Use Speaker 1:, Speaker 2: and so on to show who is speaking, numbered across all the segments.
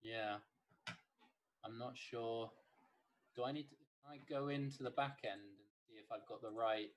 Speaker 1: Yeah, I'm not sure. Do I need to? Can I go into the back end and see if I've got the right?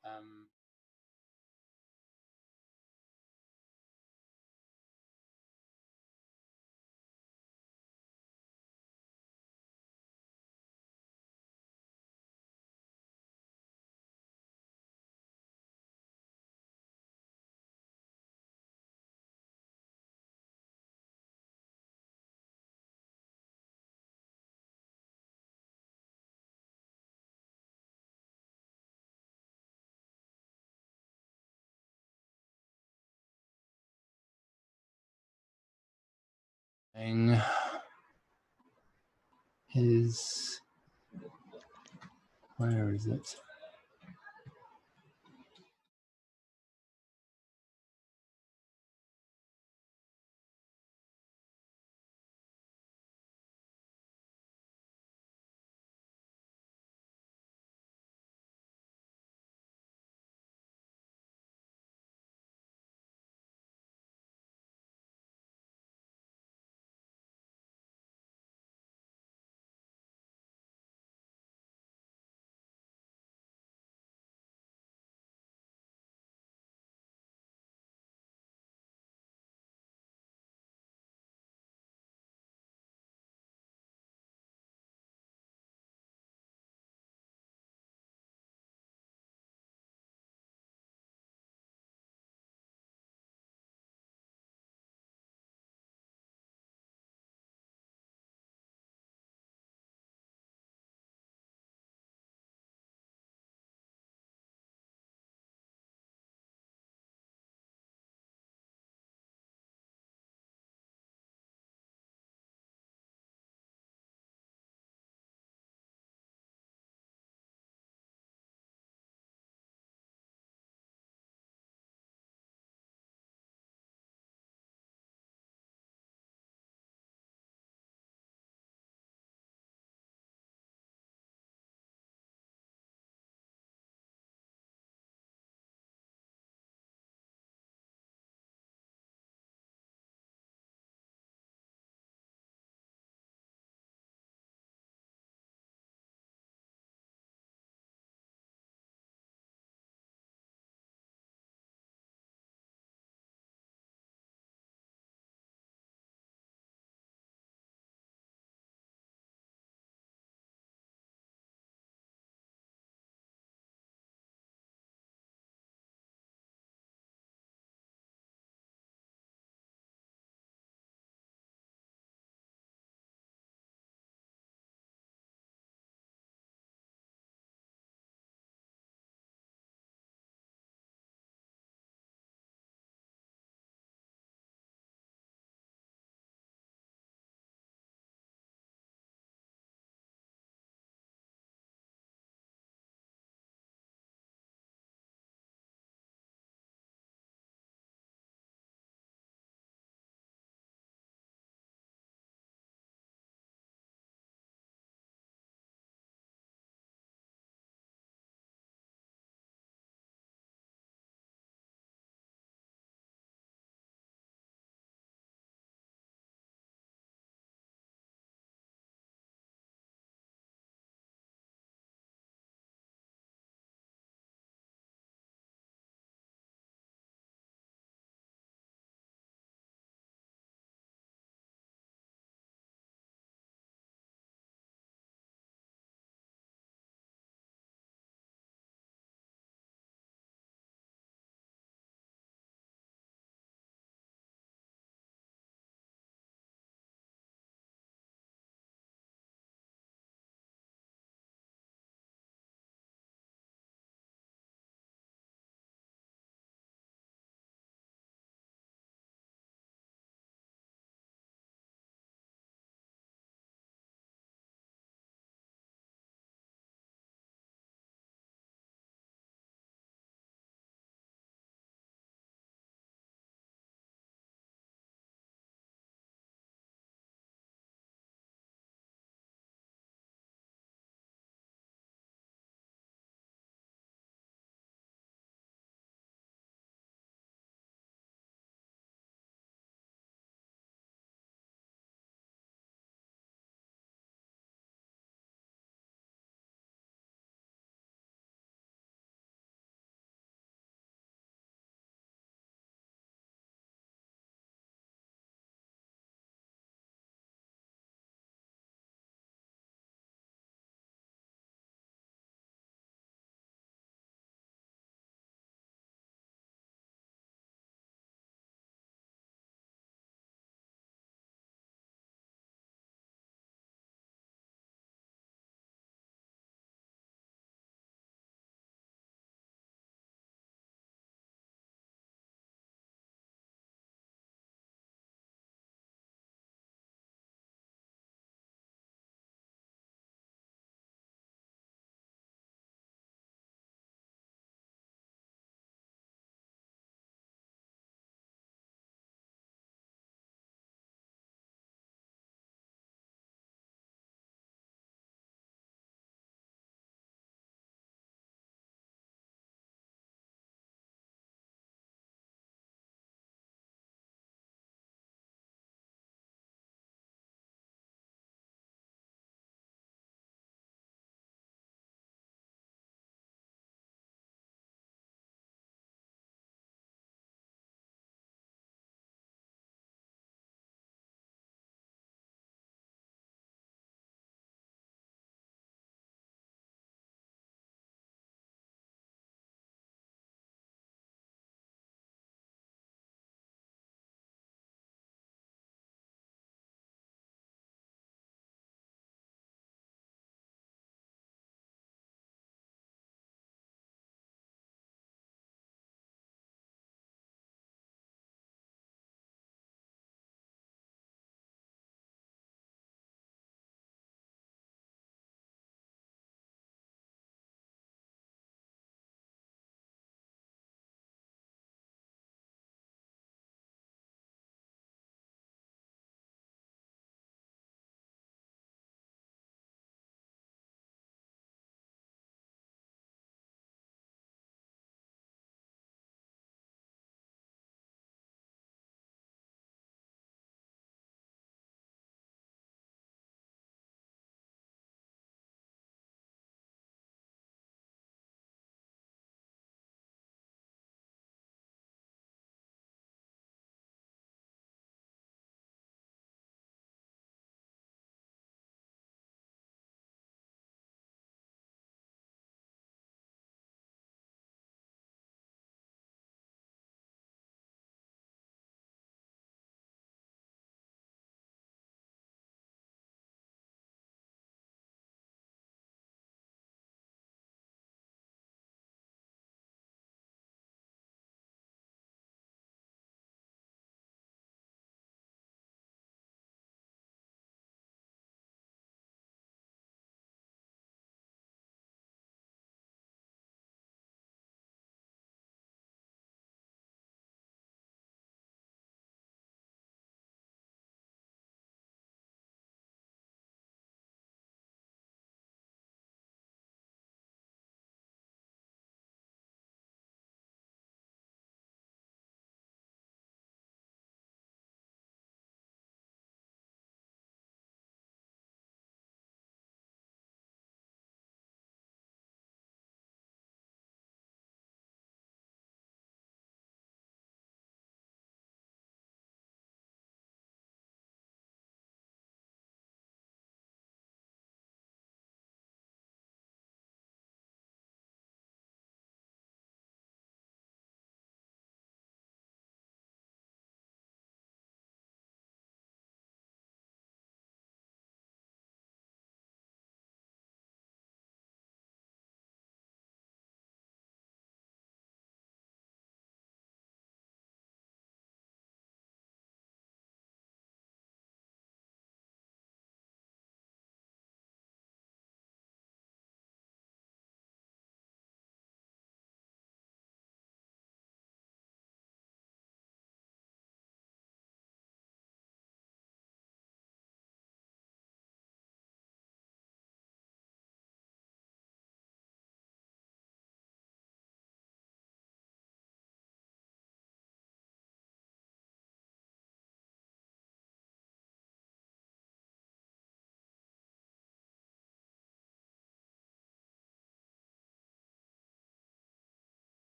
Speaker 1: Is where is it?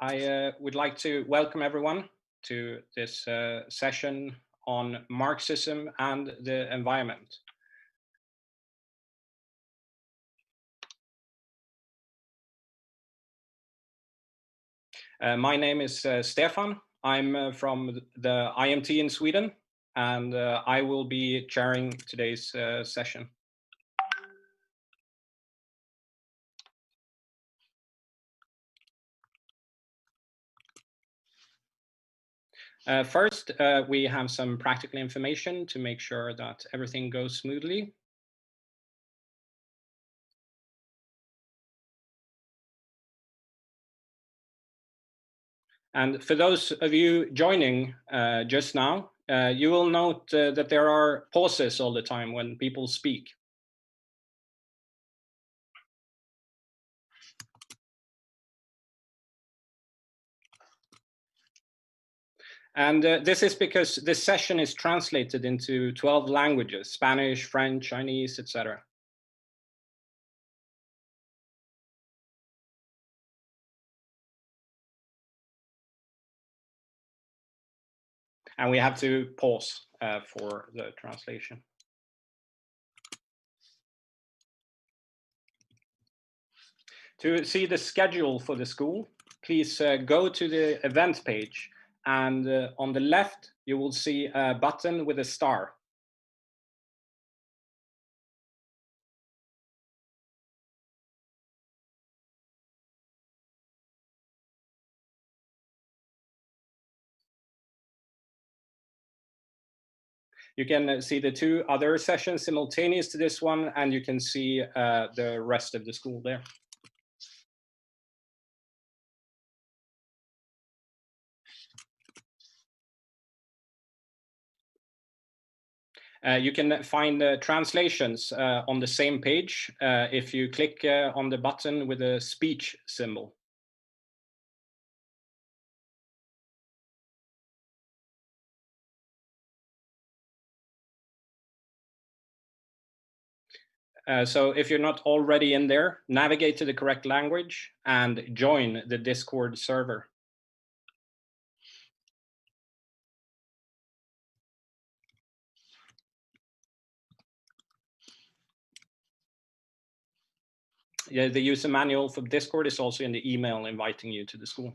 Speaker 2: I would like to welcome everyone to this session on Marxism and the environment. My name is Stefan. I'm from the IMT in Sweden, and I will be chairing today's session. First, we have some practical information to make sure that everything goes smoothly. And for those of you joining just now, you will note that there are pauses all the time when people speak. And this is because this session is translated into 12 languages: Spanish, French, Chinese, etc. And we have to pause for the translation. To see the schedule for the school, please go to the event page, and on the left you will see a button with a star. You can see the two other sessions simultaneous to this one, and you can see the rest of the school there. You can find the translations on the same page if you click on the button with the speech symbol. So if you're not already in there, navigate to the correct language and join the Discord server. Yeah, the user manual for Discord is also in the email inviting you to the school.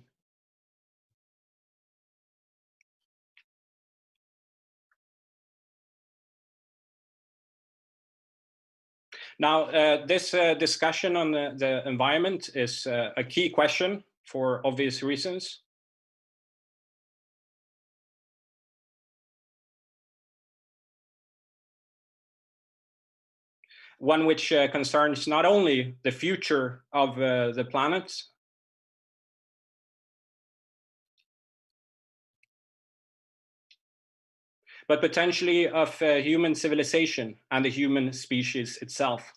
Speaker 2: Now, this discussion on the environment is a key question for obvious reasons. One which concerns not only the future of the planet, but potentially of human civilization and the human species itself.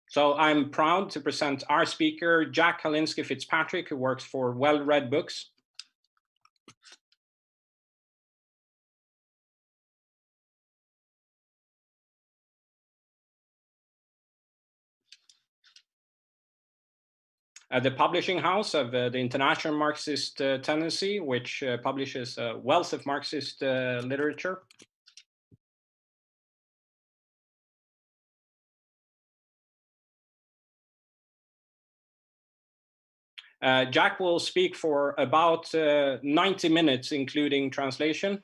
Speaker 2: So I'm proud to present our speaker, Jack Halinski-Fitzpatrick, who works for Wellred Books. The publishing house of the International Marxist Tendency, which publishes a wealth of Marxist literature. Jack will speak for about 90 minutes, including translation.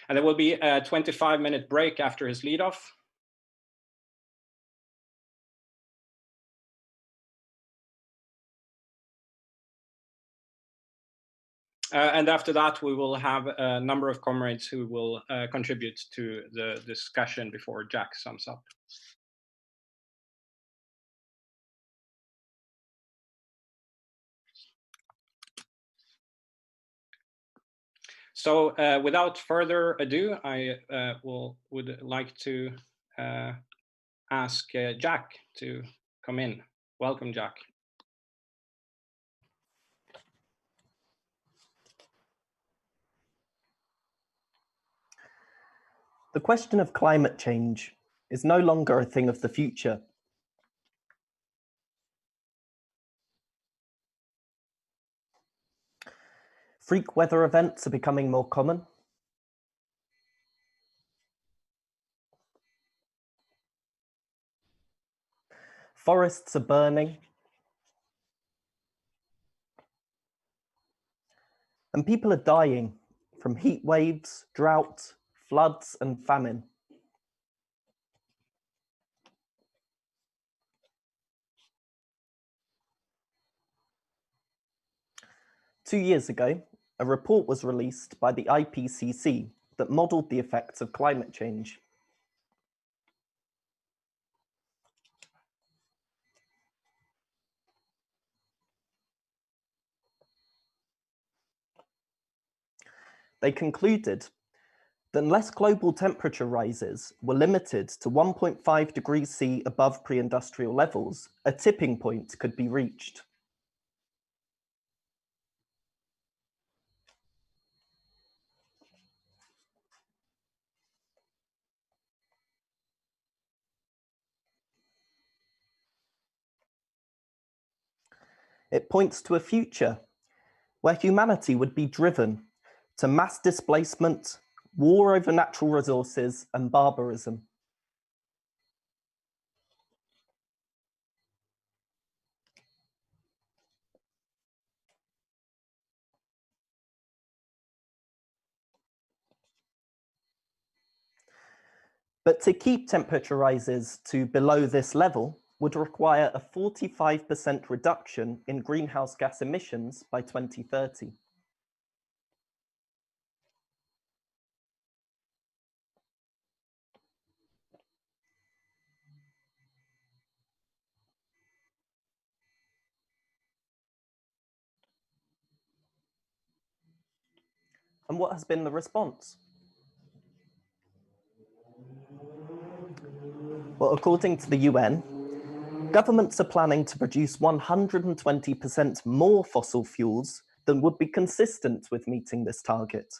Speaker 2: And there will be a 25-minute break after his lead-off. And after that, we will have a number of comrades who will contribute to the discussion before Jack sums up. So without further ado, I would like to ask Jack to come in. Welcome, Jack.
Speaker 3: The question of climate change is no longer a thing of the future. Freak weather events are becoming more common. Forests are burning. And people are dying from heat waves, drought, floods, and famine. Two years ago, a report was released by the IPCC that modelled the effects of climate change. They concluded that unless global temperature rises were limited to 1.5 degrees C above pre-industrial levels, a tipping point could be reached. It points to a future where humanity would be driven to mass displacement, war over natural resources, and barbarism. But to keep temperature rises to below this level would require a 45% reduction in greenhouse gas emissions by 2030. And what has been the response? Well, according to the UN, governments are planning to produce 120% more fossil fuels than would be consistent with meeting this target.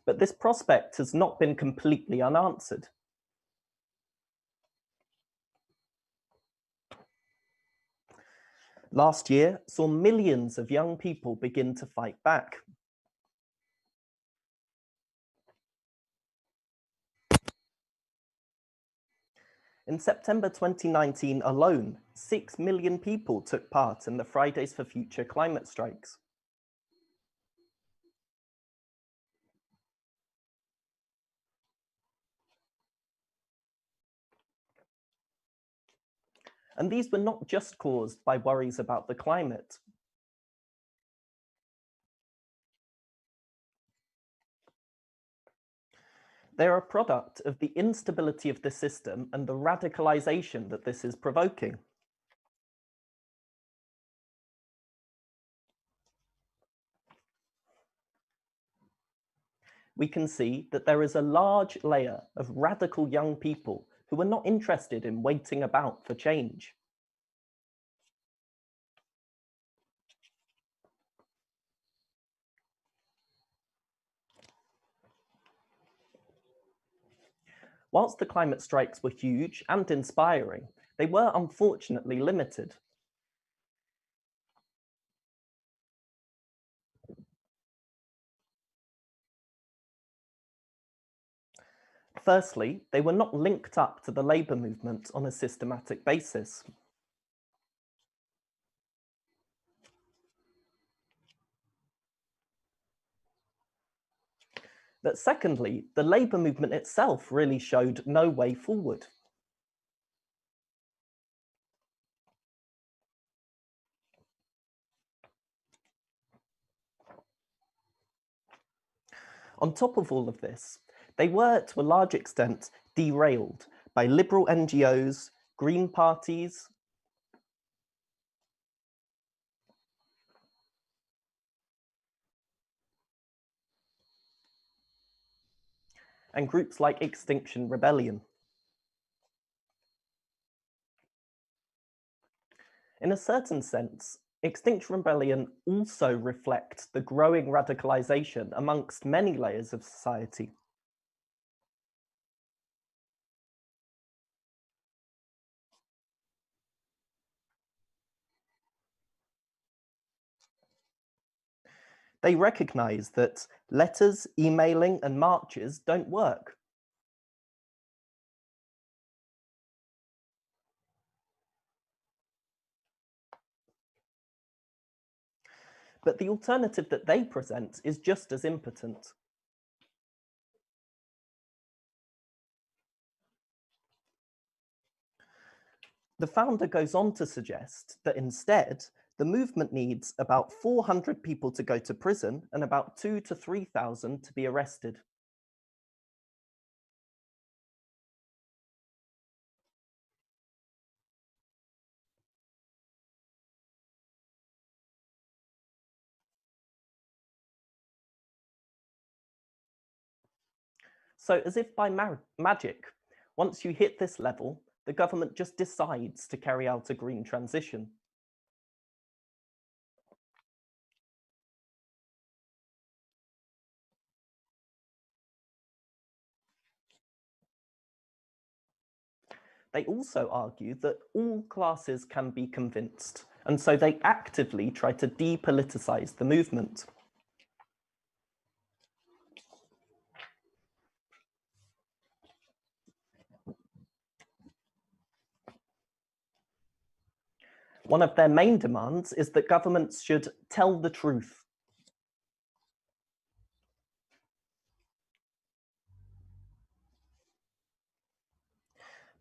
Speaker 3: But this prospect has not been completely unanswered. Last year saw millions of young people begin to fight back. In September 2019 alone, 6 million people took part in the Fridays for Future climate strikes. And these were not just caused by worries about the climate. They're a product of the instability of the system and the radicalization that this is provoking. We can see that there is a large layer of radical young people who are not interested in waiting about for change. Whilst the climate strikes were huge and inspiring, they were unfortunately limited. Firstly, they were not linked up to the labour movement on a systematic basis. But secondly, the labour movement itself really showed no way forward. On top of all of this, they were to a large extent derailed by liberal NGOs, Green parties, and groups like Extinction Rebellion. In a certain sense, Extinction Rebellion also reflects the growing radicalization amongst many layers of society. They recognize that letters, emailing, and marches don't work. But the alternative that they present is just as impotent. The founder goes on to suggest that instead, the movement needs about 400 people to go to prison and about 2,000 to 3,000 to be arrested. So as if by magic, once you hit this level, the government just decides to carry out a green transition. They also argue that all classes can be convinced, and so they actively try to depoliticize the movement. One of their main demands is that governments should tell the truth.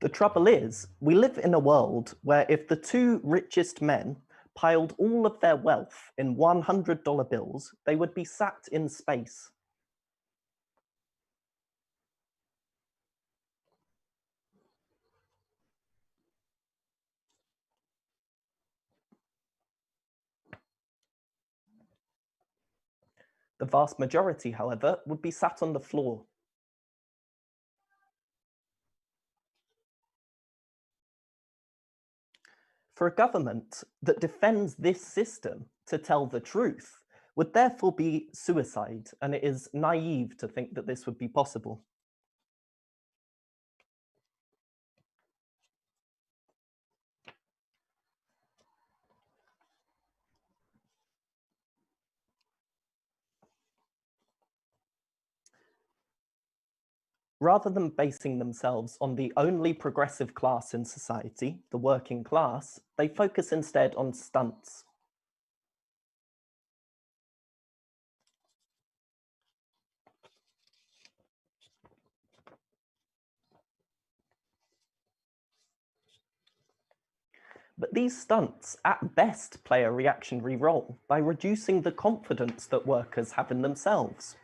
Speaker 3: The trouble is, we live in a world where if the two richest men piled all of their wealth in $100 bills, they would be sat in space. The vast majority, however, would be sat on the floor. For a government that defends this system to tell the truth would therefore be suicide, and it is naive to think that this would be possible. Rather than basing themselves on the only progressive class in society, the working class, they focus instead on stunts. But these stunts at best play a reactionary role by reducing the confidence that workers have in themselves.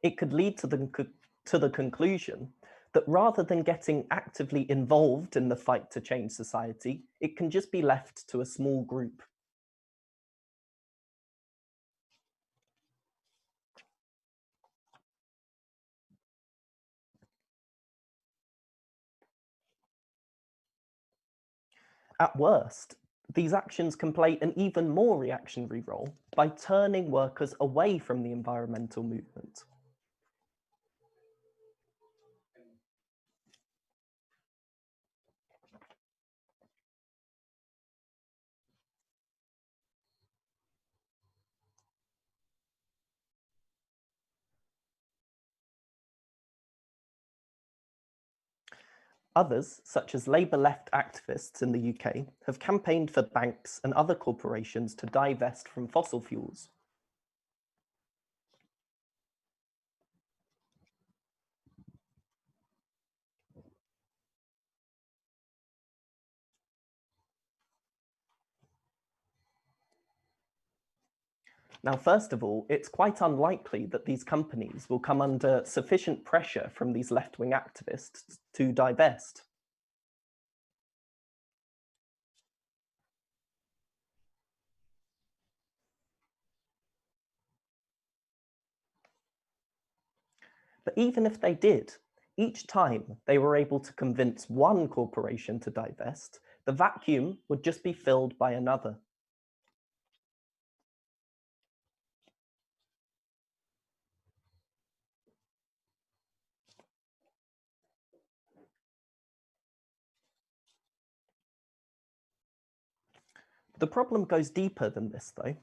Speaker 3: It could lead to the conclusion that rather than getting actively involved in the fight to change society, it can just be left to a small group. At worst, these actions can play an even more reactionary role by turning workers away from the environmental movement. Others, such as Labour left activists in the UK, have campaigned for banks and other corporations to divest from fossil fuels. Now, first of all, it's quite unlikely that these companies will come under sufficient pressure from these left-wing activists to divest. But even if they did, each time they were able to convince one corporation to divest, the vacuum would just be filled by another. The problem goes deeper than this, though.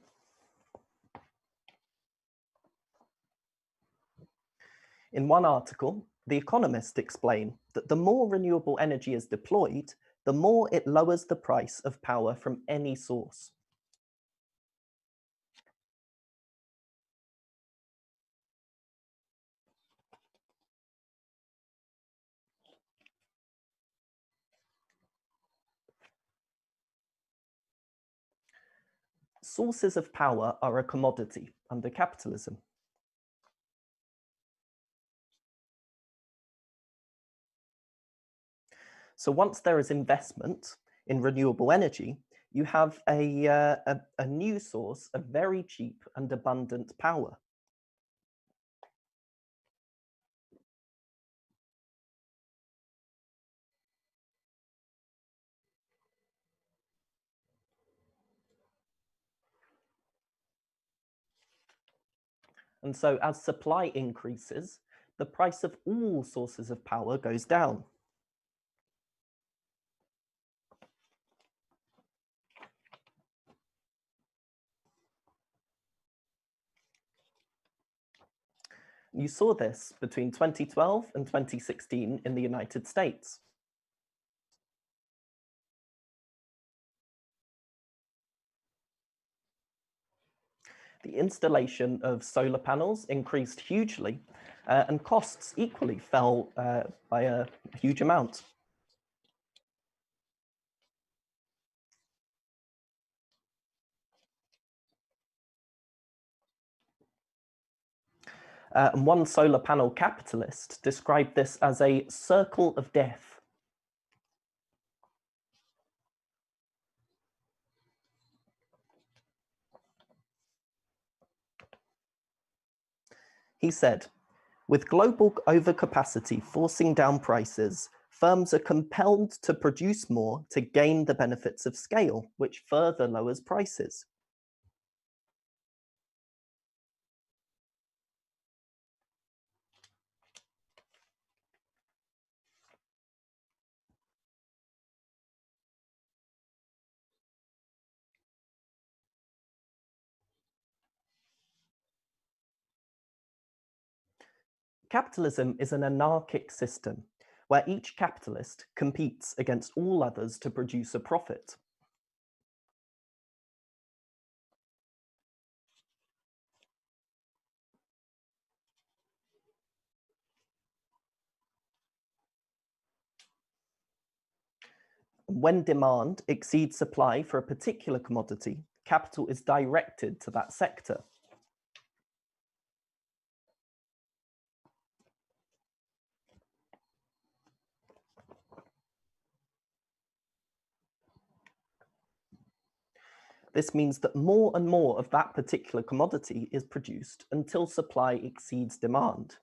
Speaker 3: In one article, The Economist explain that the more renewable energy is deployed, the more it lowers the price of power from any source. Sources of power are a commodity under capitalism. So once there is investment in renewable energy, you have a new source of very cheap and abundant power. And so as supply increases, the price of all sources of power goes down. You saw this between 2012 and 2016 in the United States. The installation of solar panels increased hugely, and costs equally fell by a huge amount. And one solar panel capitalist described this as a circle of death. He said, with global overcapacity forcing down prices, firms are compelled to produce more to gain the benefits of scale, which further lowers prices. Capitalism is an anarchic system where each capitalist competes against all others to produce a profit. When demand exceeds supply for a particular commodity, capital is directed to that sector. This means that more and more of that particular commodity is produced until supply exceeds demand.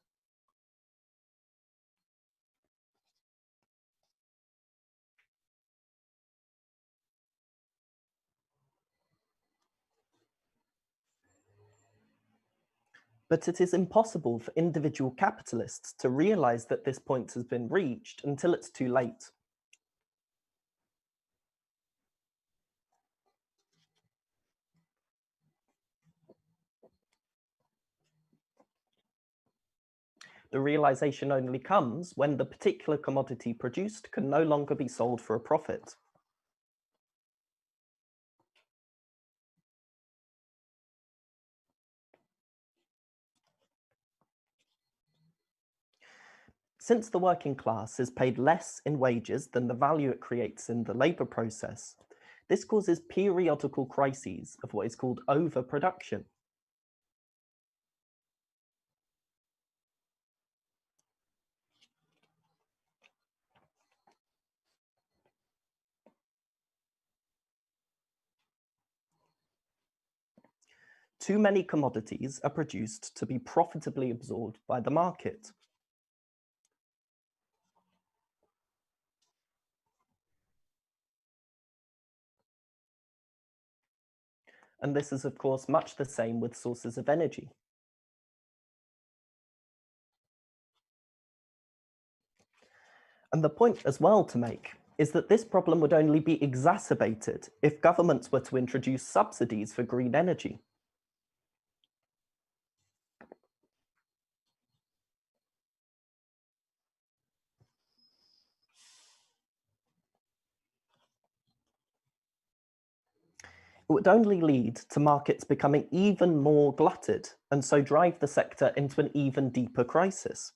Speaker 3: But it is impossible for individual capitalists to realize that this point has been reached until it's too late. The realization only comes when the particular commodity produced can no longer be sold for a profit. Since the working class is paid less in wages than the value it creates in the labor process, this causes periodical crises of what is called overproduction. Too many commodities are produced to be profitably absorbed by the market. And this is, of course, much the same with sources of energy. And the point as well to make is that this problem would only be exacerbated if governments were to introduce subsidies for green energy. It would only lead to markets becoming even more glutted and so drive the sector into an even deeper crisis.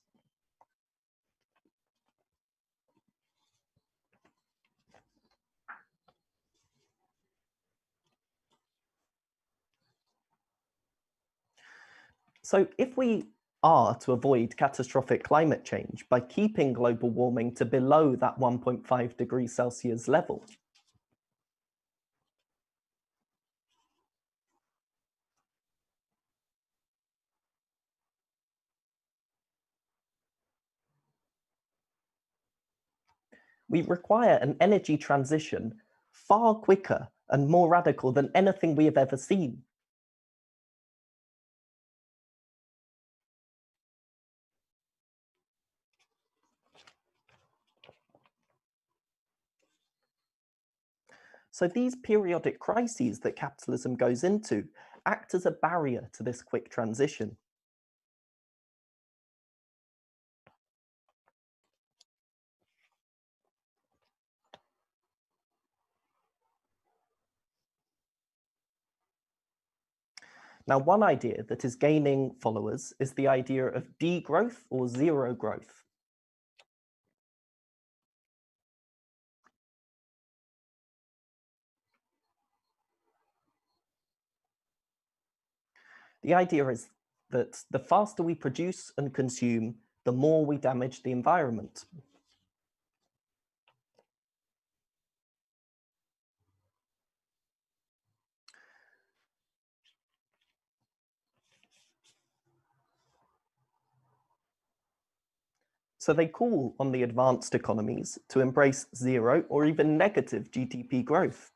Speaker 3: So if we are to avoid catastrophic climate change by keeping global warming to below that 1.5 degrees Celsius level, we require an energy transition far quicker and more radical than anything we have ever seen. So these periodic crises that capitalism goes into act as a barrier to this quick transition. Now, one idea that is gaining followers is the idea of degrowth or zero growth. The idea is that the faster we produce and consume, the more we damage the environment. So they call on the advanced economies to embrace zero or even negative GDP growth.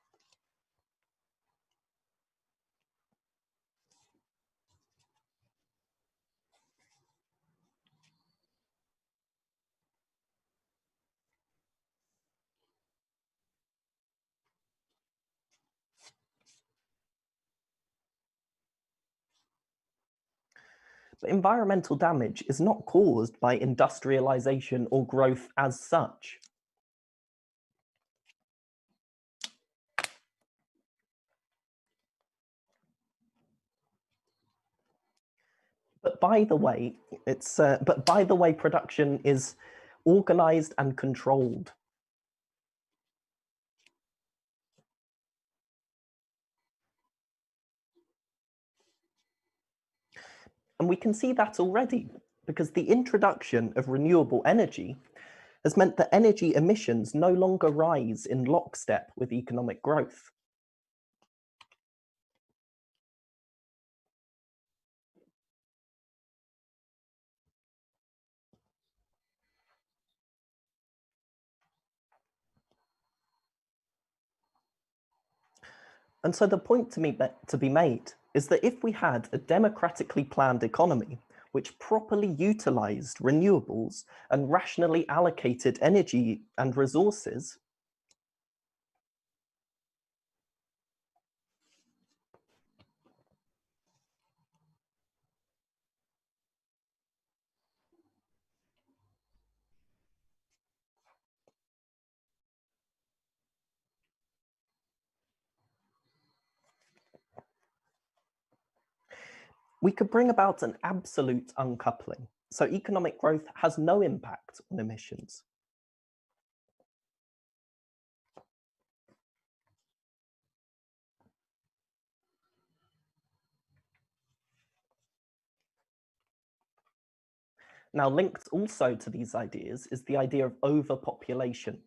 Speaker 3: But environmental damage is not caused by industrialization or growth as such. But by the way, production is organized and controlled. And we can see that already, because the introduction of renewable energy has meant that energy emissions no longer rise in lockstep with economic growth. And so the point to be made is that if we had a democratically planned economy which properly utilized renewables and rationally allocated energy and resources, we could bring about an absolute uncoupling. So economic growth has no impact on emissions. Now, linked also to these ideas is the idea of overpopulation.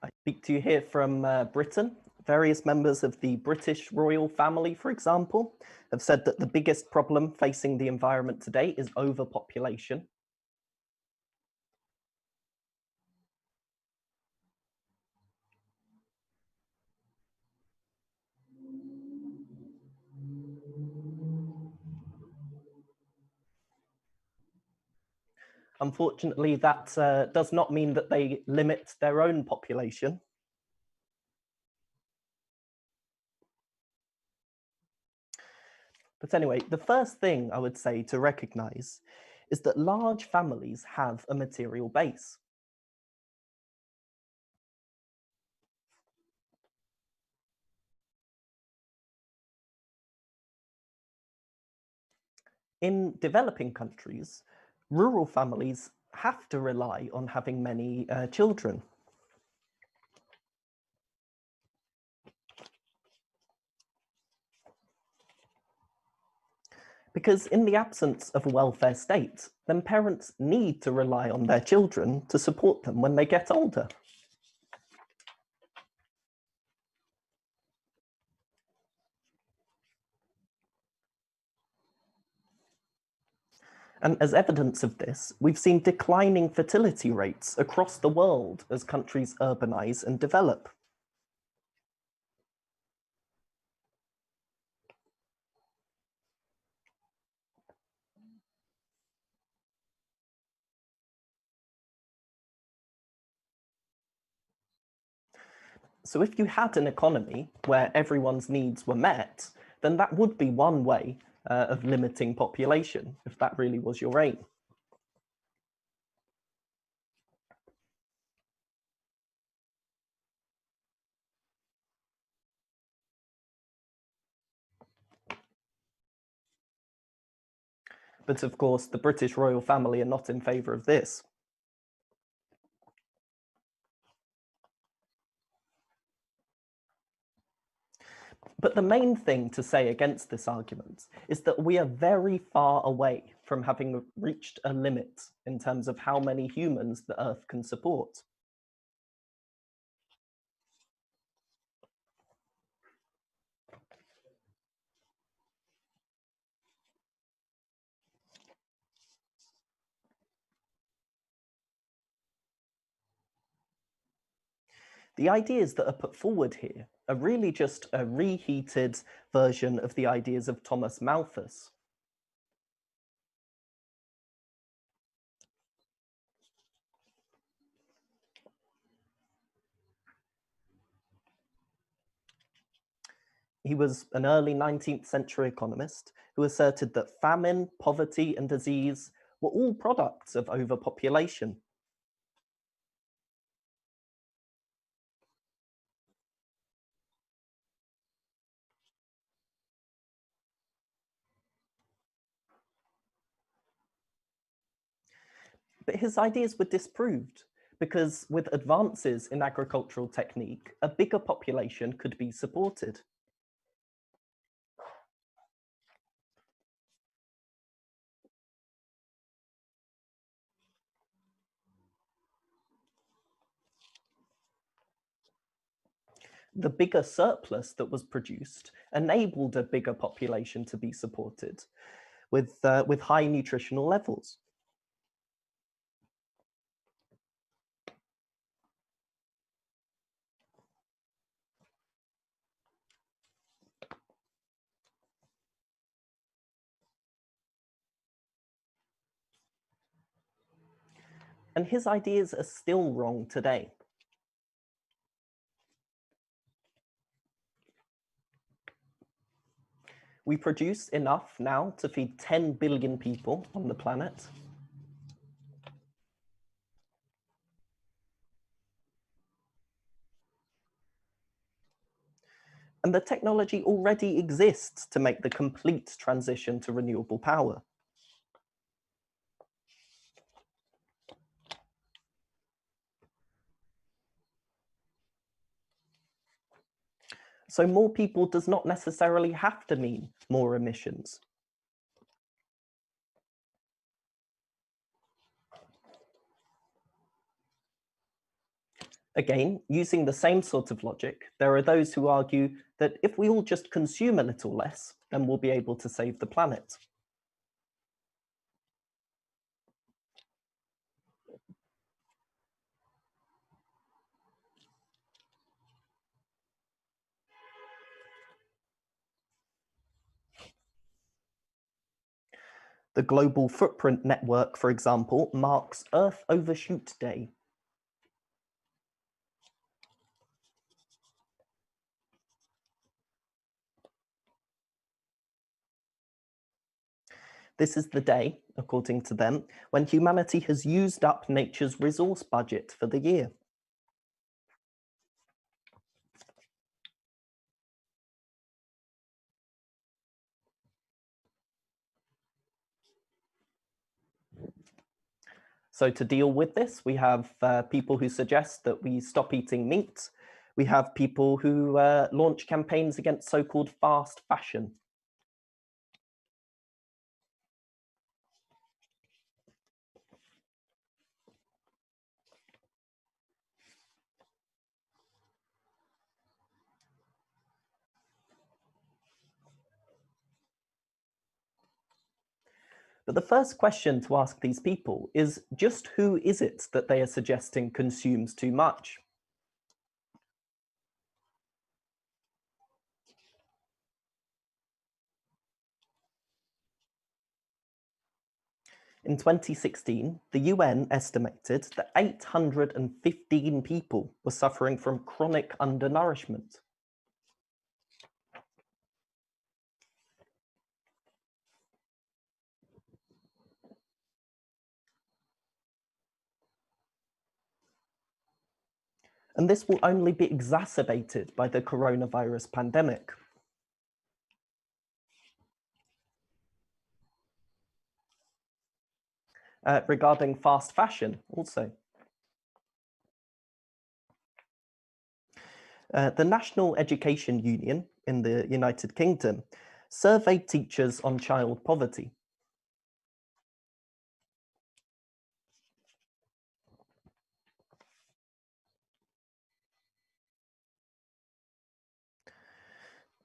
Speaker 3: I speak to you here from Britain. Various members of the British royal family, for example, have said that the biggest problem facing the environment today is overpopulation. Unfortunately, that does not mean that they limit their own population. But anyway, the first thing I would say to recognize is that large families have a material base. In developing countries, rural families have to rely on having many children. Because in the absence of a welfare state, then parents need to rely on their children to support them when they get older. And as evidence of this, we've seen declining fertility rates across the world as countries urbanize and develop. So if you had an economy where everyone's needs were met, then that would be one way of limiting population, if that really was your aim. But of course, the British royal family are not in favour of this. But the main thing to say against this argument is that we are very far away from having reached a limit in terms of how many humans the Earth can support. The ideas that are put forward here are really just a reheated version of the ideas of Thomas Malthus. He was an early 19th century economist who asserted that famine, poverty, and disease were all products of overpopulation. But his ideas were disproved because with advances in agricultural technique, a bigger population could be supported. The bigger surplus that was produced enabled a bigger population to be supported with high nutritional levels. And his ideas are still wrong today. We produce enough now to feed 10 billion people on the planet. And the technology already exists to make the complete transition to renewable power. So more people does not necessarily have to mean more emissions. Again, using the same sort of logic, there are those who argue that if we all just consume a little less, then we'll be able to save the planet. The The Global Footprint Network, for example, marks Earth Overshoot Day. This is the day, according to them, when humanity has used up nature's resource budget for the year. So to deal with this, we have people who suggest that we stop eating meat. We have people who launch campaigns against so-called fast fashion. But the first question to ask these people is just who is it that they are suggesting consumes too much? In 2016, the UN estimated that 815 people were suffering from chronic undernourishment. And this will only be exacerbated by the coronavirus pandemic. Regarding fast fashion also. The National Education Union in the United Kingdom surveyed teachers on child poverty.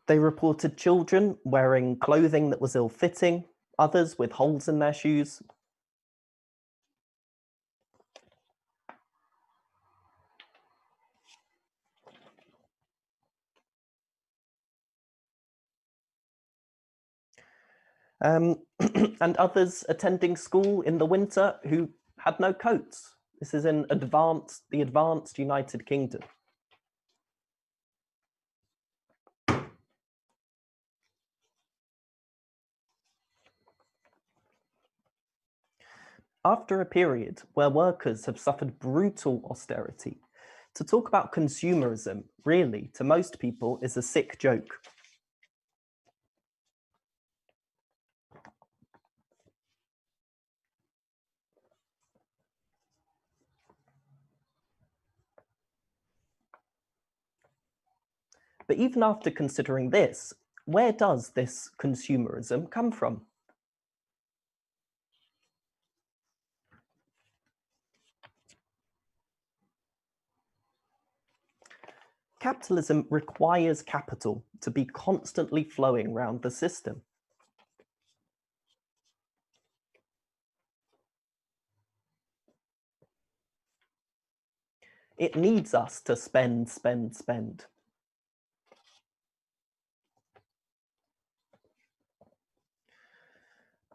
Speaker 3: They reported children wearing clothing that was ill-fitting, others with holes in their shoes. And others attending school in the winter who had no coats. This is in the advanced United Kingdom. After a period where workers have suffered brutal austerity, to talk about consumerism, really, to most people, is a sick joke. But even after considering this, where does this consumerism come from? Capitalism requires capital to be constantly flowing around the system. It needs us to spend, spend, spend.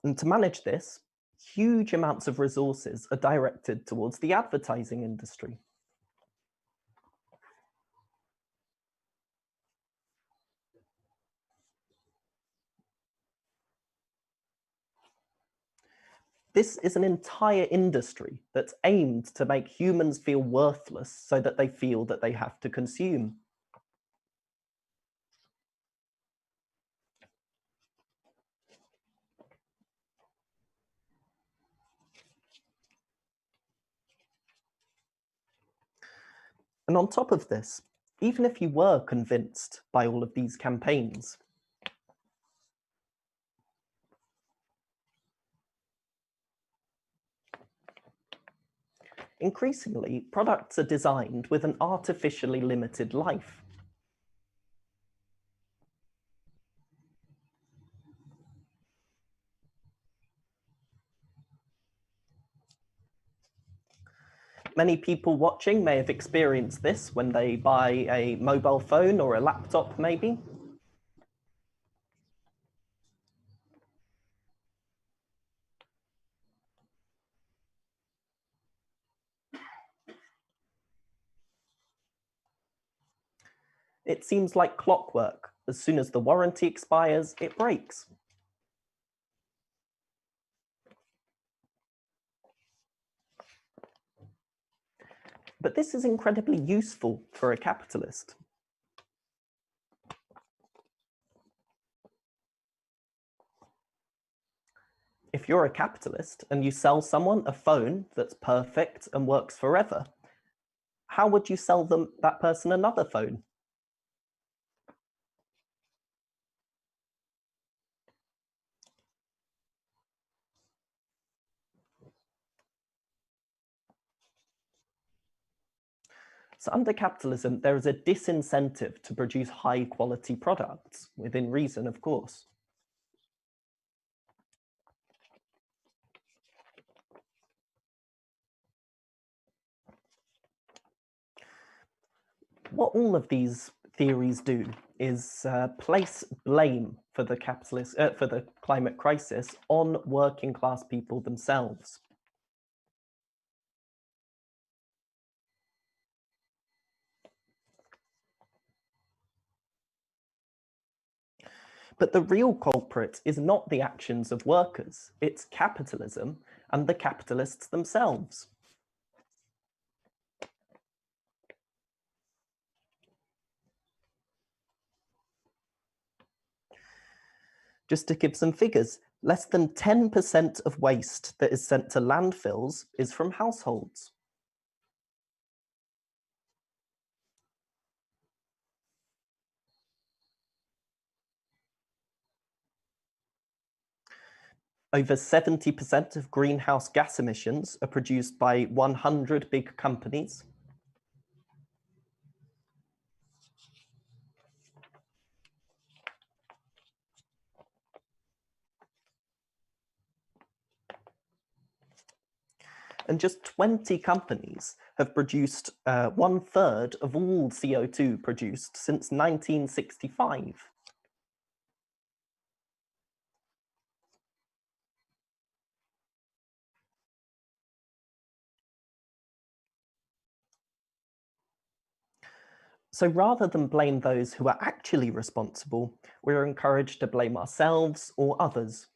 Speaker 3: And to manage this, huge amounts of resources are directed towards the advertising industry. This is an entire industry that's aimed to make humans feel worthless so that they feel that they have to consume. And on top of this, even if you were convinced by all of these campaigns, increasingly, products are designed with an artificially limited life. Many people watching may have experienced this when they buy a mobile phone or a laptop, maybe. It seems like clockwork. As soon as the warranty expires, it breaks. But this is incredibly useful for a capitalist. If you're a capitalist and you sell someone a phone that's perfect and works forever, how would you sell that person another phone? So under capitalism, there is a disincentive to produce high quality products, within reason, of course. What all of these theories do is place blame for the climate crisis on working class people themselves. But the real culprit is not the actions of workers, it's capitalism and the capitalists themselves. Just to give some figures, less than 10% of waste that is sent to landfills is from households. Over 70% of greenhouse gas emissions are produced by 100 big companies. And just 20 companies have produced 1/3 of all CO2 produced since 1965. So rather than blame those who are actually responsible, we're encouraged to blame ourselves or others.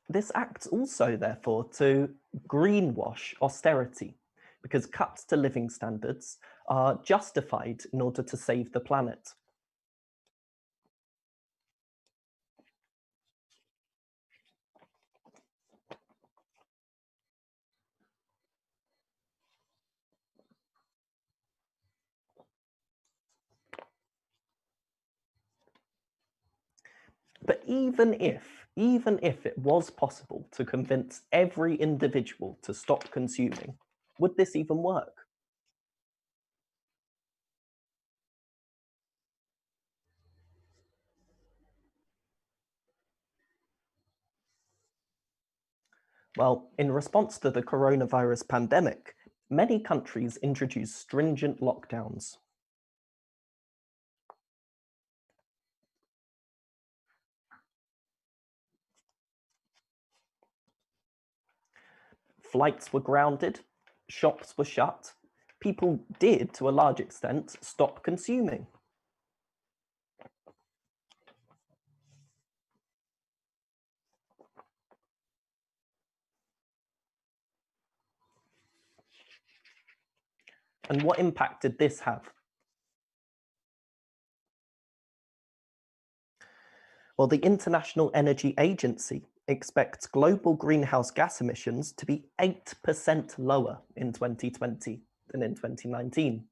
Speaker 3: This acts also, therefore, to greenwash austerity, because cuts to living standards are justified in order to save the planet. But even if it was possible to convince every individual to stop consuming, would this even work? Well, in response to the coronavirus pandemic, many countries introduced stringent lockdowns. Flights were grounded, shops were shut, people did, to a large extent, stop consuming. And what impact did this have? Well, the International Energy Agency expects global greenhouse gas emissions to be 8% lower in 2020 than in 2019.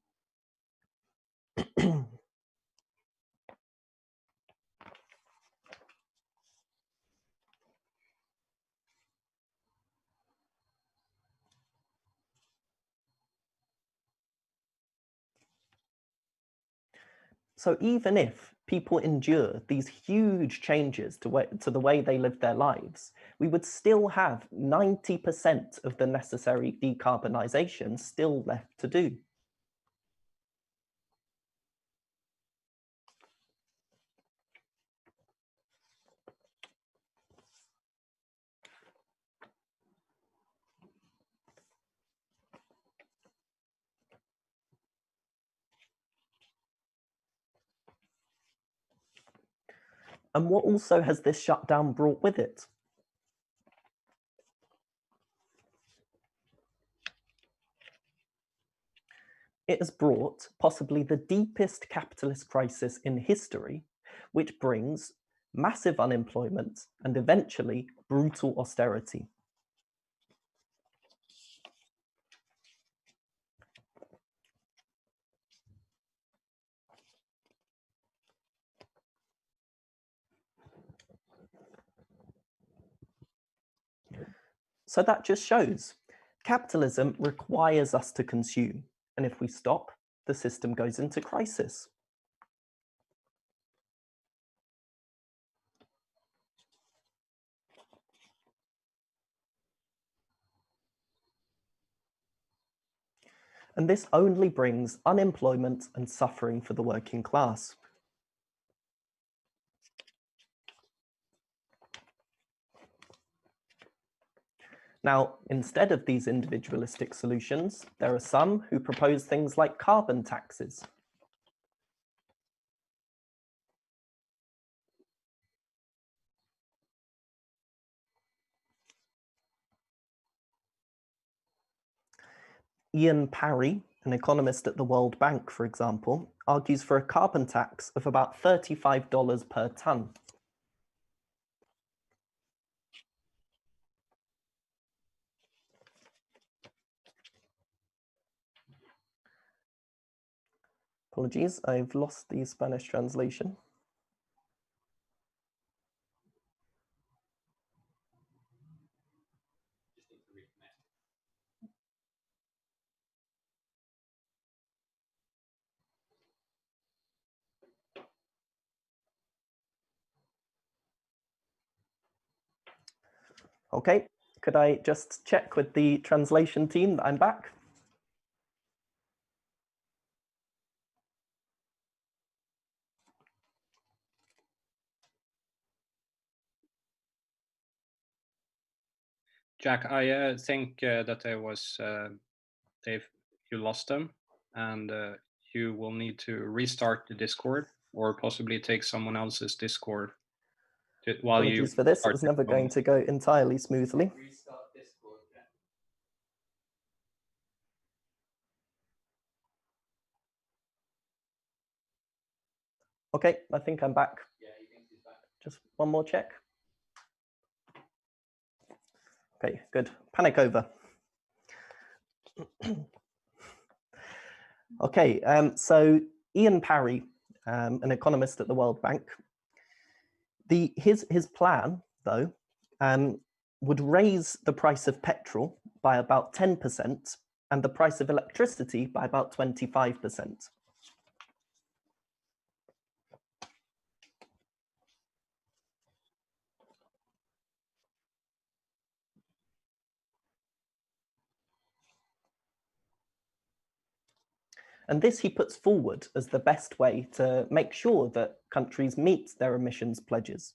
Speaker 3: So even if people endure these huge changes to the way they live their lives, we would still have 90% of the necessary decarbonisation still left to do. And what also has this shutdown brought with it? It has brought possibly the deepest capitalist crisis in history, which brings massive unemployment and eventually brutal austerity. So that just shows capitalism requires us to consume, and if we stop, the system goes into crisis. And this only brings unemployment and suffering for the working class. Now, instead of these individualistic solutions, there are some who propose things like carbon taxes. Ian Parry, an economist at the World Bank, for example, argues for a carbon tax of about $35 per tonne. Apologies, I've lost the Spanish translation. Okay, could I just check with the translation team that I'm back?
Speaker 2: Jack, I think that there was you lost them, and you will need to restart the Discord, or possibly take someone else's Discord while you.
Speaker 3: Apologies for this, it was never going to go entirely smoothly.
Speaker 1: Restart Discord, yeah.
Speaker 3: Okay, I think I'm back.
Speaker 1: Yeah, he thinks he's back.
Speaker 3: Just one more check. Okay, good. Panic over. Okay, so Ian Parry, an economist at the World Bank, his plan, though, would raise the price of petrol by about 10% and the price of electricity by about 25%. And this he puts forward as the best way to make sure that countries meet their emissions pledges.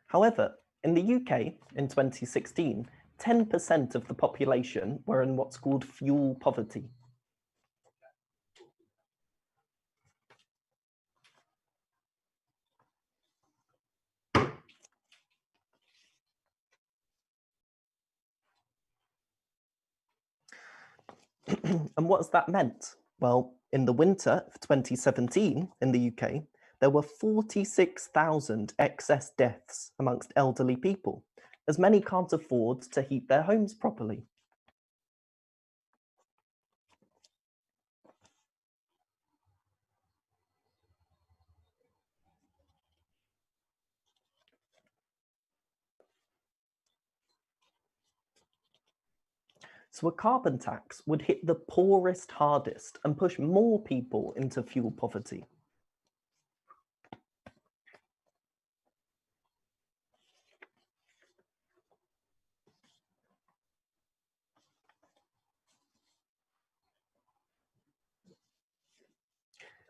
Speaker 3: However, in the UK in 2016, 10% of the population were in what's called fuel poverty. And what has that meant? Well, in the winter of 2017 in the UK, there were 46,000 excess deaths amongst elderly people, as many can't afford to heat their homes properly. So a carbon tax would hit the poorest hardest and push more people into fuel poverty.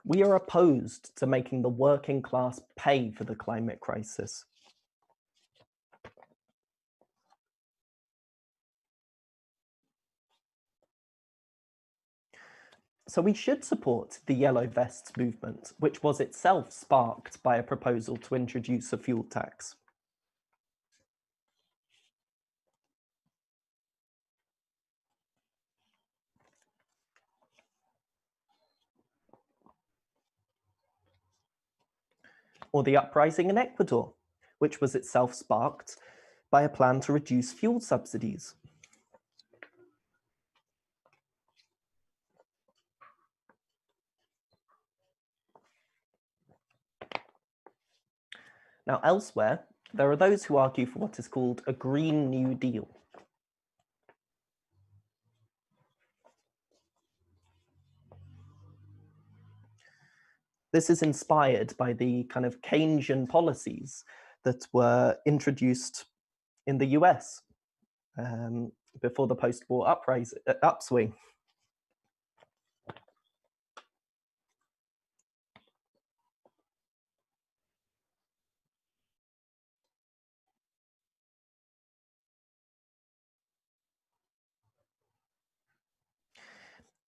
Speaker 3: We are opposed to making the working class pay for the climate crisis. So we should support the Yellow Vests movement, which was itself sparked by a proposal to introduce a fuel tax. Or the uprising in Ecuador, which was itself sparked by a plan to reduce fuel subsidies. Now, elsewhere, there are those who argue for what is called a Green New Deal. This is inspired by the kind of Keynesian policies that were introduced in the US before the post-war upswing.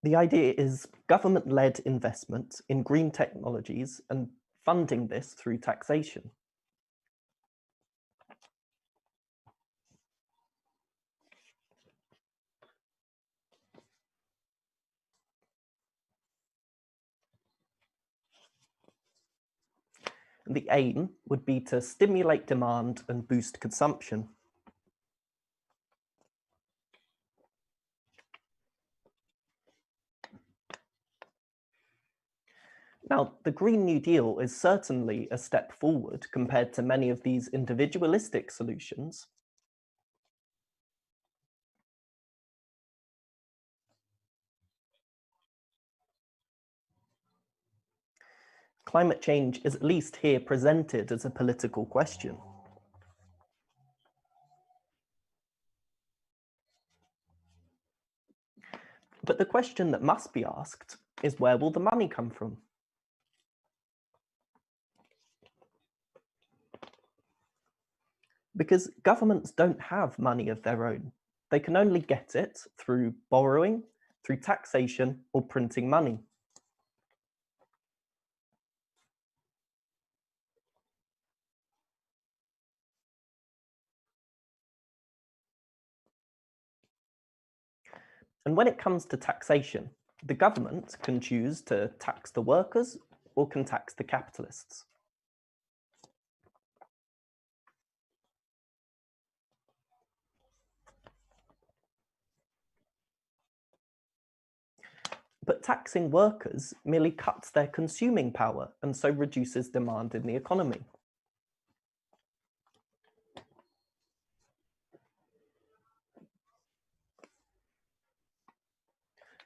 Speaker 3: The idea is government-led investment in green technologies and funding this through taxation. And the aim would be to stimulate demand and boost consumption. Now, the Green New Deal is certainly a step forward compared to many of these individualistic solutions. Climate change is at least here presented as a political question. But the question that must be asked is, where will the money come from? Because governments don't have money of their own. They can only get it through borrowing, through taxation, or printing money. And when it comes to taxation, the government can choose to tax the workers or can tax the capitalists. But taxing workers merely cuts their consuming power and so reduces demand in the economy.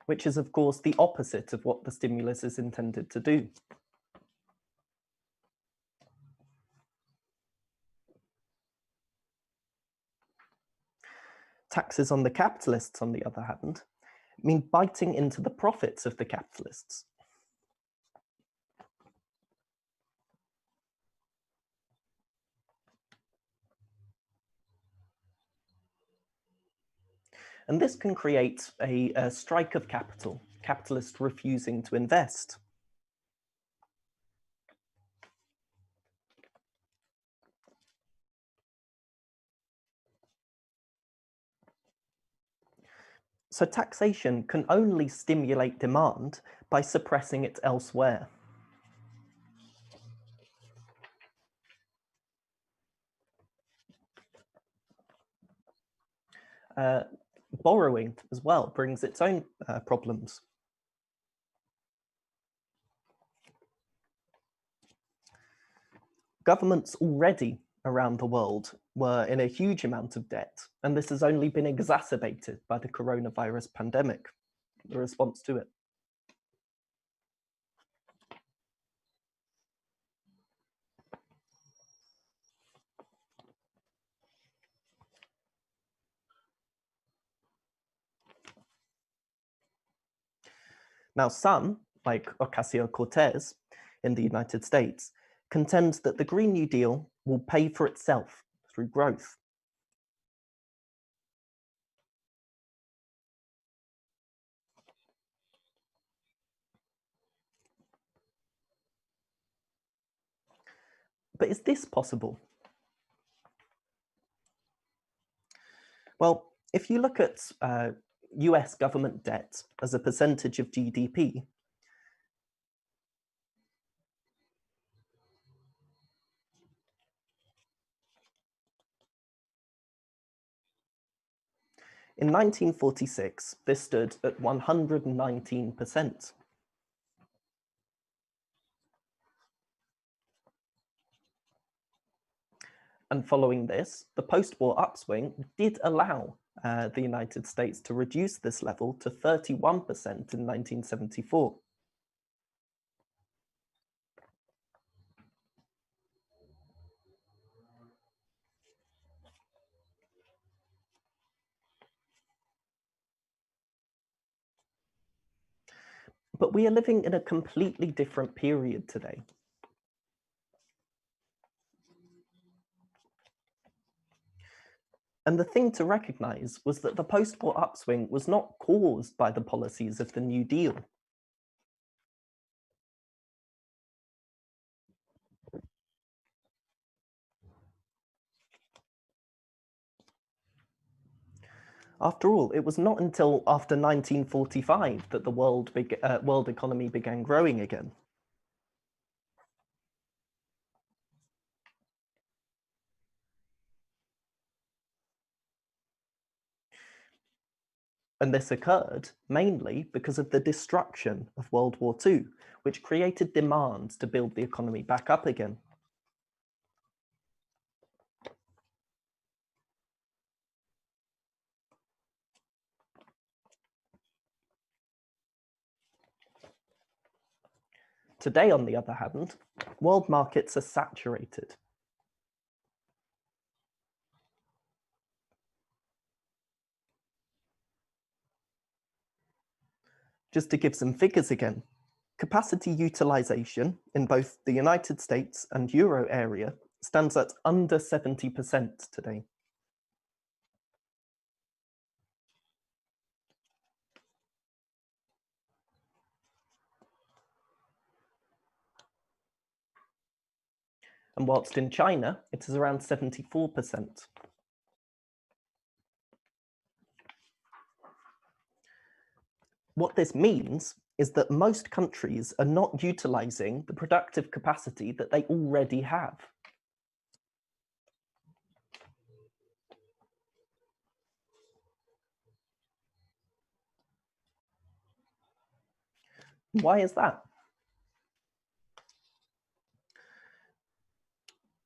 Speaker 3: Which is, of course, the opposite of what the stimulus is intended to do. Taxes on the capitalists, on the other hand, mean biting into the profits of the capitalists. And this can create a strike of capital, capitalists refusing to invest. So taxation can only stimulate demand by suppressing it elsewhere. Borrowing as well brings its own problems. Governments already around the world were in a huge amount of debt, and this has only been exacerbated by the coronavirus pandemic, the response to it. Now, some, like Ocasio-Cortez in the United States, contend that the Green New Deal will pay for itself through growth. But is this possible? Well, if you look at US government debt as a percentage of GDP, in 1946, this stood at 119%. And following this, the post-war upswing did allow the United States to reduce this level to 31% in 1974. But we are living in a completely different period today. And the thing to recognize was that the post-war upswing was not caused by the policies of the New Deal. After all, it was not until after 1945 that the world economy began growing again. And this occurred mainly because of the destruction of World War II, which created demands to build the economy back up again. Today, on the other hand, world markets are saturated. Just to give some figures again, capacity utilization in both the United States and Euro area stands at under 70% today. And whilst in China, it is around 74%. What this means is that most countries are not utilizing the productive capacity that they already have. Why is that?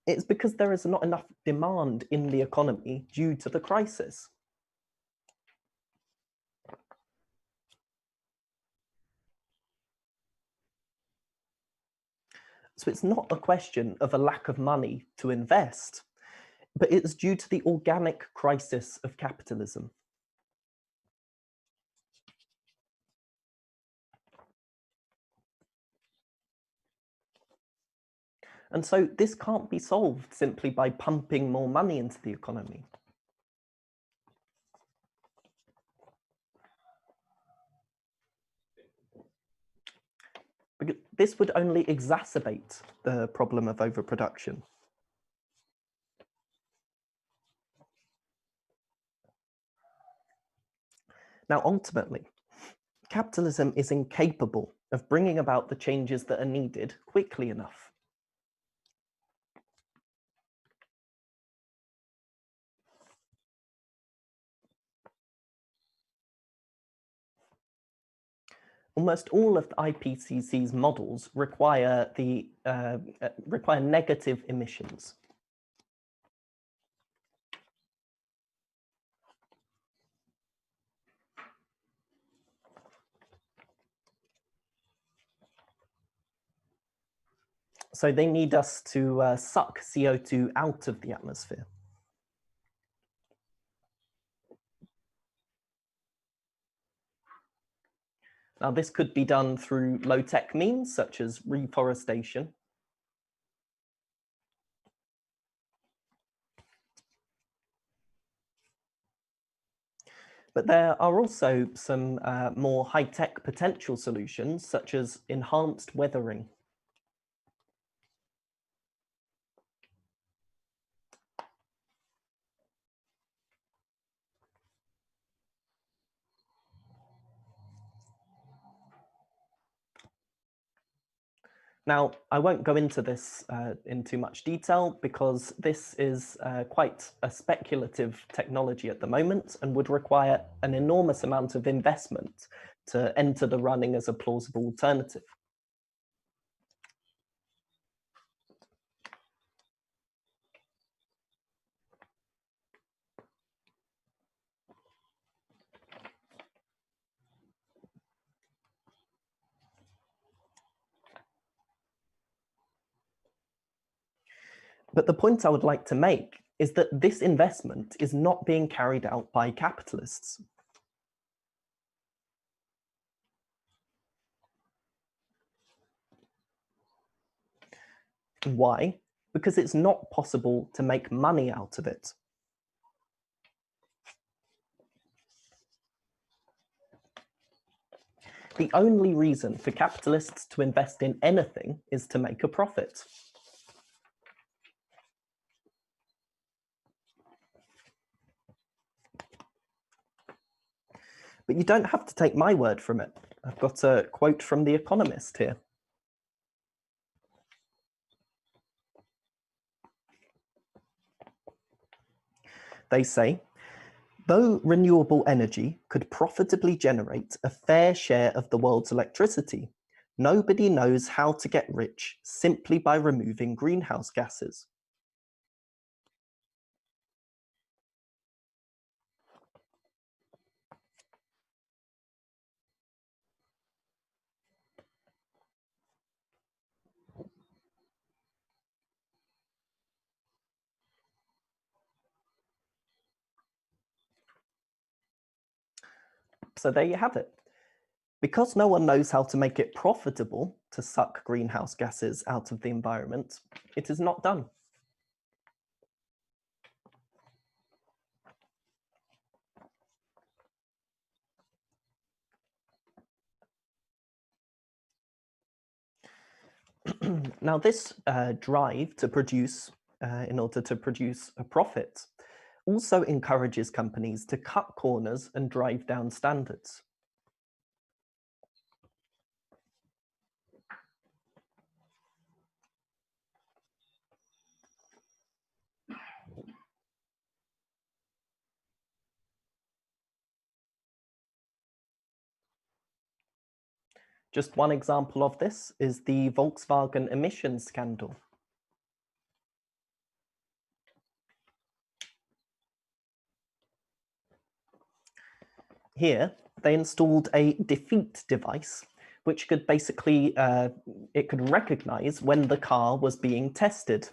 Speaker 3: It's because there is not enough demand in the economy due to the crisis. So it's not a question of a lack of money to invest, but it's due to the organic crisis of capitalism. And so this can't be solved simply by pumping more money into the economy. Because this would only exacerbate the problem of overproduction. Now, ultimately, capitalism is incapable of bringing about the changes that are needed quickly enough. Almost all of the IPCC's models require negative emissions. So they need us to suck CO2 out of the atmosphere. Now, this could be done through low-tech means, such as reforestation. But there are also some more high-tech potential solutions, such as enhanced weathering. Now, I won't go into this in too much detail because this is quite a speculative technology at the moment and would require an enormous amount of investment to enter the running as a plausible alternative. But the point I would like to make is that this investment is not being carried out by capitalists. Why? Because it's not possible to make money out of it. The only reason for capitalists to invest in anything is to make a profit. But you don't have to take my word from it. I've got a quote from The Economist here. They say, though renewable energy could profitably generate a fair share of the world's electricity, nobody knows how to get rich simply by removing greenhouse gases. So there you have it. Because no one knows how to make it profitable to suck greenhouse gases out of the environment, it is not done. Now, this drive to produce, in order to produce a profit, also encourages companies to cut corners and drive down standards. Just one example of this is the Volkswagen emissions scandal. Here, they installed a defeat device, which could basically, it could recognize when the car was being tested.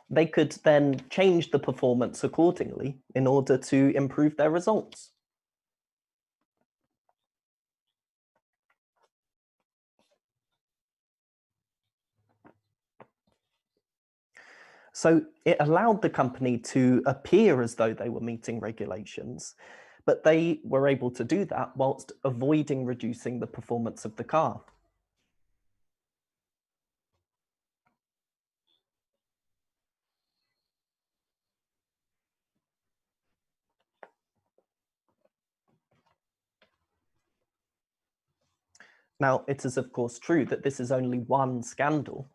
Speaker 3: They could then change the performance accordingly in order to improve their results. So it allowed the company to appear as though they were meeting regulations, but they were able to do that whilst avoiding reducing the performance of the car. Now, it is of course true that this is only one scandal.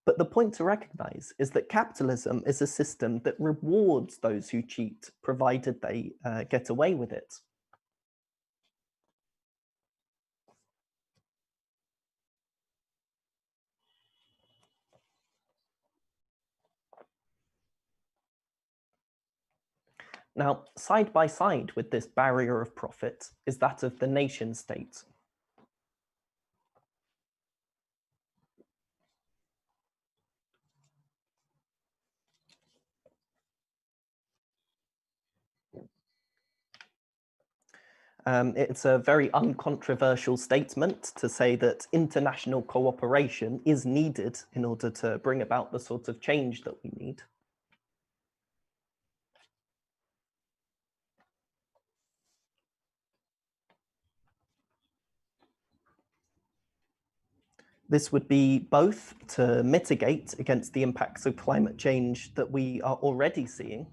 Speaker 3: But the point to recognize is that capitalism is a system that rewards those who cheat, provided they get away with it. Now, side by side with this barrier of profit is that of the nation state. It's a very uncontroversial statement to say that international cooperation is needed in order to bring about the sort of change that we need. This would be both to mitigate against the impacts of climate change that we are already seeing,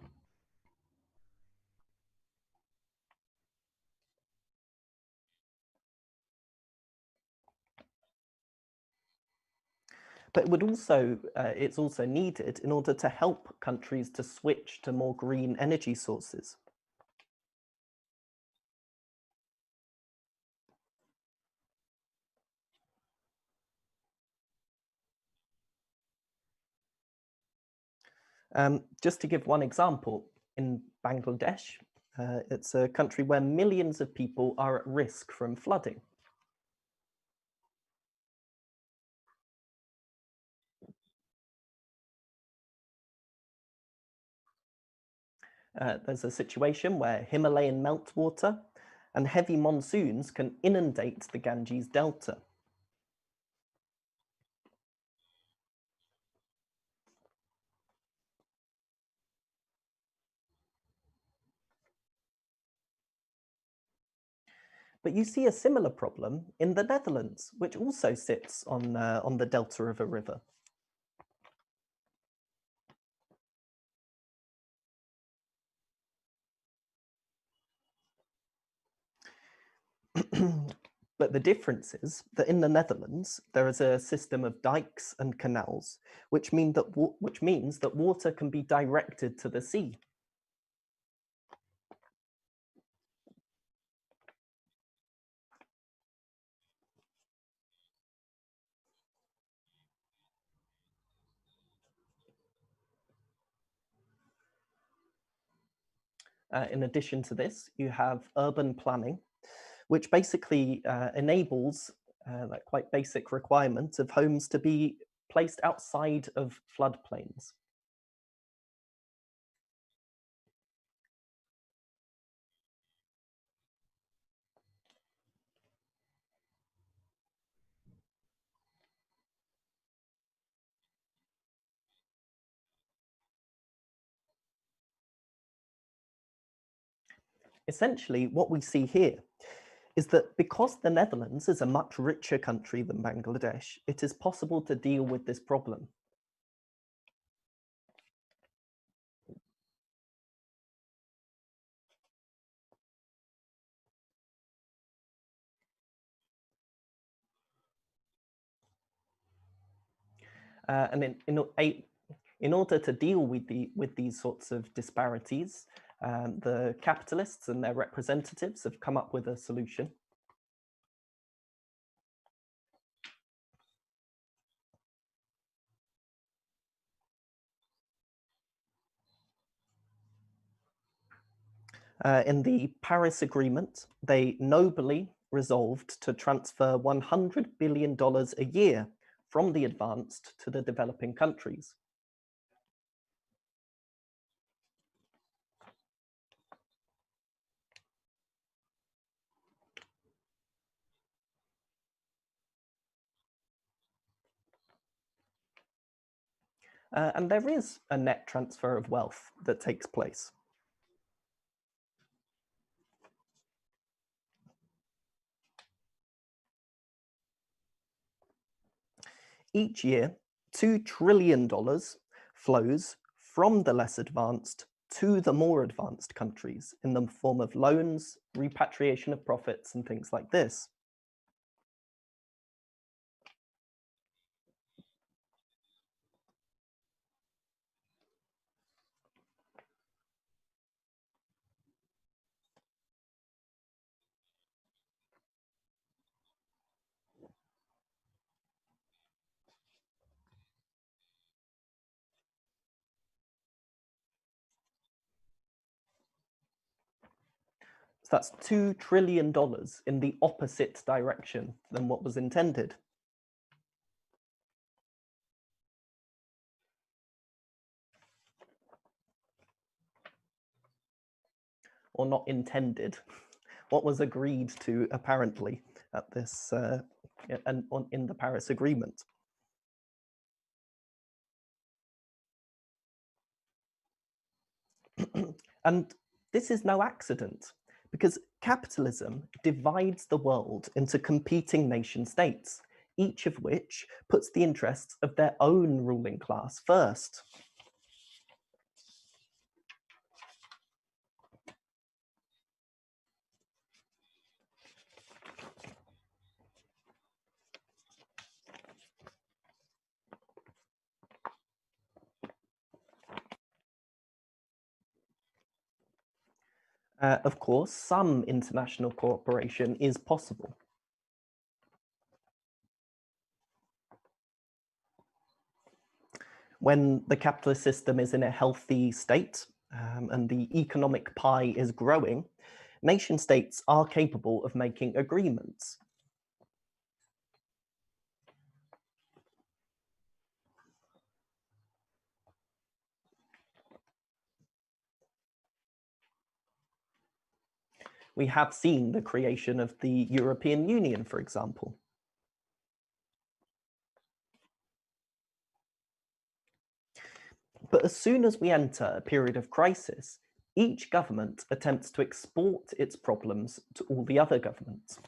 Speaker 3: but it would also, it's also needed in order to help countries to switch to more green energy sources. Just to give one example, in Bangladesh, it's a country where millions of people are at risk from flooding. There's a situation where Himalayan meltwater and heavy monsoons can inundate the Ganges Delta. But you see a similar problem in the Netherlands, which also sits on the delta of a river. But the difference is that in the Netherlands, there is a system of dikes and canals, which means that water can be directed to the sea. In addition to this, you have urban planning, which basically enables that quite basic requirement of homes to be placed outside of floodplains. Essentially, what we see here is that because the Netherlands is a much richer country than Bangladesh, it is possible to deal with this problem. And in order to deal with these sorts of disparities, the capitalists and their representatives have come up with a solution. In the Paris Agreement, they nobly resolved to transfer $100 billion a year from the advanced to the developing countries. And there is a net transfer of wealth that takes place. Each year, $2 trillion flows from the less advanced to the more advanced countries in the form of loans, repatriation of profits, and things like this. So that's $2 trillion in the opposite direction than what was intended. Or not intended. what was agreed to apparently at this in the Paris Agreement. And this is no accident, because capitalism divides the world into competing nation states, each of which puts the interests of their own ruling class first. Of course, some international cooperation is possible. When the capitalist system is in a healthy state and the economic pie is growing, nation states are capable of making agreements. We have seen the creation of the European Union, for example. But as soon as we enter a period of crisis, each government attempts to export its problems to all the other governments.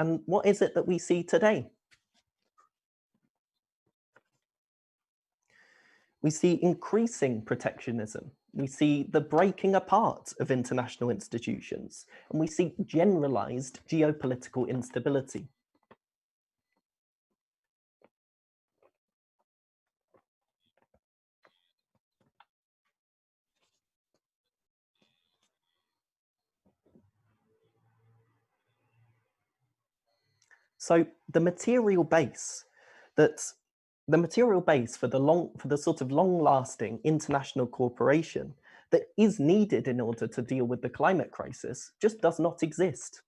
Speaker 3: And what is it that we see today? We see increasing protectionism. We see the breaking apart of international institutions, and we see generalized geopolitical instability. So the material base for the sort of long-lasting international cooperation that is needed in order to deal with the climate crisis just does not exist.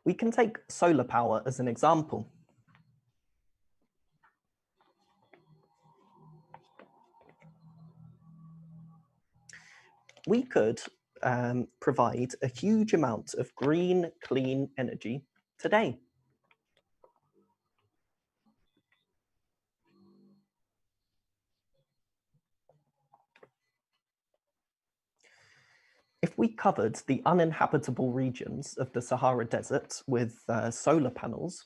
Speaker 3: We can take solar power as an example. We could provide a huge amount of green, clean energy today. If we covered the uninhabitable regions of the Sahara Desert with solar panels,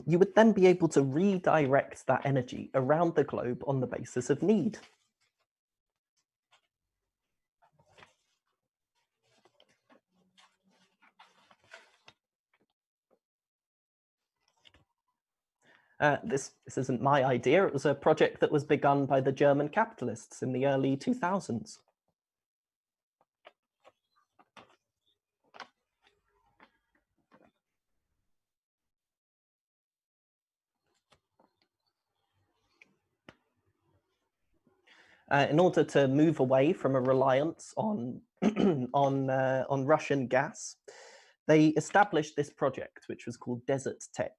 Speaker 3: you would then be able to redirect that energy around the globe on the basis of need. This isn't my idea. It was a project that was begun by the German capitalists in the early 2000s. In order to move away from a reliance on on Russian gas, they established this project, which was called Desert Tech.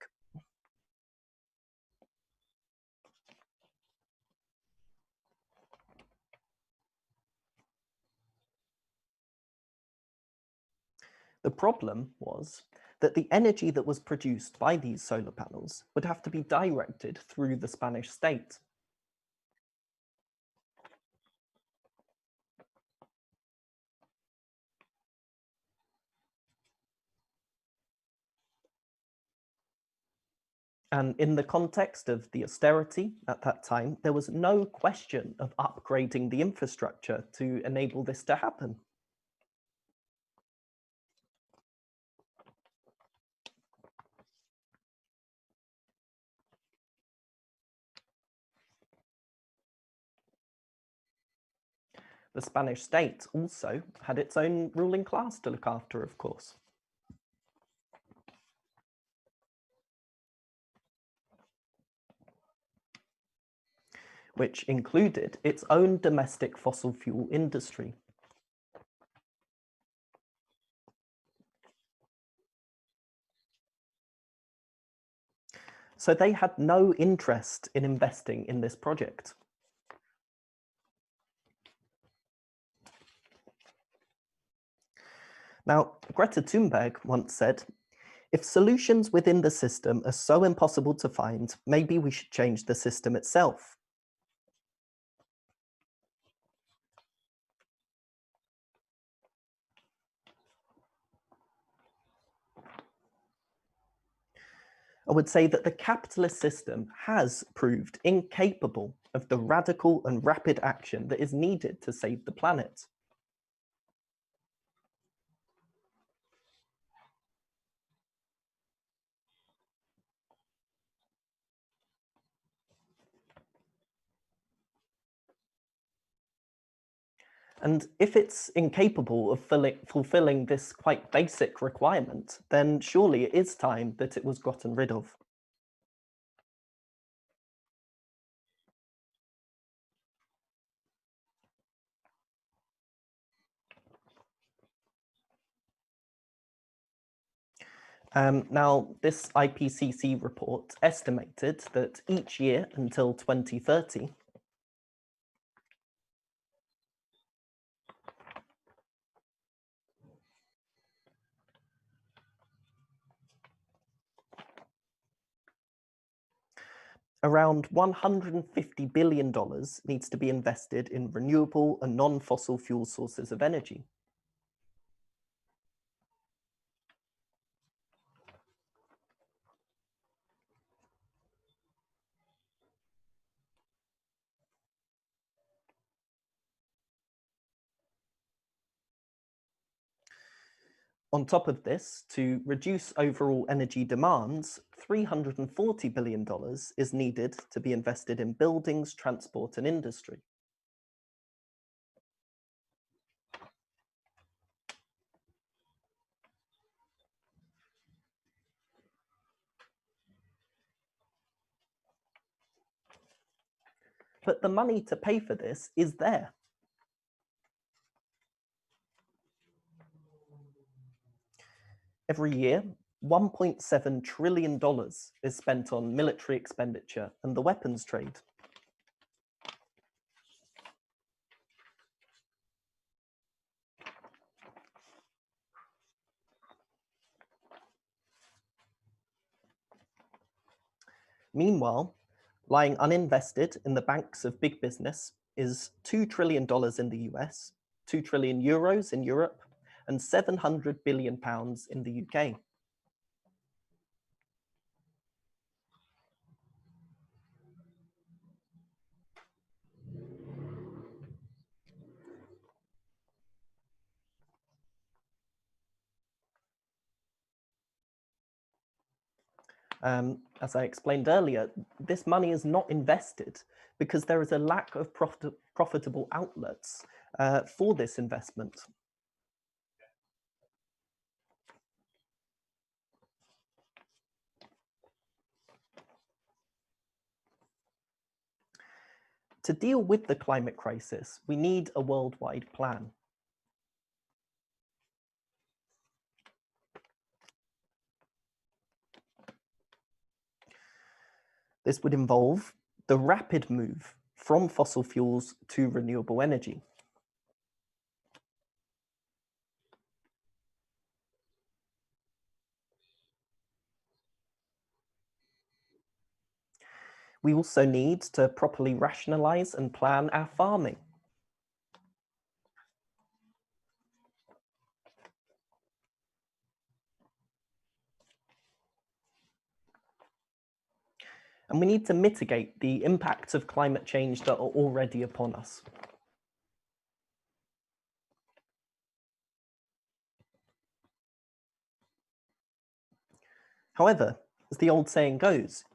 Speaker 3: The problem was that the energy that was produced by these solar panels would have to be directed through the Spanish state. And in the context of the austerity at that time, there was no question of upgrading the infrastructure to enable this to happen. The Spanish state also had its own ruling class to look after, of course. Which included its own domestic fossil fuel industry. So they had no interest in investing in this project. Now, Greta Thunberg once said, "If solutions within the system are so impossible to find, maybe we should change the system itself." I would say that the capitalist system has proved incapable of the radical and rapid action that is needed to save the planet. And if it's incapable of fulfilling this quite basic requirement, then surely it is time that it was gotten rid of. Now, this IPCC report estimated that each year until 2030, around $150 billion needs to be invested in renewable and non-fossil fuel sources of energy. On top of this, to reduce overall energy demands, $340 billion is needed to be invested in buildings, transport, and industry. But the money to pay for this is there. Every year, $1.7 trillion is spent on military expenditure and the weapons trade. Meanwhile, lying uninvested in the banks of big business is $2 trillion in the US, 2 trillion euros in Europe, and £700 billion in the UK. As I explained earlier, this money is not invested because there is a lack of profitable outlets for this investment. To deal with the climate crisis, we need a worldwide plan. This would involve the rapid move from fossil fuels to renewable energy. We also need to properly rationalize and plan our farming. And we need to mitigate the impacts of climate change that are already upon us. However, as the old saying goes,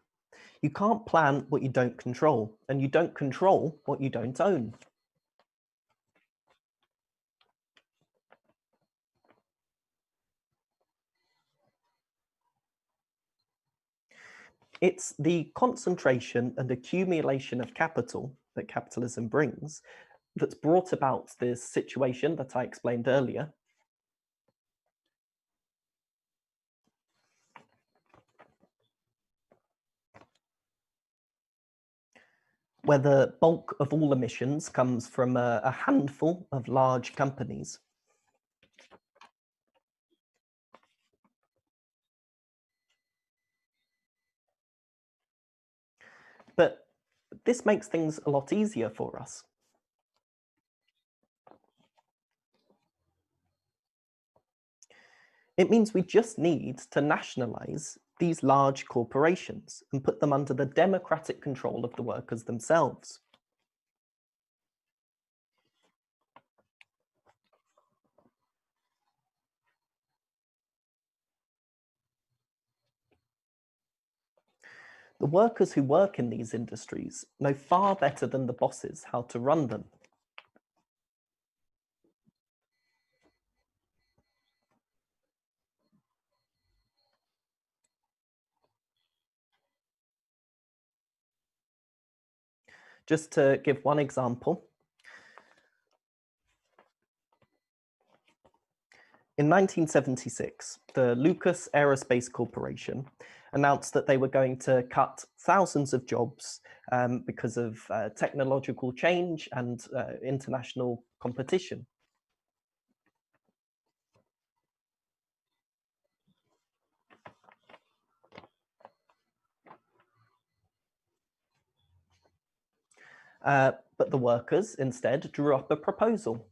Speaker 3: you can't plan what you don't control, and you don't control what you don't own. It's the concentration and accumulation of capital that capitalism brings that's brought about this situation that I explained earlier. Where the bulk of all emissions comes from a handful of large companies. But this makes things a lot easier for us. It means we just need to nationalize these large corporations and put them under the democratic control of the workers themselves. The workers who work in these industries know far better than the bosses how to run them. Just to give one example, in 1976, the Lucas Aerospace Corporation announced that they were going to cut thousands of jobs because of technological change and international competition. But the workers instead drew up a proposal.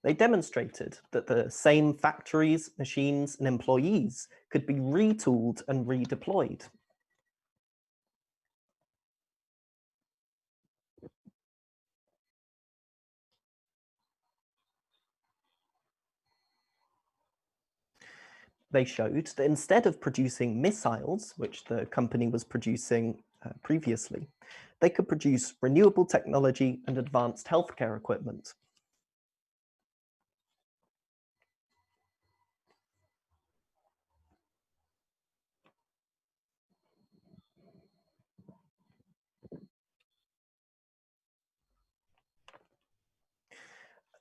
Speaker 3: They demonstrated that the same factories, machines, and employees could be retooled and redeployed. They showed that instead of producing missiles, which the company was producing previously, they could produce renewable technology and advanced healthcare equipment.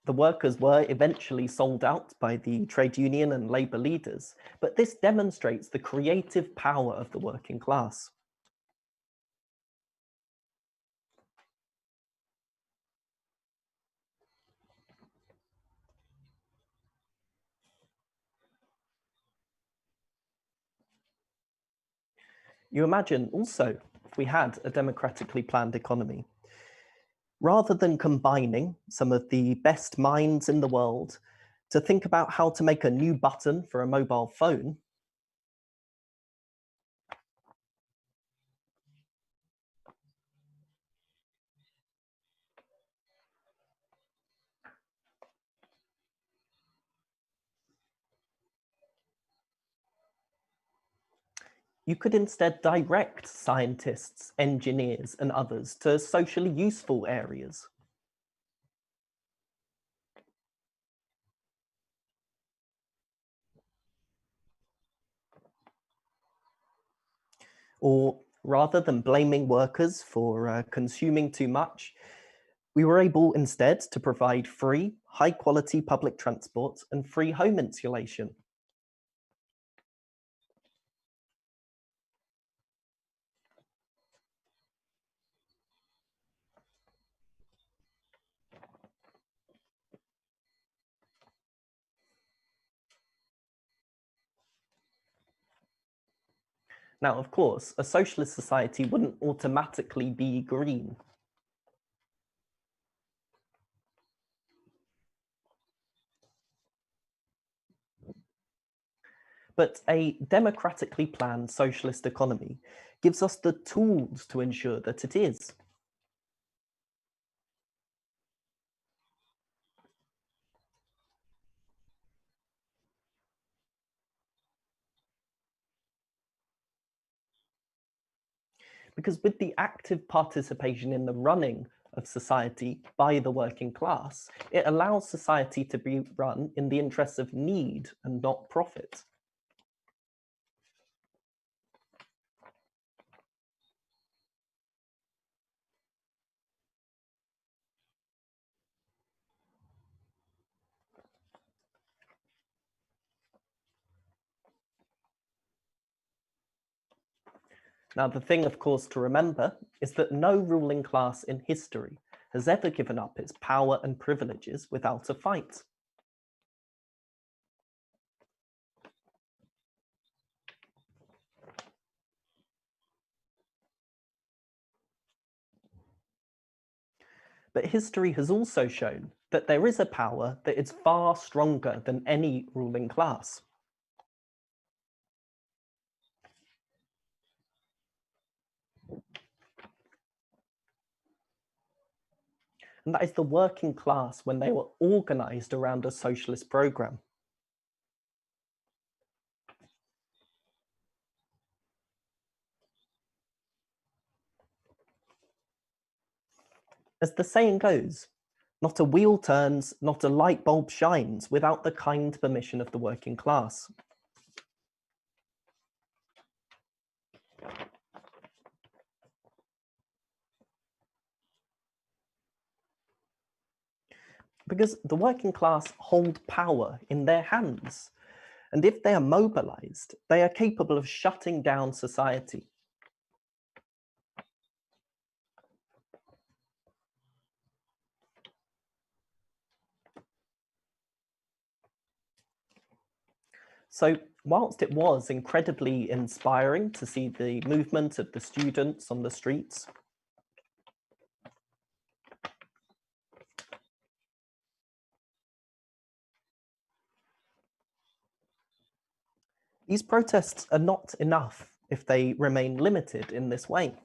Speaker 3: The workers were eventually sold out by the trade union and labor leaders, but this demonstrates the creative power of the working class. You imagine also if we had a democratically planned economy, rather than combining some of the best minds in the world to think about how to make a new button for a mobile phone, you could instead direct scientists, engineers, and others to socially useful areas. Or rather than blaming workers for consuming too much, we were able instead to provide free, high-quality public transport and free home insulation. Now, of course, a socialist society wouldn't automatically be green. But a democratically planned socialist economy gives us the tools to ensure that it is. Because with the active participation in the running of society by the working class, it allows society to be run in the interests of need and not profit. Now, the thing, of course, to remember is that no ruling class in history has ever given up its power and privileges without a fight. But history has also shown that there is a power that is far stronger than any ruling class. And that is the working class when they were organized around a socialist program. As the saying goes, not a wheel turns, not a light bulb shines without the kind permission of the working class. Because the working class hold power in their hands. And if they are mobilized, they are capable of shutting down society. So whilst it was incredibly inspiring to see the movement of the students on the streets, these protests are not enough if they remain limited in this way.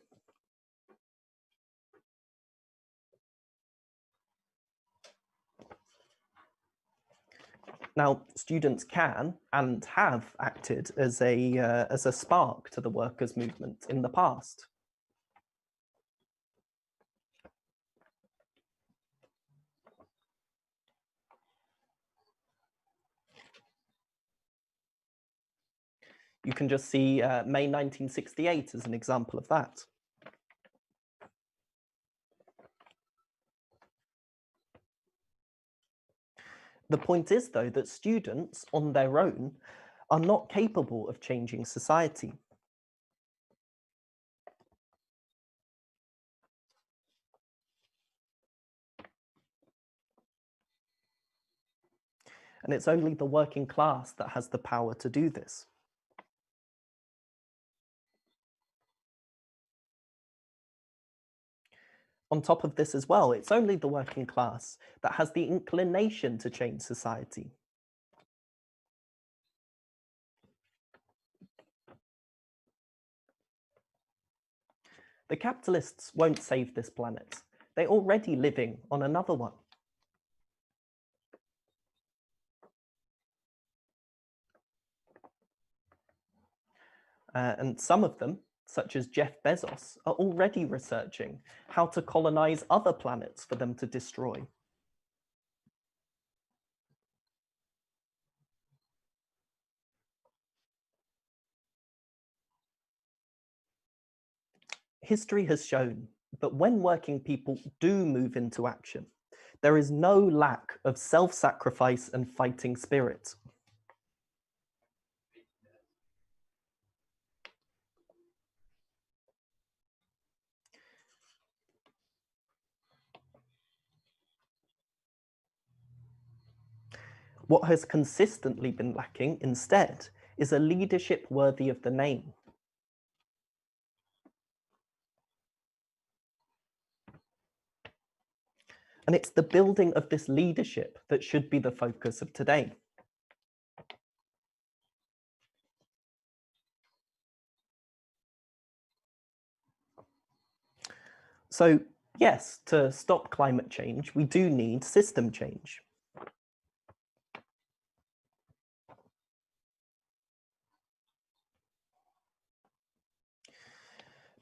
Speaker 3: Now, students can and have acted as a spark to the workers' movement in the past. You can just see May 1968 as an example of that. The point is, though, that students on their own are not capable of changing society. And it's only the working class that has the power to do this. On top of this as well, it's only the working class that has the inclination to change society. The capitalists won't save this planet. They're already living on another one. And some of them, such as Jeff Bezos, are already researching how to colonize other planets for them to destroy. History has shown that when working people do move into action, there is no lack of self-sacrifice and fighting spirit. What has consistently been lacking instead is a leadership worthy of the name. And it's the building of this leadership that should be the focus of today. So yes, to stop climate change, we do need system change.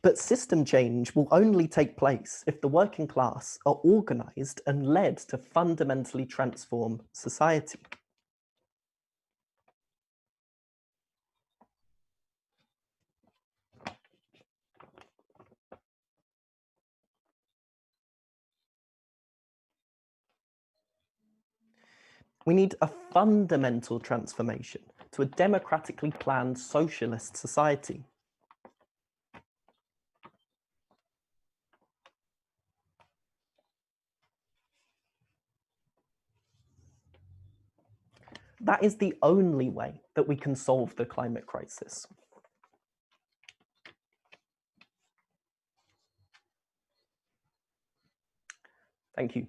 Speaker 3: But system change will only take place if the working class are organised and led to fundamentally transform society. We need a fundamental transformation to a democratically planned socialist society. That is the only way that we can solve the climate crisis. Thank you.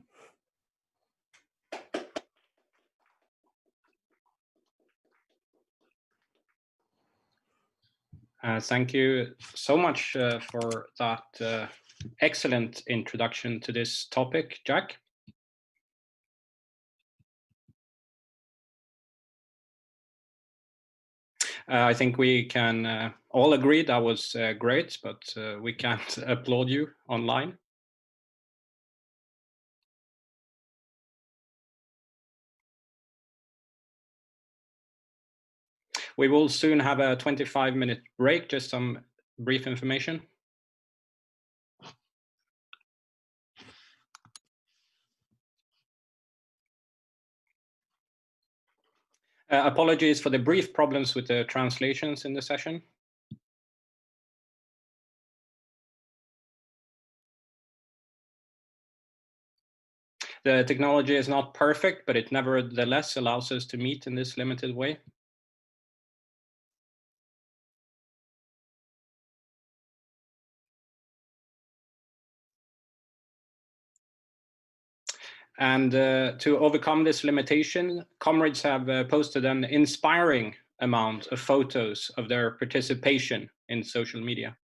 Speaker 2: Thank you so much for that excellent introduction to this topic, Jack. I think we can all agree that was great, but we can't applaud you online. We will soon have a 25-minute break, just some brief information. Apologies for the brief problems with the translations in the session. The technology is not perfect, but it nevertheless allows us to meet in this limited way. And to overcome this limitation, comrades have posted an inspiring amount of photos of their participation in social media.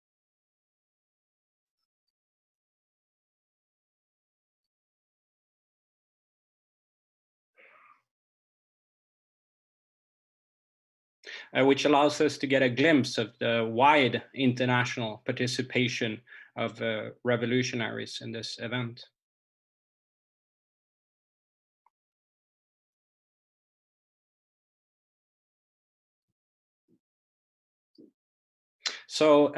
Speaker 2: Which allows us to get a glimpse of the wide international participation of revolutionaries in this event. So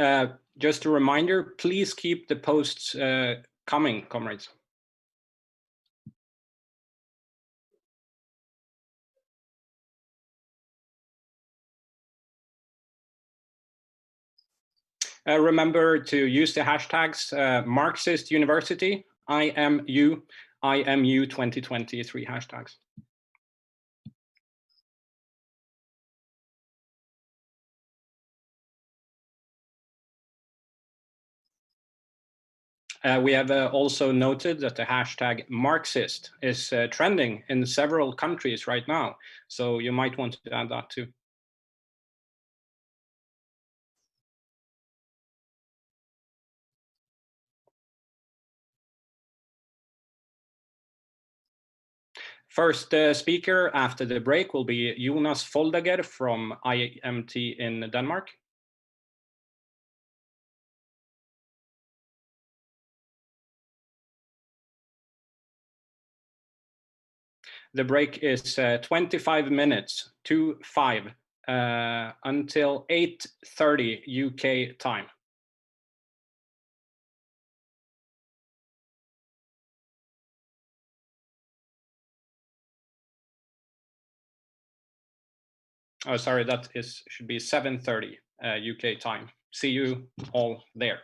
Speaker 2: just a reminder, please keep the posts coming, comrades. Remember to use the hashtags Marxist University, IMU 2020, 3 hashtags. We have also noted that the hashtag Marxist is trending in several countries right now, so you might want to add that too. First speaker after the break will be Jonas Foldager from IMT in Denmark. The break is 25 minutes to 5 until 8:30 UK time. Oh, sorry, should be 7:30 UK time. See you all there.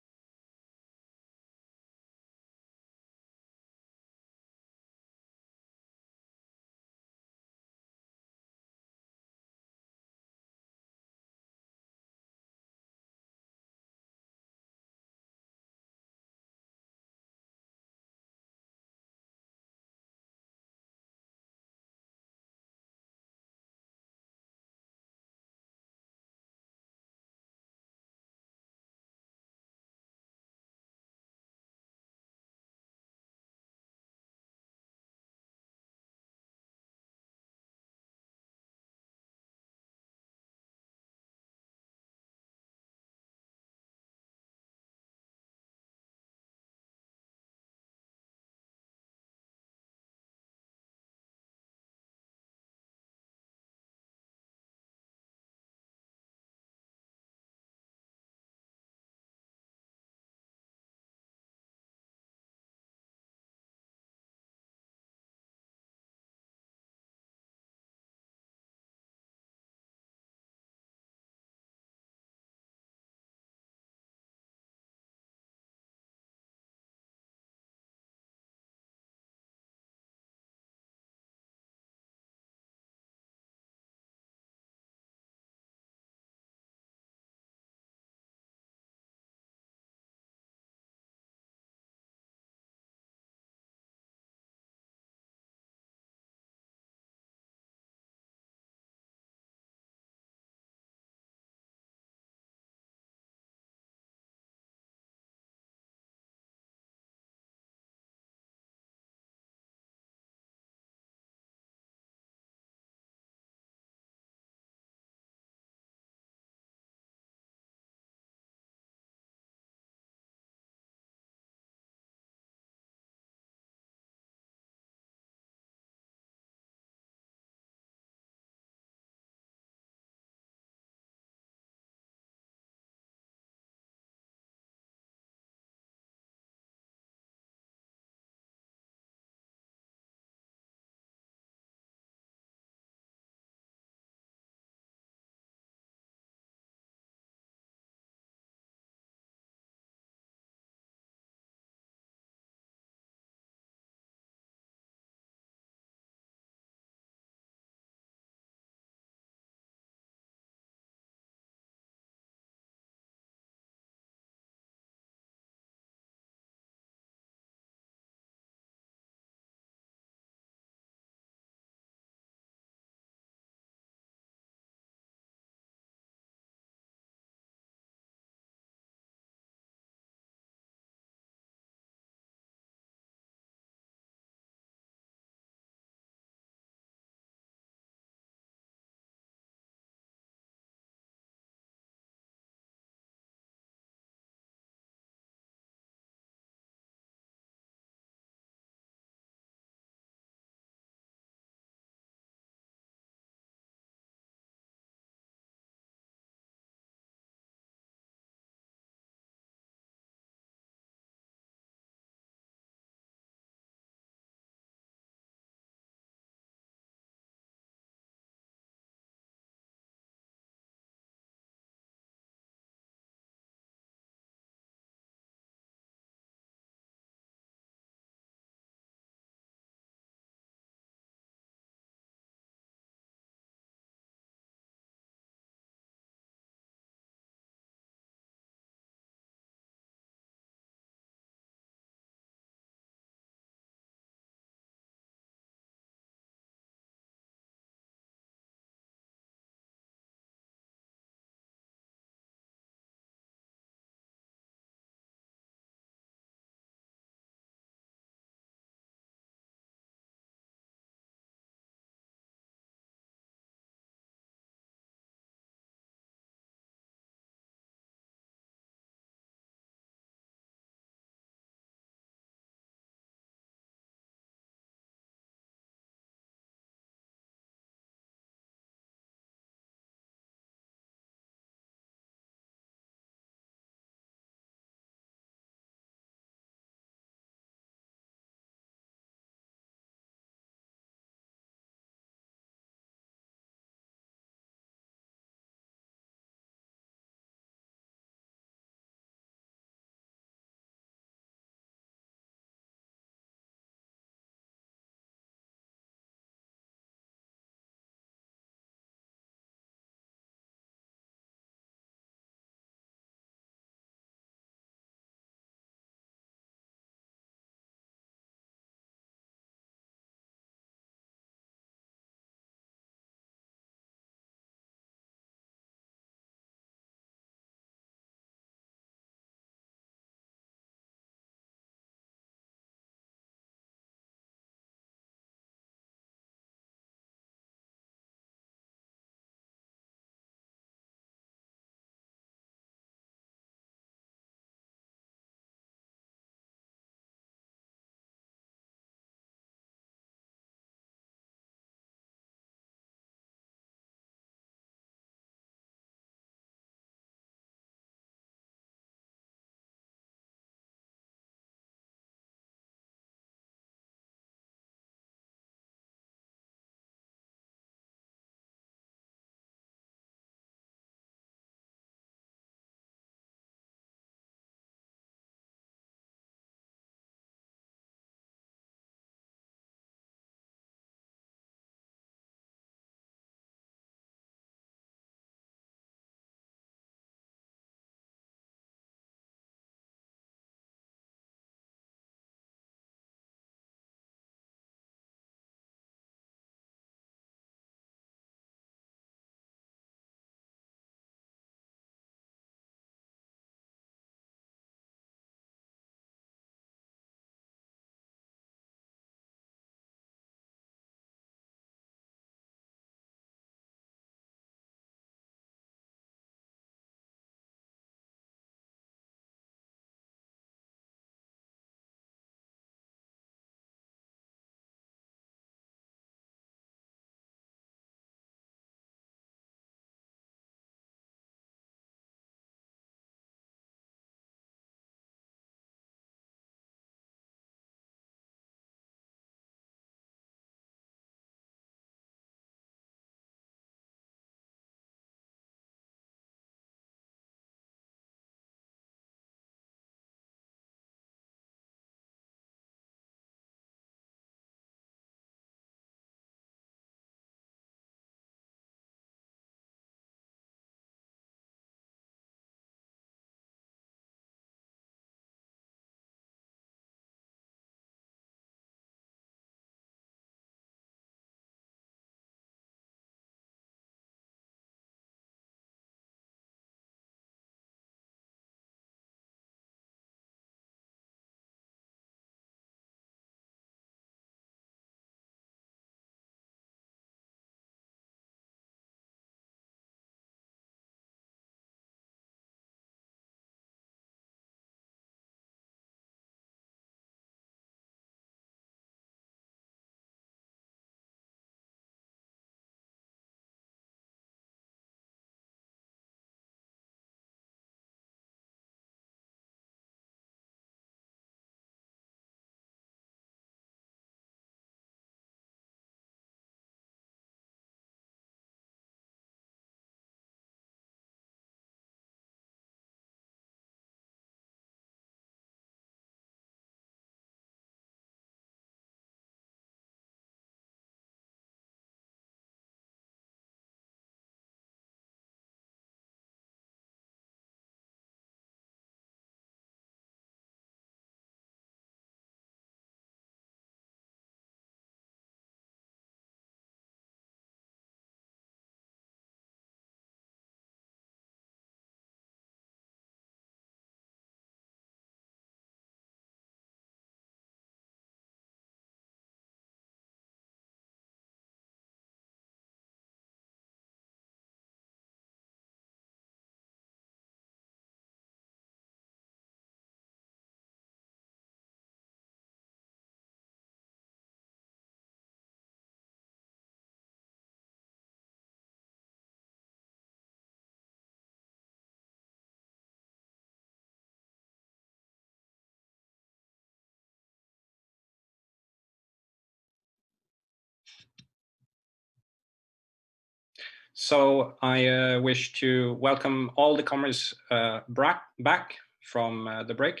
Speaker 2: So I wish to welcome all the comers back from the break.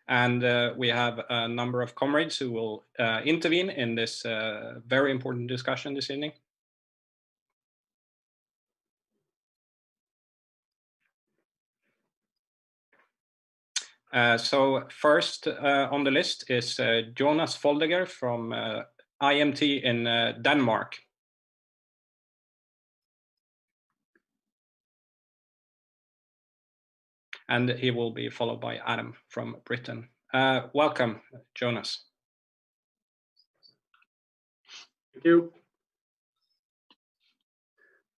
Speaker 2: And we have a number of comrades who will intervene in this very important discussion this evening. So first on the list is Jonas Foldeger from IMT in Denmark. And he will be followed by Adam from Britain. Welcome, Jonas.
Speaker 4: Thank you.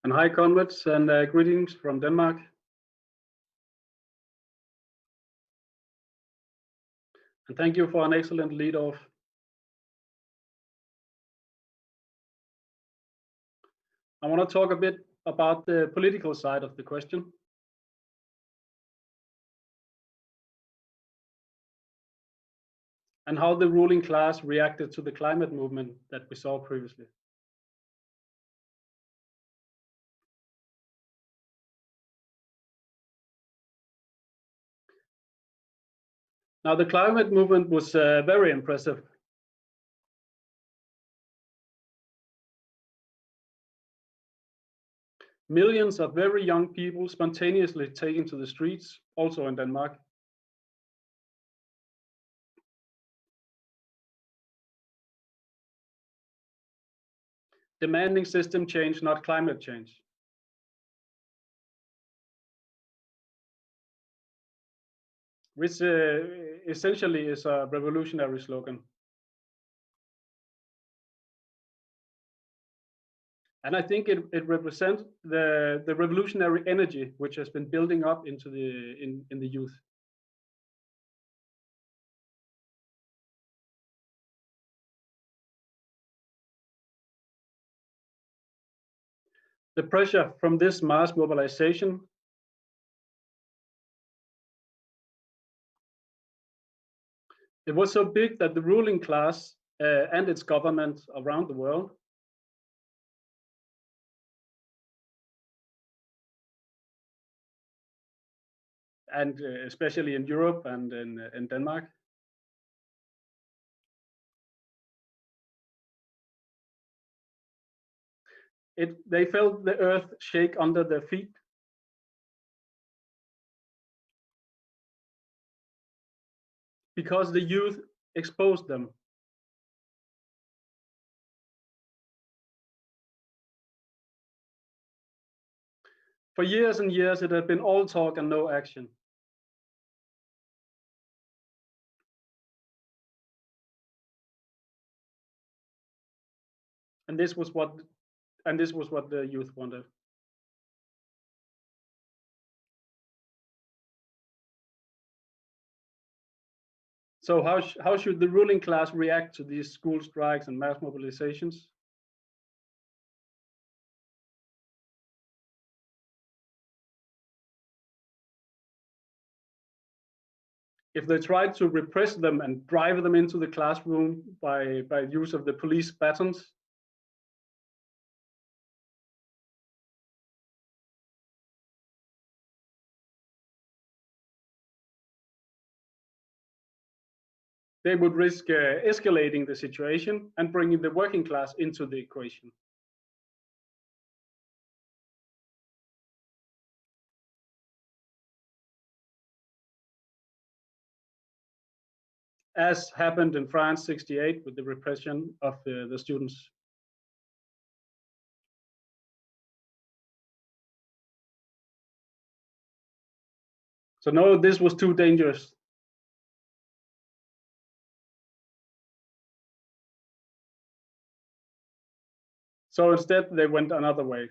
Speaker 4: And hi, comrades, and greetings from Denmark. And thank you for an excellent lead-off. I want to talk a bit about the political side of the question. And how the ruling class reacted to the climate movement that we saw previously. Now, the climate movement was very impressive. Millions of very young people spontaneously taken to the streets, also in Denmark. Demanding system change, not climate change. Which essentially is a revolutionary slogan. And I think it represents the revolutionary energy which has been building up into in the youth. The pressure from this mass mobilization it was so big that the ruling class and its government around the world and especially in Europe and in Denmark they felt the earth shake under their feet. Because the youth exposed them. For years and years, it had been all talk and no action. And this was what the youth wanted. So how should the ruling class react to these school strikes and mass mobilizations? If they tried to repress them and drive them into the classroom by use of the police batons, they would risk escalating the situation and bringing the working class into the equation. As happened in France '68 with the repression of the students. So no, this was too dangerous. So instead, they went another way.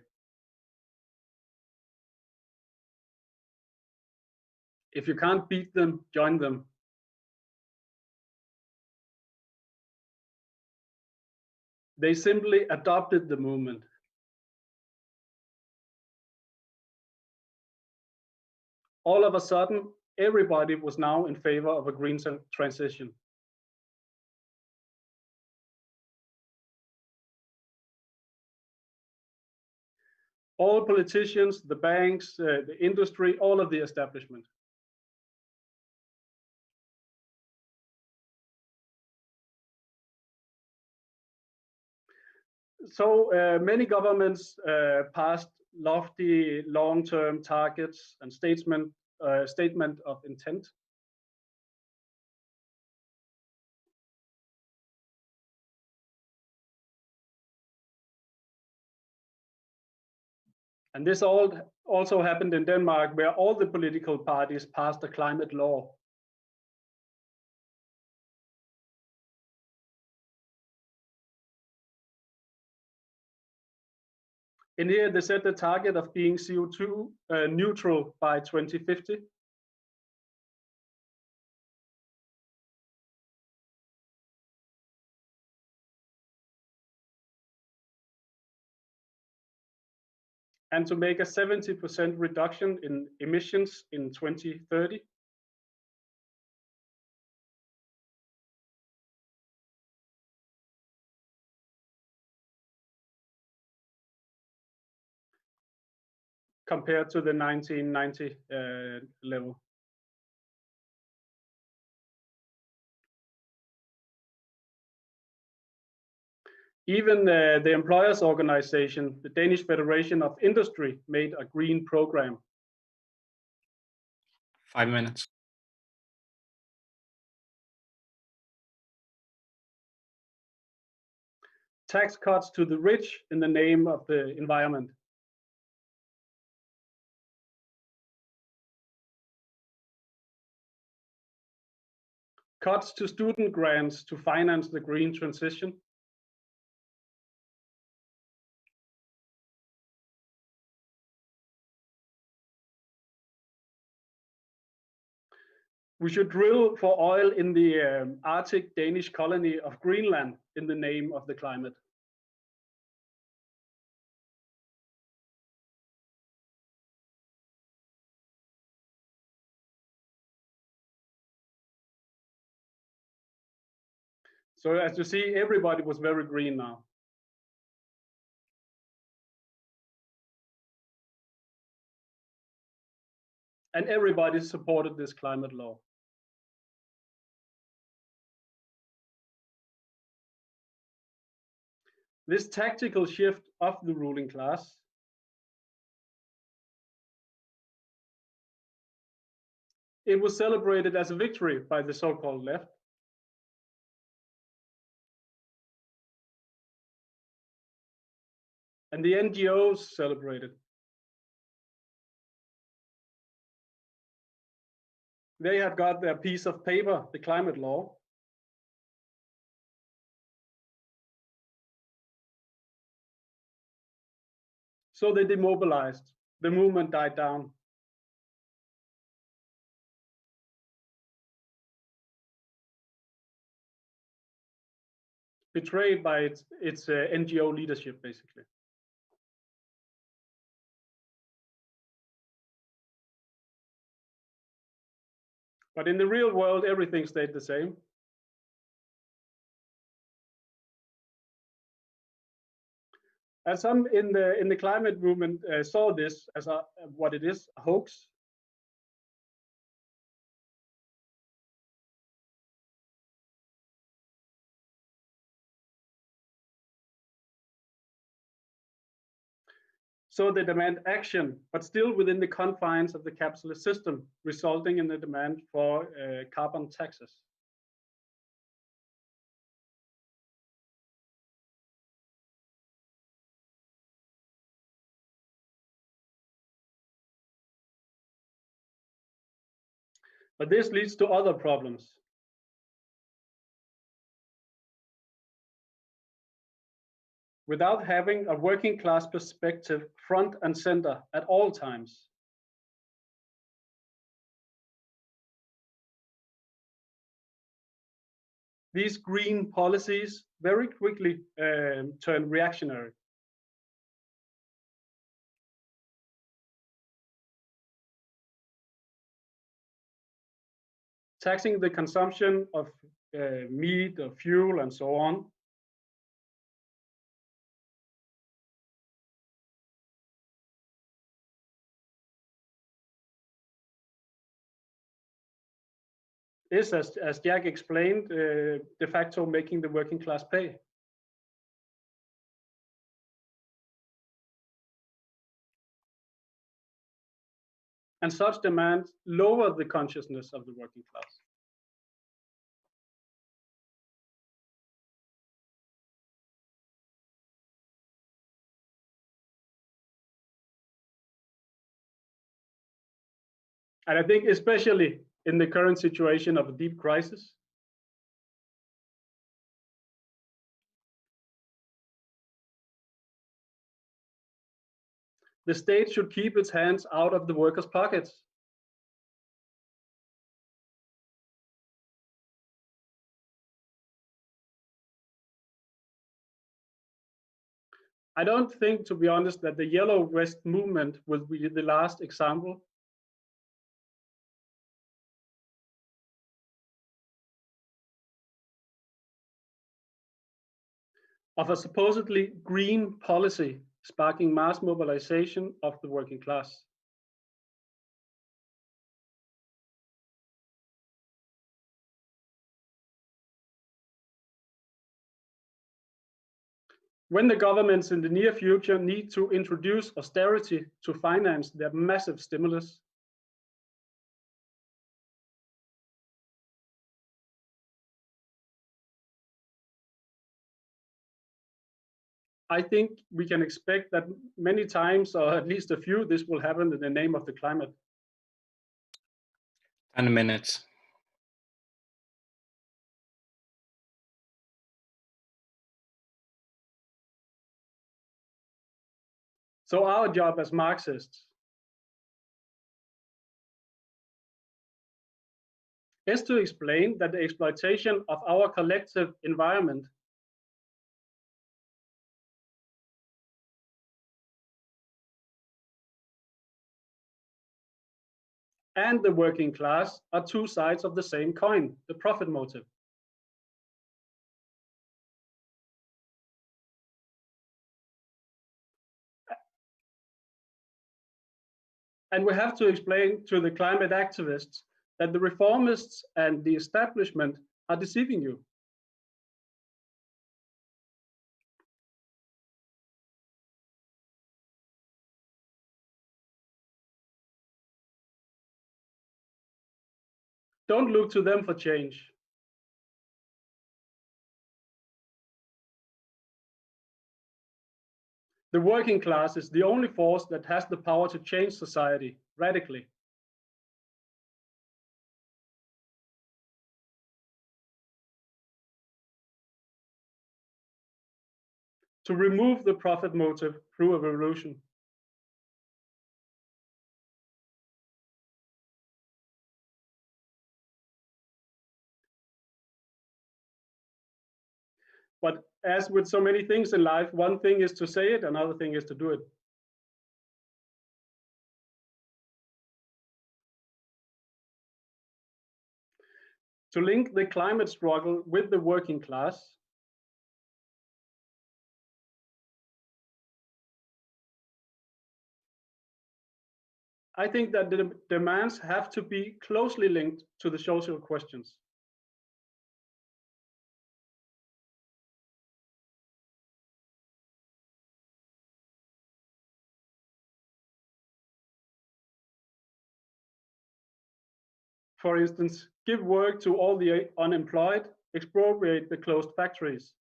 Speaker 4: If you can't beat them, join them. They simply adopted the movement. All of a sudden, everybody was now in favor of a green transition. All politicians, the banks, the industry, all of the establishment. So many governments passed lofty long-term targets and statement of intent. And this also happened in Denmark, where all the political parties passed a climate law. In here, they set the target of being CO2 neutral by 2050. And to make a 70% reduction in emissions in 2030. Compared to the 1990 level. Even the employers' organization, the Danish Federation of Industry, made a green program.
Speaker 2: 5 minutes.
Speaker 4: Tax cuts to the rich in the name of the environment. Cuts to student grants to finance the green transition. We should drill for oil in the Arctic Danish colony of Greenland in the name of the climate. So as you see, everybody was very green now. And everybody supported this climate law. This tactical shift of the ruling class it was celebrated as a victory by the so-called left. And the NGOs celebrated. They have got their piece of paper, the climate law. So they demobilized. The movement died down. Betrayed by its NGO leadership, basically. But in the real world, everything stayed the same. And some in the climate movement saw this as what it is, a hoax. So they demand action, but still within the confines of the capitalist system, resulting in the demand for carbon taxes. But this leads to other problems. Without having a working class perspective front and center at all times. These green policies very quickly turn reactionary. Taxing the consumption of meat, of fuel, and so on. is, as Jack explained, de facto making the working class pay. And such demands lower the consciousness of the working class. And I think especially in the current situation of a deep crisis, the state should keep its hands out of the workers' pockets. I don't think, to be honest, that the Yellow Vest movement will be the last example. Of a supposedly green policy sparking mass mobilization of the working class. When the governments in the near future need to introduce austerity to finance their massive stimulus, I think we can expect that many times, or at least a few, this will happen in the name of the climate.
Speaker 2: 10 minutes.
Speaker 4: So our job as Marxists is to explain that the exploitation of our collective environment and the working class are two sides of the same coin, the profit motive. And we have to explain to the climate activists that the reformists and the establishment are deceiving you. Don't look to them for change. The working class is the only force that has the power to change society radically. To remove the profit motive through a revolution. But as with so many things in life, one thing is to say it, another thing is to do it. To link the climate struggle with the working class, I think that the demands have to be closely linked to the social questions. For instance, give work to all the unemployed, expropriate the closed factories.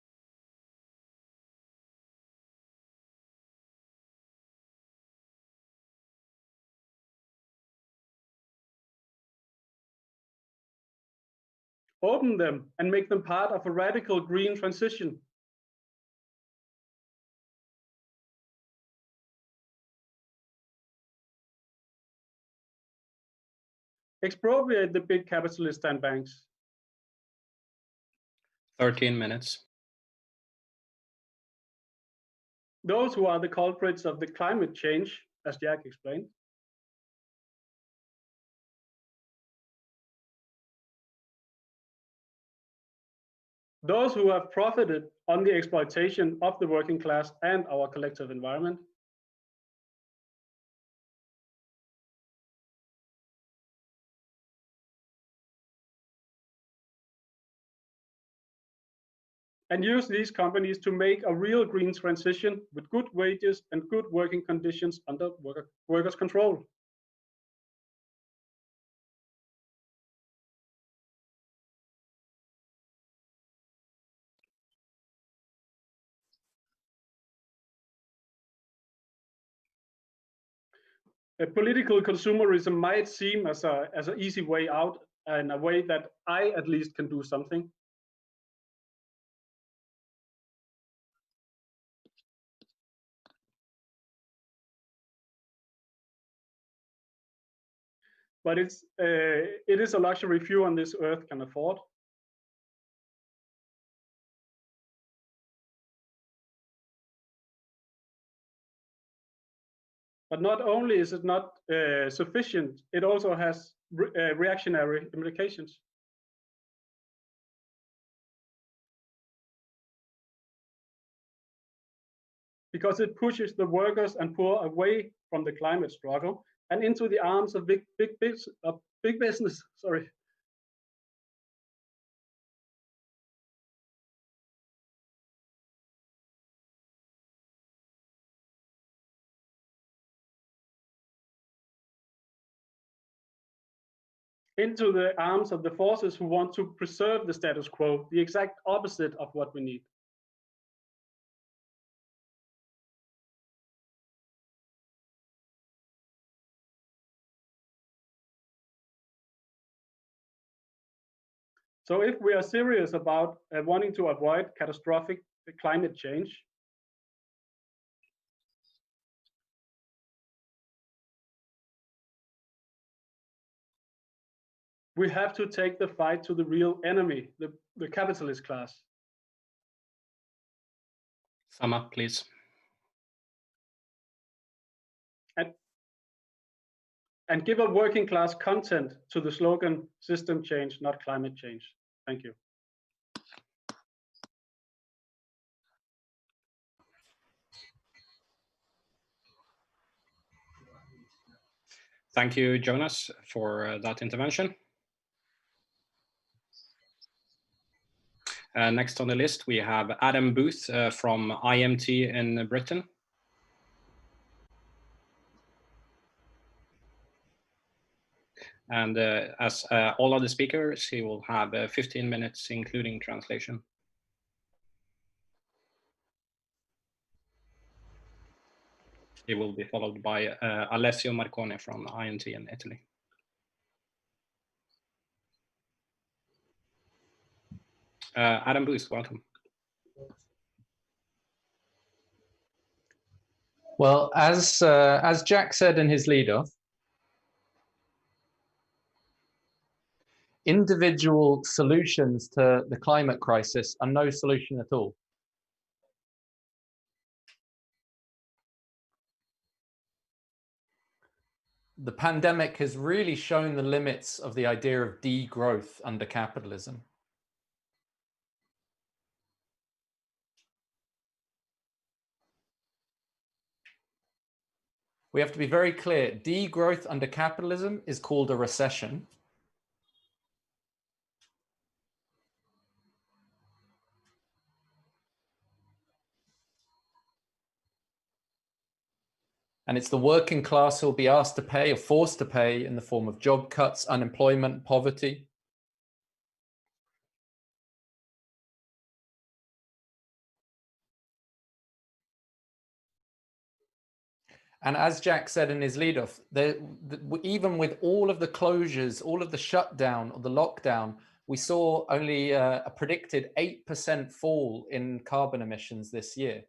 Speaker 4: Open them and make them part of a radical green transition. Expropriate the big capitalists and banks.
Speaker 2: 13 minutes.
Speaker 4: Those who are the culprits of the climate change, as Jack explained. Those who have profited on the exploitation of the working class and our collective environment. and use these companies to make a real green transition with good wages and good working conditions under workers' control. Political consumerism might seem as an easy way out and a way that I at least can do something. But it is a luxury few on this earth can afford. But not only is it not sufficient, it also has reactionary implications. Because it pushes the workers and poor away from the climate struggle and into the arms of big business. Sorry. Into the arms of the forces who want to preserve the status quo, the exact opposite of what we need. So if we are serious about wanting to avoid catastrophic climate change, we have to take the fight to the real enemy, the capitalist class.
Speaker 2: Sum up, please.
Speaker 4: And give a working class content to the slogan, system change, not climate change. Thank you.
Speaker 2: Thank you, Jonas, for that intervention. Next on the list, we have Adam Booth from IMT in Britain. And as all other speakers, he will have 15 minutes, including translation. He will be followed by Alessio Marcone from IMT in Italy. Adam Booth, welcome.
Speaker 5: Well, as Jack said in his lead-off, individual solutions to the climate crisis are no solution at all. The pandemic has really shown the limits of the idea of degrowth under capitalism. We have to be very clear, degrowth under capitalism is called a recession. And it's the working class who will be asked to pay or forced to pay in the form of job cuts, unemployment, poverty. And as Jack said in his lead-off, even with all of the closures, all of the shutdown or the lockdown, we saw only a predicted 8% fall in carbon emissions this year.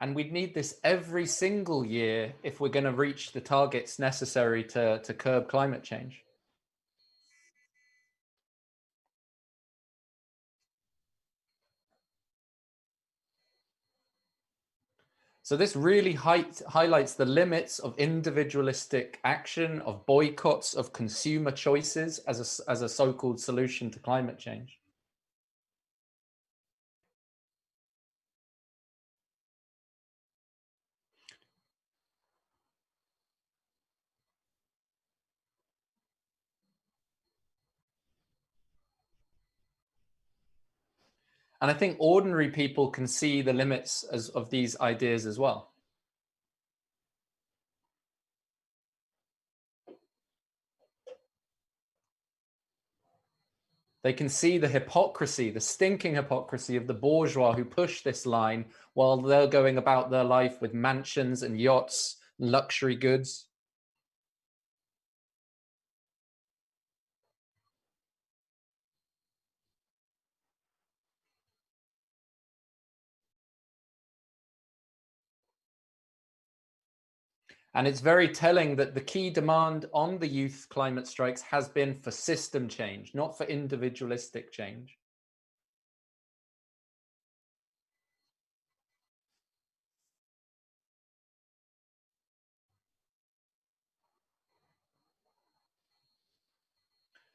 Speaker 5: And we'd need this every single year if we're going to reach the targets necessary to curb climate change. So this really highlights the limits of individualistic action, of boycotts, of consumer choices as a so-called solution to climate change. And I think ordinary people can see the limits of these ideas as well. They can see the hypocrisy, the stinking hypocrisy of the bourgeois who push this line while they're going about their life with mansions and yachts, and luxury goods. And it's very telling that the key demand on the youth climate strikes has been for system change, not for individualistic change.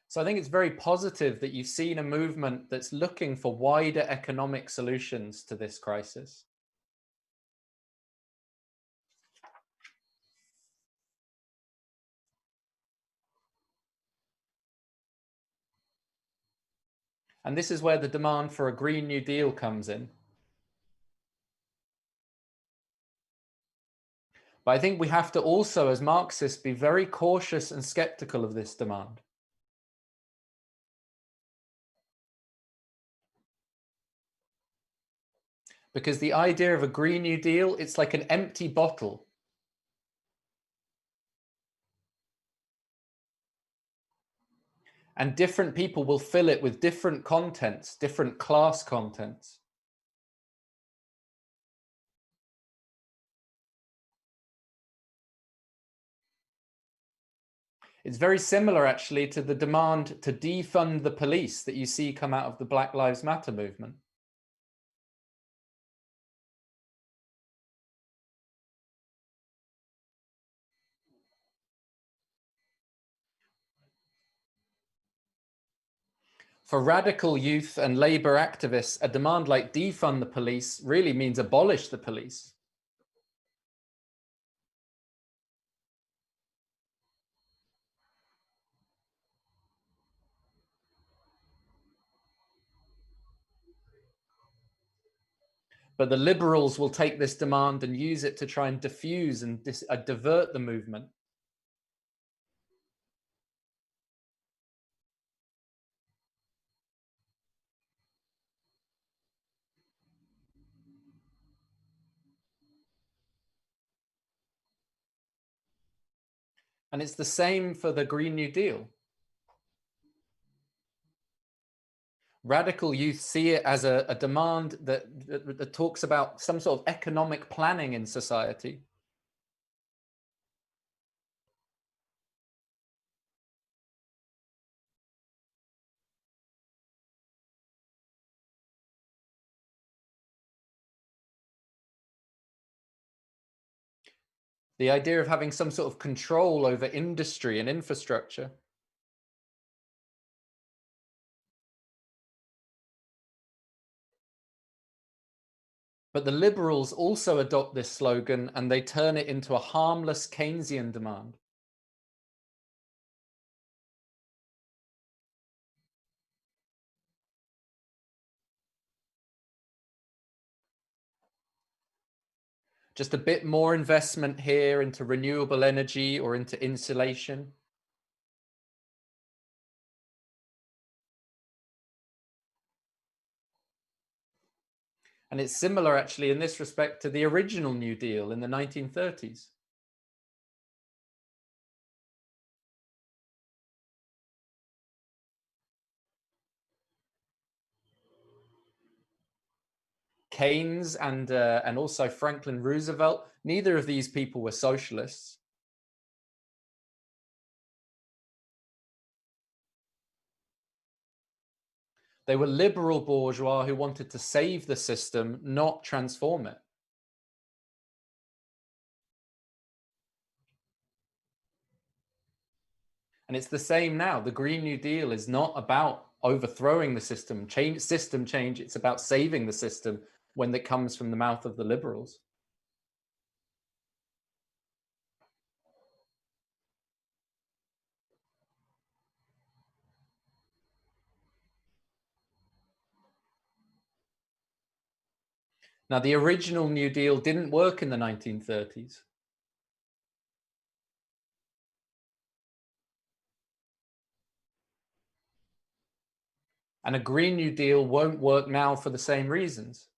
Speaker 5: So I think it's very positive that you've seen a movement that's looking for wider economic solutions to this crisis. And this is where the demand for a Green New Deal comes in. But I think we have to also, as Marxists, be very cautious and skeptical of this demand. Because the idea of a Green New Deal, it's like an empty bottle. And different people will fill it with different contents, different class contents. It's very similar, actually, to the demand to defund the police that you see come out of the Black Lives Matter movement. For radical youth and labor activists, a demand like defund the police really means abolish the police. But the liberals will take this demand and use it to try and diffuse and divert the movement. And it's the same for the Green New Deal. Radical youth see it as a demand that talks about some sort of economic planning in society. The idea of having some sort of control over industry and infrastructure. But the liberals also adopt this slogan and they turn it into a harmless Keynesian demand. Just a bit more investment here into renewable energy or into insulation. And it's similar, actually, in this respect to the original New Deal in the 1930s. Keynes and also Franklin Roosevelt, neither of these people were socialists. They were liberal bourgeois who wanted to save the system, not transform it. And it's the same now. The Green New Deal is not about overthrowing the system change. It's about saving the system when it comes from the mouth of the liberals. Now, the original New Deal didn't work in the 1930s. And a Green New Deal won't work now for the same reasons.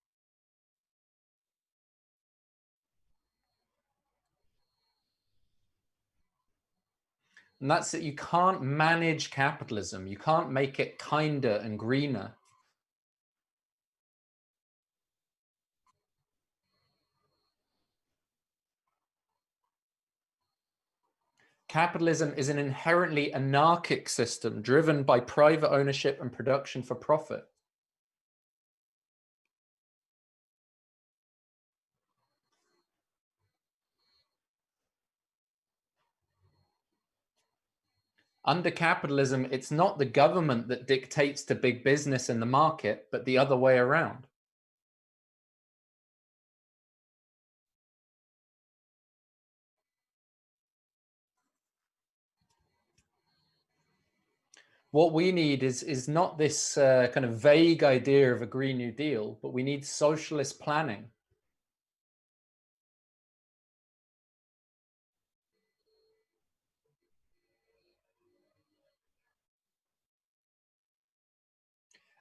Speaker 5: And that's that you can't manage capitalism. You can't make it kinder and greener. Capitalism is an inherently anarchic system driven by private ownership and production for profit. Under capitalism, it's not the government that dictates to big business and the market, but the other way around. What we need is not this kind of vague idea of a Green New Deal, but we need socialist planning.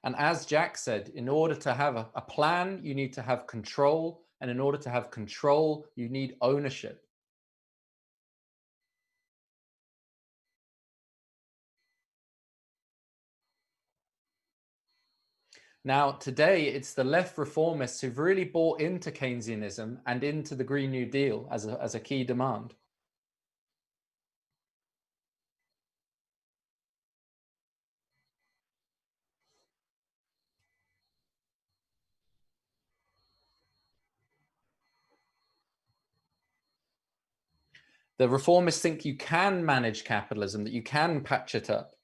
Speaker 5: And as Jack said, in order to have a plan, you need to have control. And in order to have control, you need ownership. Now, today, it's the left reformists who've really bought into Keynesianism and into the Green New Deal as a key demand. The reformists think you can manage capitalism, that you can patch it up.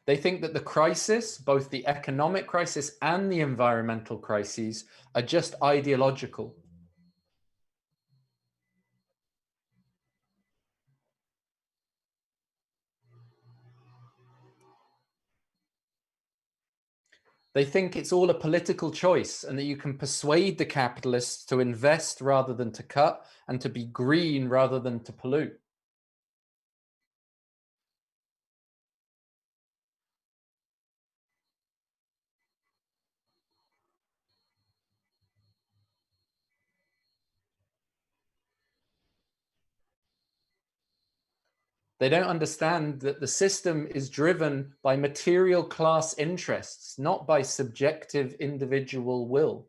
Speaker 5: They think that the crisis, both the economic crisis and the environmental crises, are just ideological. They think it's all a political choice and that you can persuade the capitalists to invest rather than to cut and to be green rather than to pollute. They don't understand that the system is driven by material class interests, not by subjective individual will.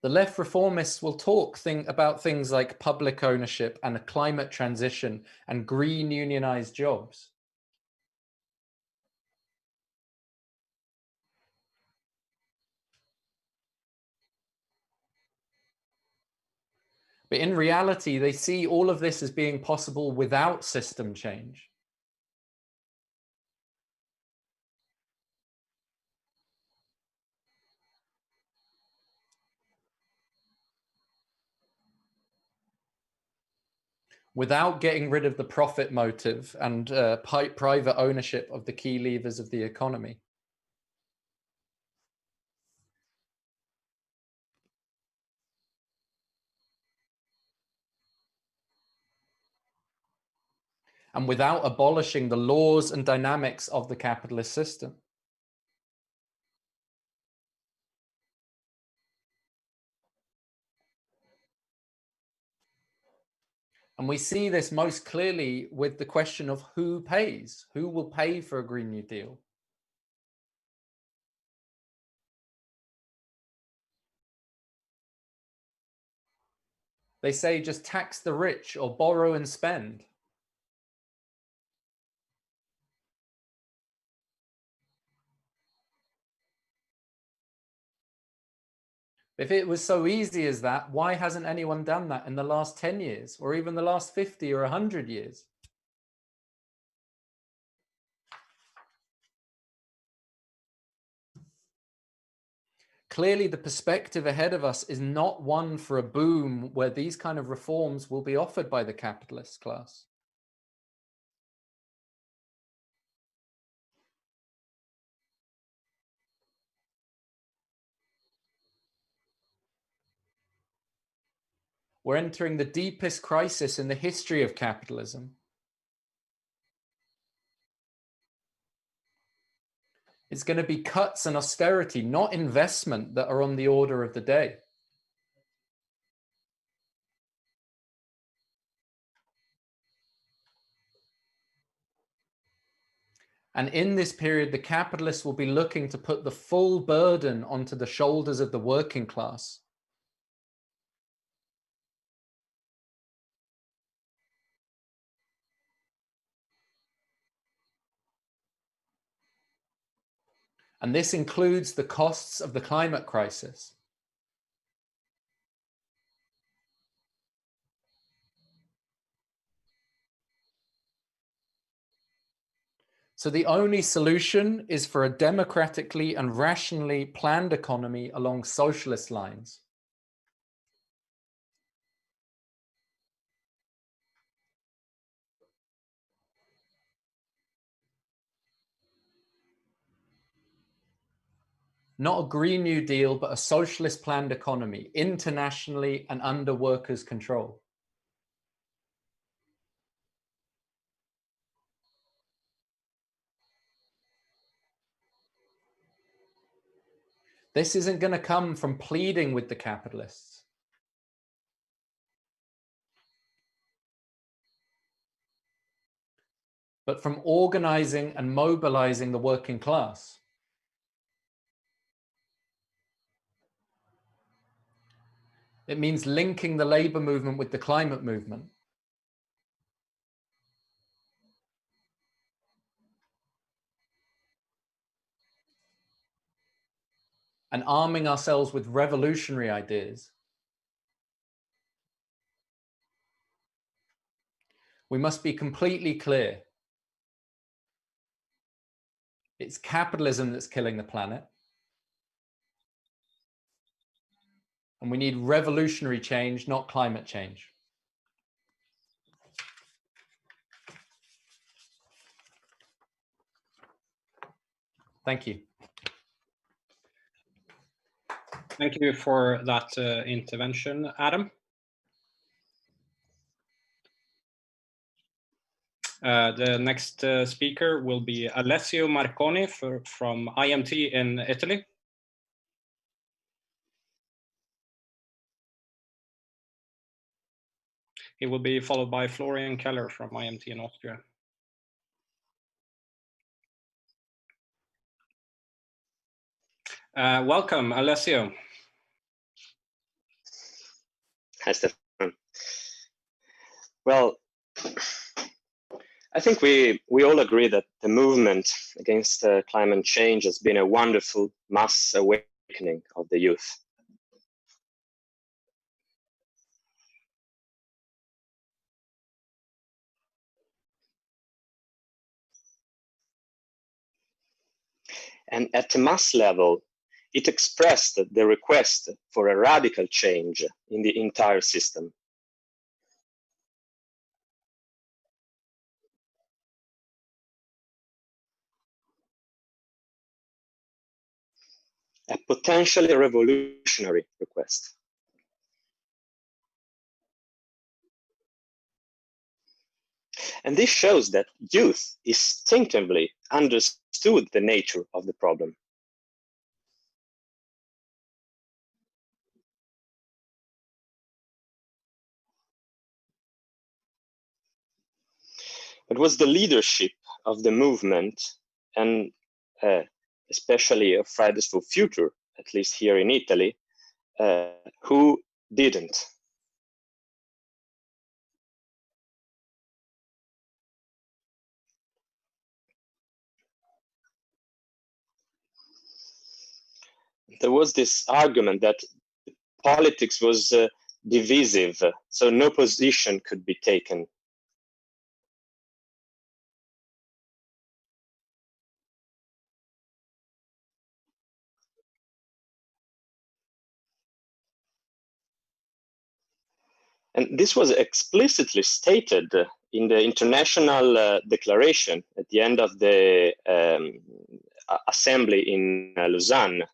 Speaker 5: The left reformists will talk about things like public ownership and a climate transition and green unionized jobs. But in reality, they see all of this as being possible without system change. Without getting rid of the profit motive and private ownership of the key levers of the economy. And without abolishing the laws and dynamics of the capitalist system. And we see this most clearly with the question of who pays, who will pay for a Green New Deal. They say just tax the rich or borrow and spend. If it was so easy as that, why hasn't anyone done that in the last 10 years or even the last 50 or 100 years? clearly the perspective ahead of us is not one for a boom where these kind of reforms will be offered by the capitalist class. We're entering the deepest crisis in the history of capitalism. It's going to be cuts and austerity, not investment, that are on the order of the day. And in this period, the capitalists will be looking to put the full burden onto the shoulders of the working class. And this includes the costs of the climate crisis. So the only solution is for a democratically and rationally planned economy along socialist lines. Not a Green New Deal, but a socialist planned economy, internationally and under workers' control. This isn't going to come from pleading with the capitalists. But from organizing and mobilizing the working class. It means linking the labor movement with the climate movement. And arming ourselves with revolutionary ideas. We must be completely clear. It's capitalism that's killing the planet. And we need revolutionary change, not climate change. Thank you.
Speaker 2: Thank you for that intervention, Adam. The next speaker will be Alessio Marconi from IMT in Italy. He will be followed by Florian Keller from IMT in Austria. Welcome, Alessio.
Speaker 6: Hi, Stefan. Well, I think we all agree that the movement against climate change has been a wonderful mass awakening of the youth. And at the mass level, it expressed the request for a radical change in the entire system. A potentially revolutionary request. And this shows that youth instinctively understood the nature of the problem. It was the leadership of the movement, and especially of Fridays for Future, at least here in Italy, who didn't. There was this argument that politics was divisive, so no position could be taken. And this was explicitly stated in the International Declaration at the end of the assembly in Lausanne.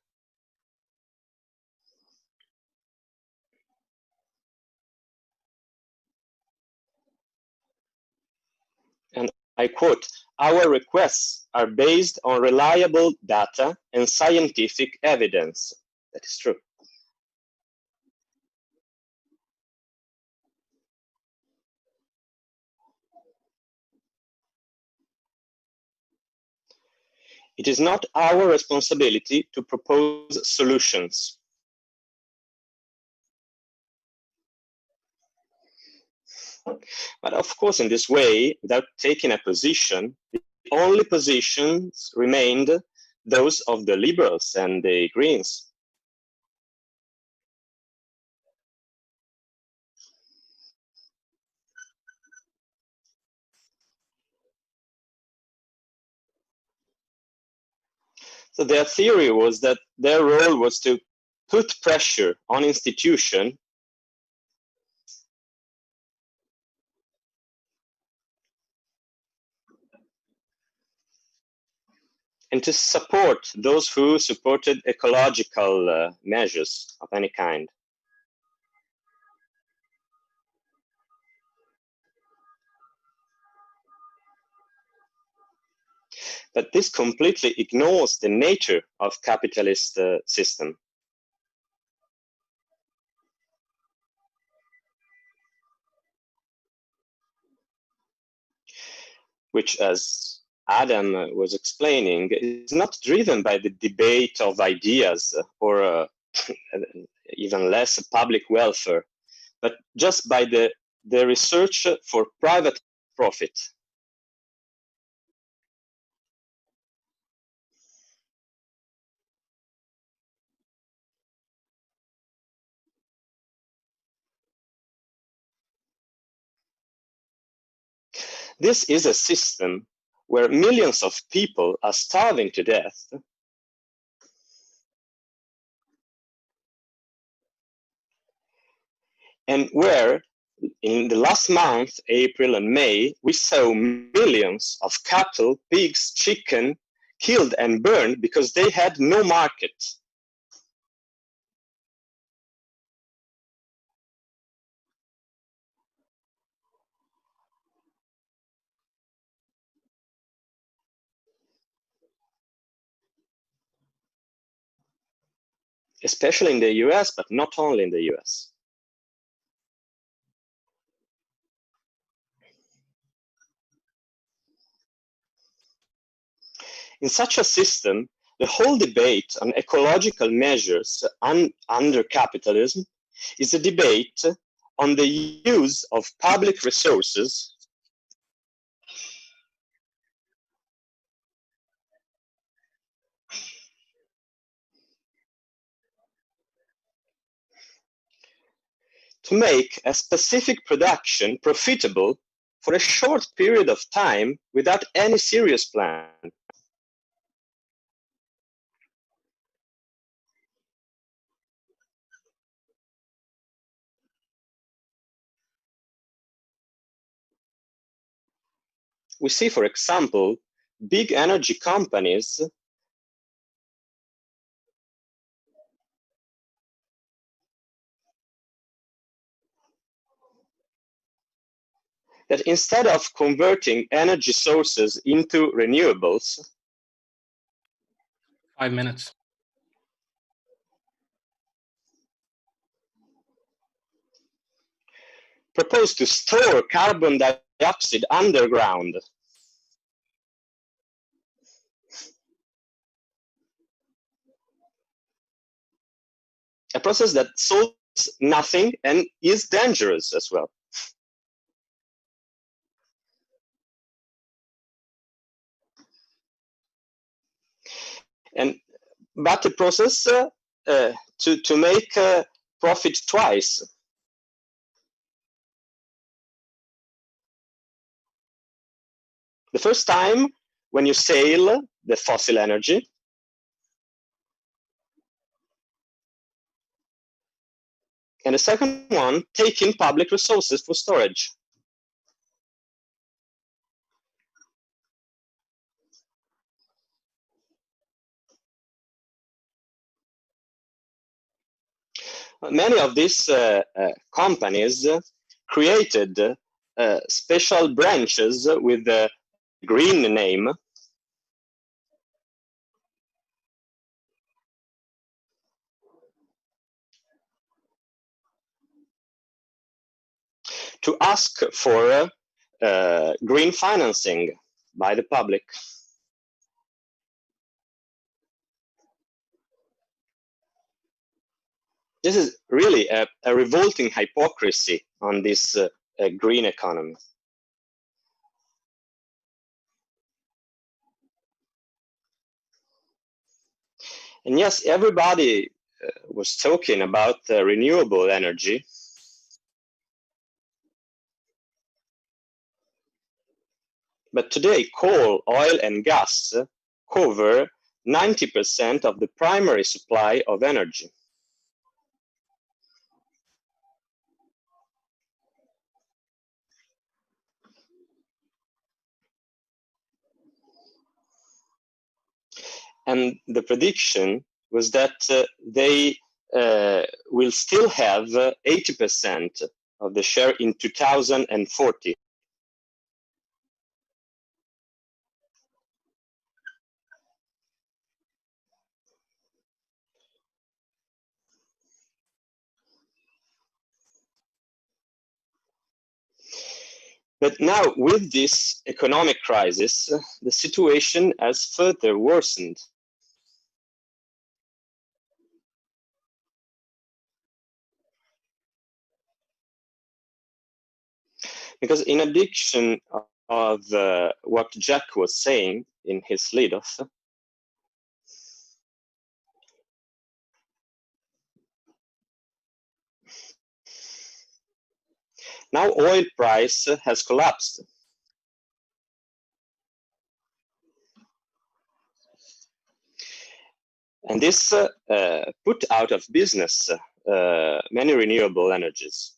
Speaker 6: And I quote, "Our requests are based on reliable data and scientific evidence." That is true. It is not our responsibility to propose solutions. But of course, in this way, without taking a position, the only positions remained those of the liberals and the Greens. So their theory was that their role was to put pressure on institutions and to support those who supported ecological measures of any kind. But this completely ignores the nature of capitalist system. Which, as Adam was explaining, is not driven by the debate of ideas or even less public welfare, but just by the research for private profit. This is a system where millions of people are starving to death, and where in the last month, April and May, we saw millions of cattle, pigs, chicken killed and burned because they had no market. Especially in the US, but not only in the US. In such a system, the whole debate on ecological measures under capitalism is a debate on the use of public resources to make a specific production profitable for a short period of time without any serious plan. We see, for example, big energy companies that instead of converting energy sources into renewables,
Speaker 2: 5 minutes.
Speaker 6: propose to store carbon dioxide underground. A process that solves nothing and is dangerous as well. But the process to make profit twice. The first time when you sell the fossil energy, And the second one, taking public resources for storage. Many of these companies created special branches with the green name to ask for green financing by the public. This is really a revolting hypocrisy on this green economy. And yes, everybody was talking about renewable energy. But today, coal, oil, and gas cover 90% of the primary supply of energy. And the prediction was that they will still have 80% of the share in 2040. But now, with this economic crisis, the situation has further worsened. Because in addition of what Jack was saying in his lead-off, now oil price has collapsed. And this put out of business many renewable energies.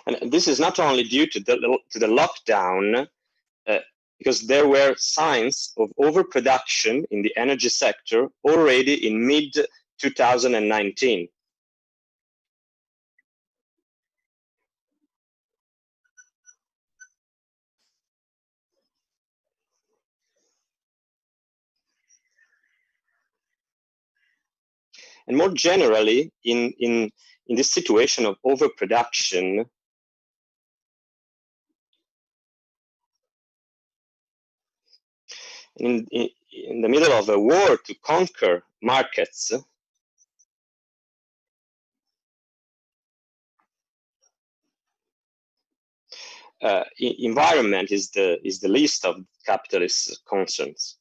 Speaker 6: And this is not only due to the lockdown, because there were signs of overproduction in the energy sector already in mid-2019. And more generally, in this situation of overproduction, in the middle of a war to conquer markets, environment is the least of capitalist concerns.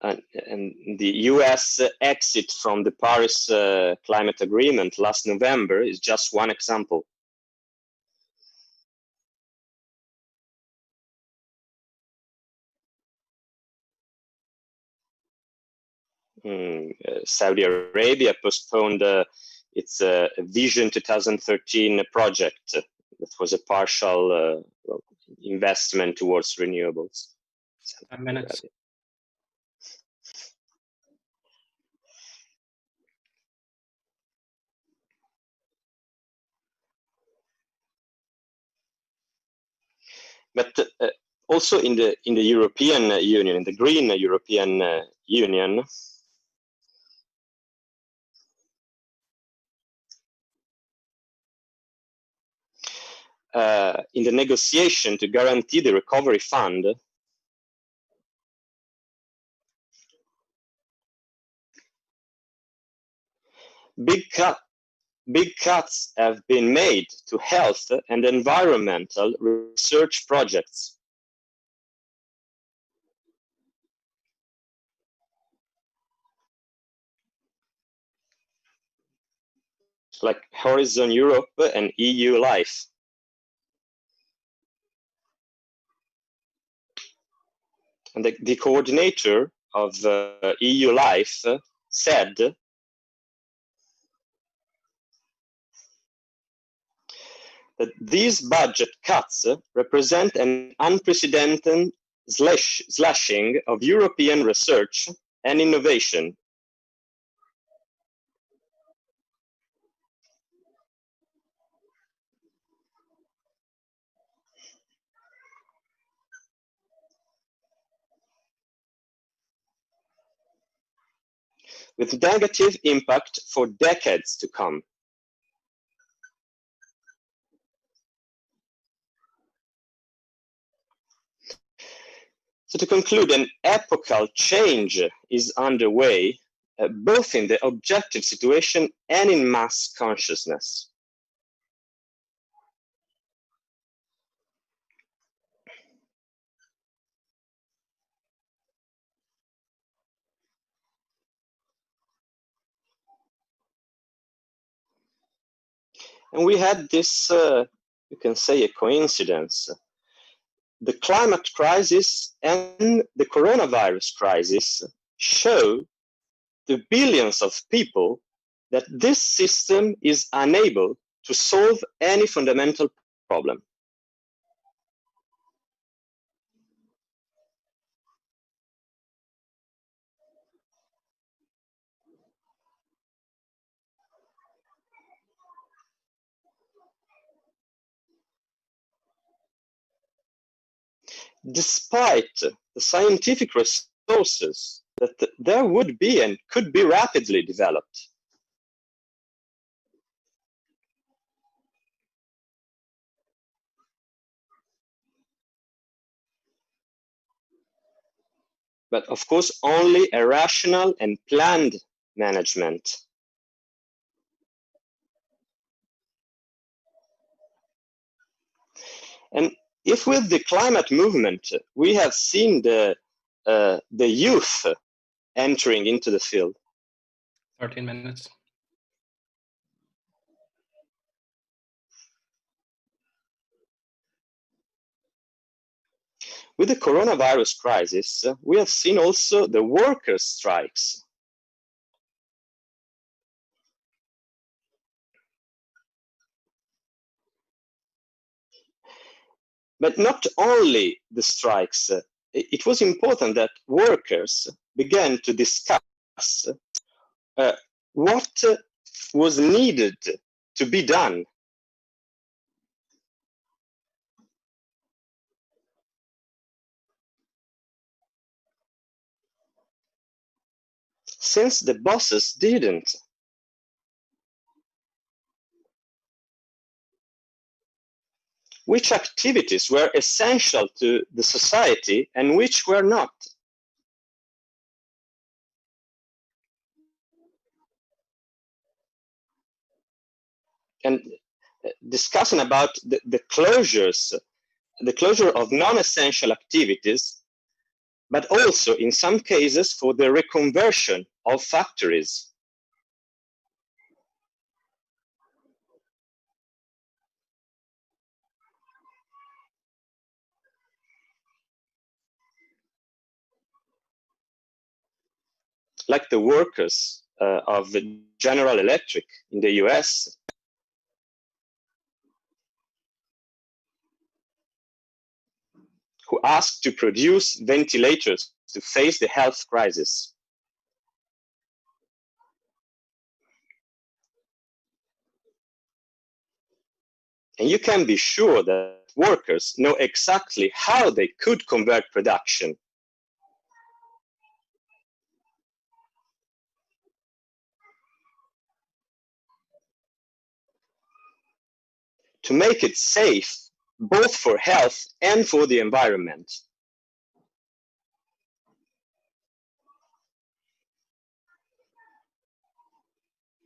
Speaker 6: And the US exit from the Paris Climate Agreement last November is just one example. Saudi Arabia postponed its Vision 2013 project. That was a partial investment towards renewables.
Speaker 2: 10 minutes.
Speaker 6: But also in the European Union, in the Green European Union, in the negotiation to guarantee the recovery fund, big cuts have been made to health and environmental research projects. like Horizon Europe and EU Life. And the coordinator of EU Life said that these budget cuts represent an unprecedented slashing of European research and innovation. With negative impact for decades to come. So to conclude, an epochal change is underway, both in the objective situation and in mass consciousness. And we had this, you can say, a coincidence. The climate crisis and the coronavirus crisis show to billions of people that this system is unable to solve any fundamental problem. Despite the scientific resources that there would be and could be rapidly developed. But of course, only a rational and planned management. And if with the climate movement, we have seen the youth entering into the field.
Speaker 2: 13 minutes.
Speaker 6: With the coronavirus crisis, we have seen also the workers' strikes. But not only the strikes, it was important that workers began to discuss what was needed to be done. Since the bosses didn't. Which activities were essential to the society and which were not? And discussing about the closure of non-essential activities, but also in some cases for the reconversion of factories. Like the workers of General Electric in the US. Who asked to produce ventilators to face the health crisis. And you can be sure that workers know exactly how they could convert production. To make it safe, both for health and for the environment.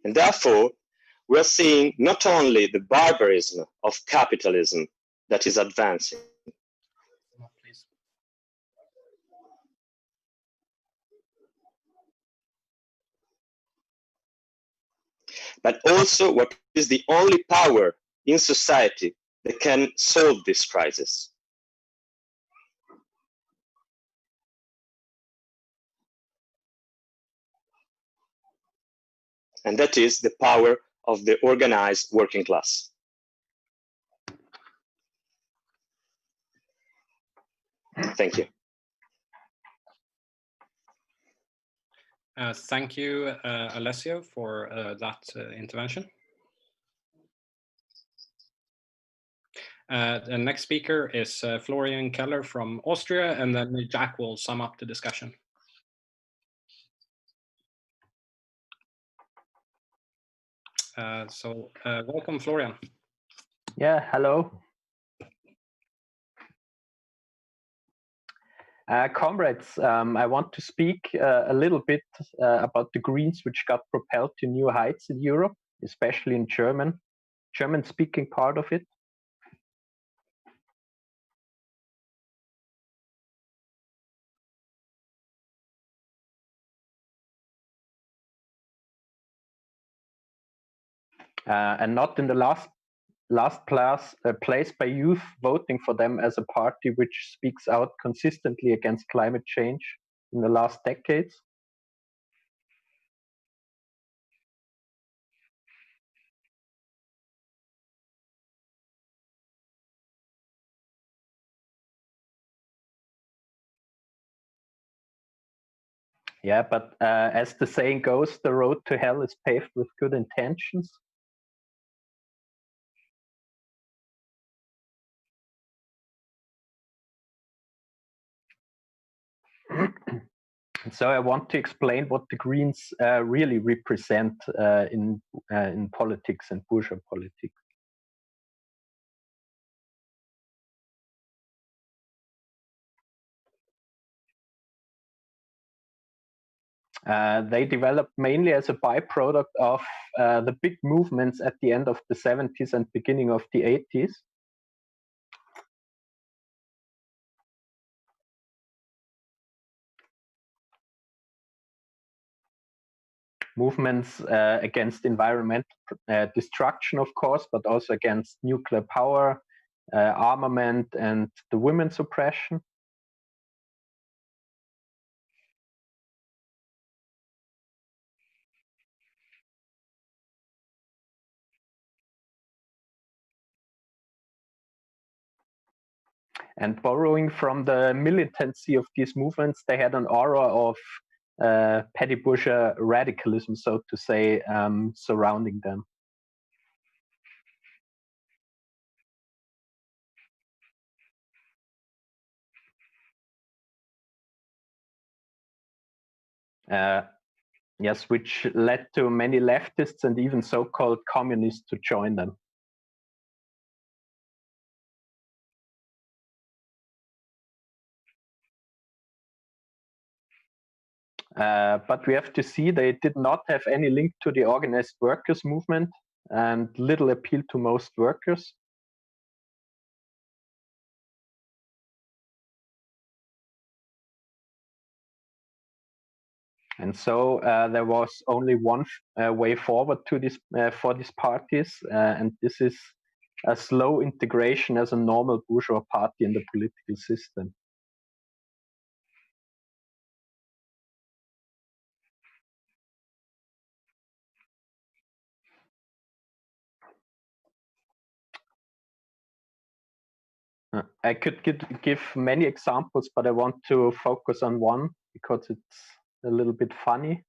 Speaker 6: And therefore, we are seeing not only the barbarism of capitalism that is advancing, but also what is the only power in society that can solve this crisis. And that is the power of the organized working class. Thank you.
Speaker 2: Thank you, Alessio, for that intervention. The next speaker is Florian Keller from Austria, and then Jack will sum up the discussion. Welcome, Florian.
Speaker 3: Yeah, hello. Comrades, I want to speak a little bit about the Greens, which got propelled to new heights in Europe, especially in German-speaking part of it. And not in the last place by youth voting for them as a party which speaks out consistently against climate change in the last decades. Yeah, but as the saying goes, the road to hell is paved with good intentions. So I want to explain what the Greens really represent in politics and bourgeois politics. They developed mainly as a byproduct of the big movements at the end of the 70s and beginning of the 80s. Movements against environmental destruction, of course, but also against nuclear power, armament, and the women's oppression. And borrowing from the militancy of these movements, they had an aura of petty bourgeois radicalism, so to say, surrounding them. Yes, which led to many leftists and even so-called communists to join them. But we have to see they did not have any link to the organized workers' movement and little appeal to most workers. And so there was only one way forward to this for these parties, and this is a slow integration as a normal bourgeois party in the political system. I could give many examples, but I want to focus on one because it's a little bit funny.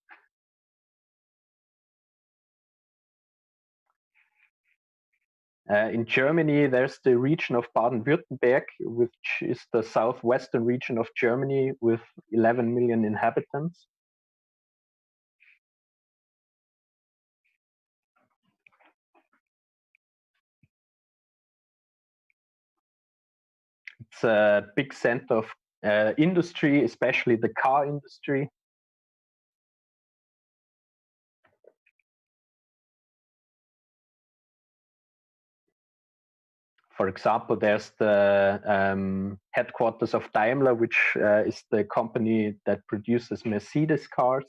Speaker 3: In Germany, there's the region of Baden-Württemberg, which is the southwestern region of Germany with 11 million inhabitants. It's a big center of industry, especially the car industry. For example, there's the headquarters of Daimler, which is the company that produces Mercedes cars.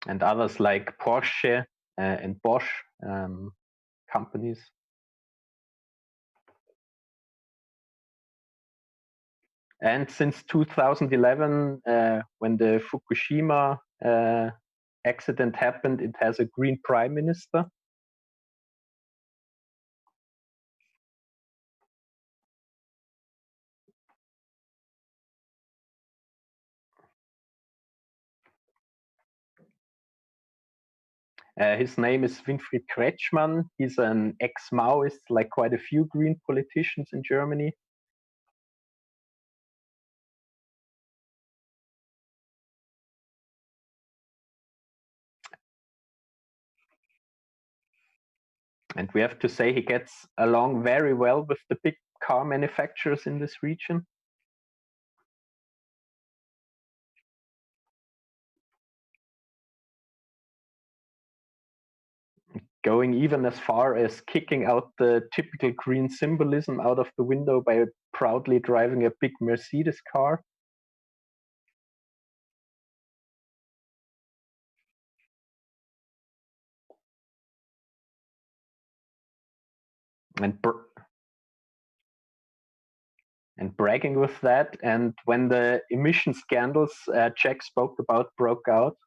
Speaker 3: and others like Porsche and Bosch companies. And since 2011, when the Fukushima accident happened, it has a green prime minister. His name is Winfried Kretschmann. He's an ex-Maoist, like quite a few green politicians in Germany. And we have to say he gets along very well with the big car manufacturers in this region. Going even as far as kicking out the typical green symbolism out of the window by proudly driving a big Mercedes car. And bragging with that. And when the emission scandals Jack spoke about broke out,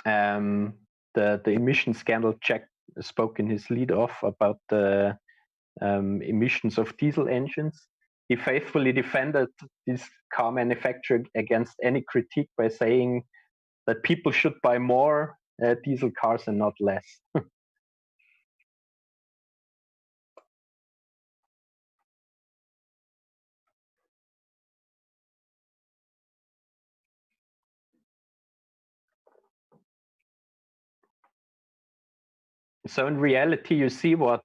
Speaker 3: the emission scandal Jack spoke in his lead off about the emissions of diesel engines. He faithfully defended this car manufacturer against any critique by saying that people should buy more diesel cars and not less. So in reality, you see what,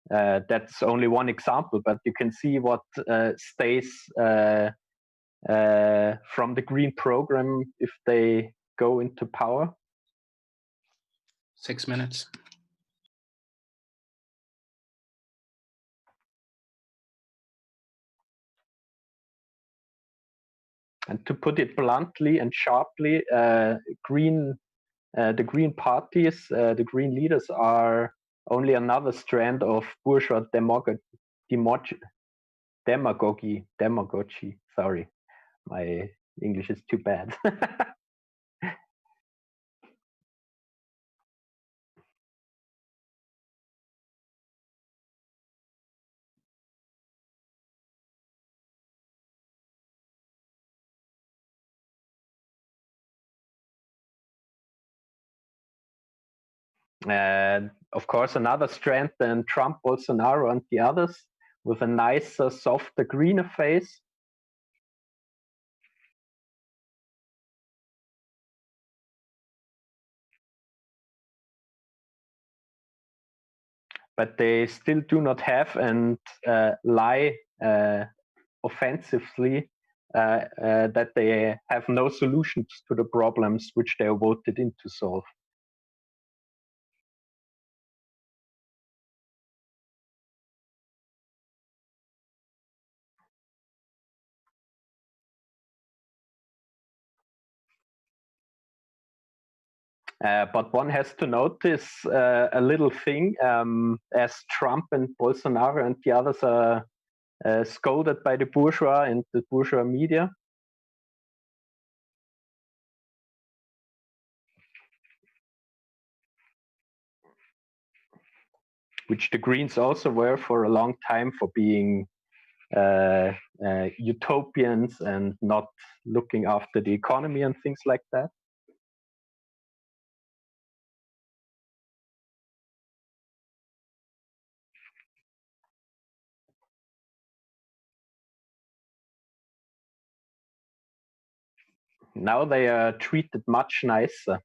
Speaker 3: that's only one example, but you can see what stays from the green program if they go into power.
Speaker 2: 6 minutes.
Speaker 3: And to put it bluntly and sharply, the Green parties, the Green leaders are only another strand of bourgeois demagogy. Sorry, my English is too bad. Of course, another strand than Trump, Bolsonaro, and the others, with a nicer, softer, greener face. But they still do not have and lie offensively that they have no solutions to the problems which they are voted in to solve. But one has to notice a little thing, as Trump and Bolsonaro and the others are scolded by the bourgeois and the bourgeois media. Which the Greens also were for a long time, for being utopians and not looking after the economy and things like that. Now they are treated much nicer.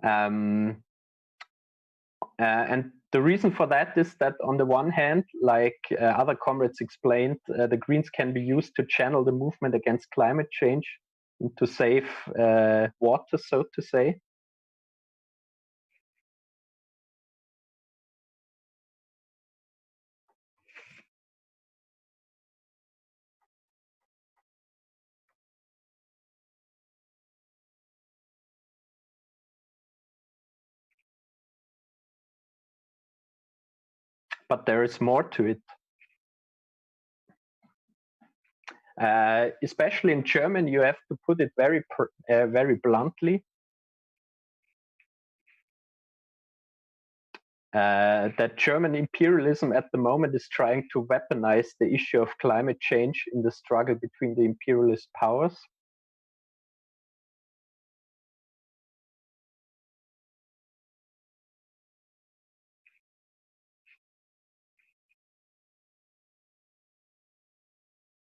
Speaker 3: And the reason for that is that on the one hand, like other comrades explained, the Greens can be used to channel the movement against climate change into safe water, so to say.
Speaker 7: but there is more to it. Especially in German, you have to put it very bluntly. That German imperialism at the moment is trying to weaponize the issue of climate change in the struggle between the imperialist powers.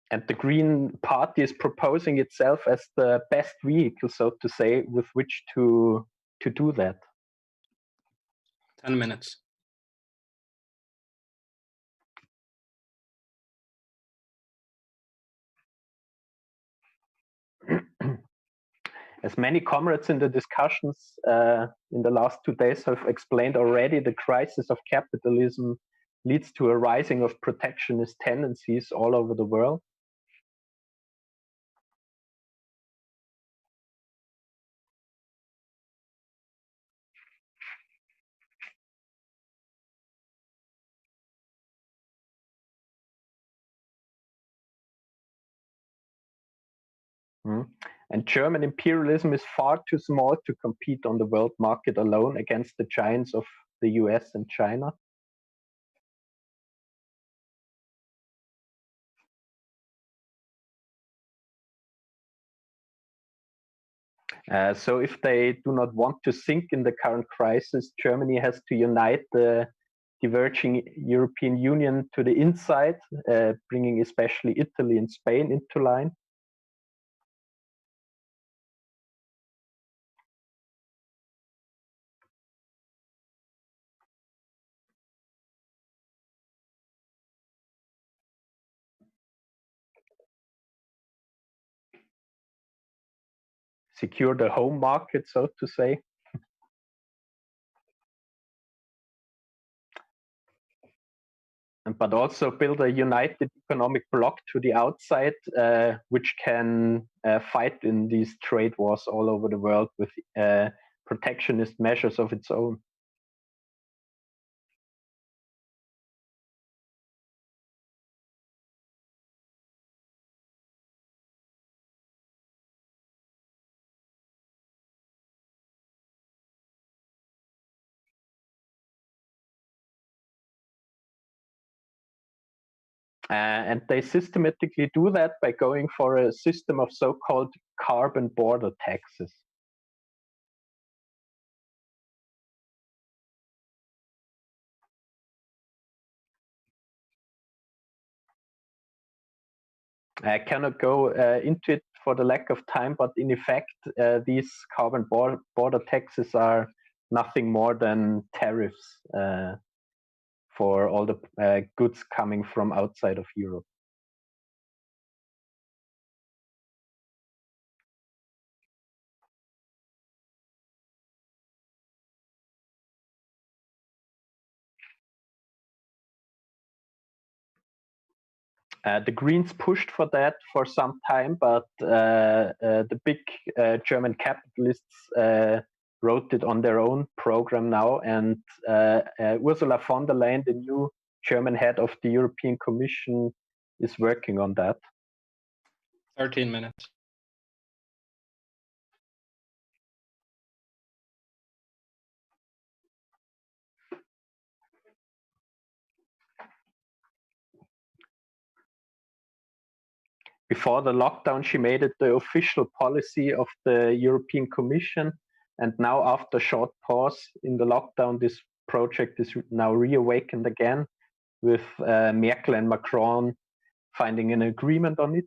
Speaker 7: And the Green Party is proposing itself as the best vehicle, so to say, with which to do that.
Speaker 2: 10 minutes.
Speaker 7: As many comrades in the discussions in the last 2 days have explained already, the crisis of capitalism leads to a rising of protectionist tendencies all over the world. And German imperialism is far too small to compete on the world market alone against the giants of the US and China. So if they do not want to sink in the current crisis, Germany has to unite the diverging European Union to the inside, bringing especially Italy and Spain into line. Secure the home market, so to say. But also build a united economic bloc to the outside, which can fight in these trade wars all over the world with protectionist measures of its own. And they systematically do that by going for a system of so-called carbon border taxes. I cannot go into it for the lack of time, but in effect, these carbon border taxes are nothing more than tariffs for all the goods coming from outside of Europe. The Greens pushed for that for some time, but the big German capitalists wrote it on their own program now, and Ursula von der Leyen, the new German head of the European Commission, is working on that.
Speaker 2: 13 minutes.
Speaker 7: Before the lockdown, she made it the official policy of the European Commission. And now, after a short pause in the lockdown, this project is now reawakened again, with Merkel and Macron finding an agreement on it.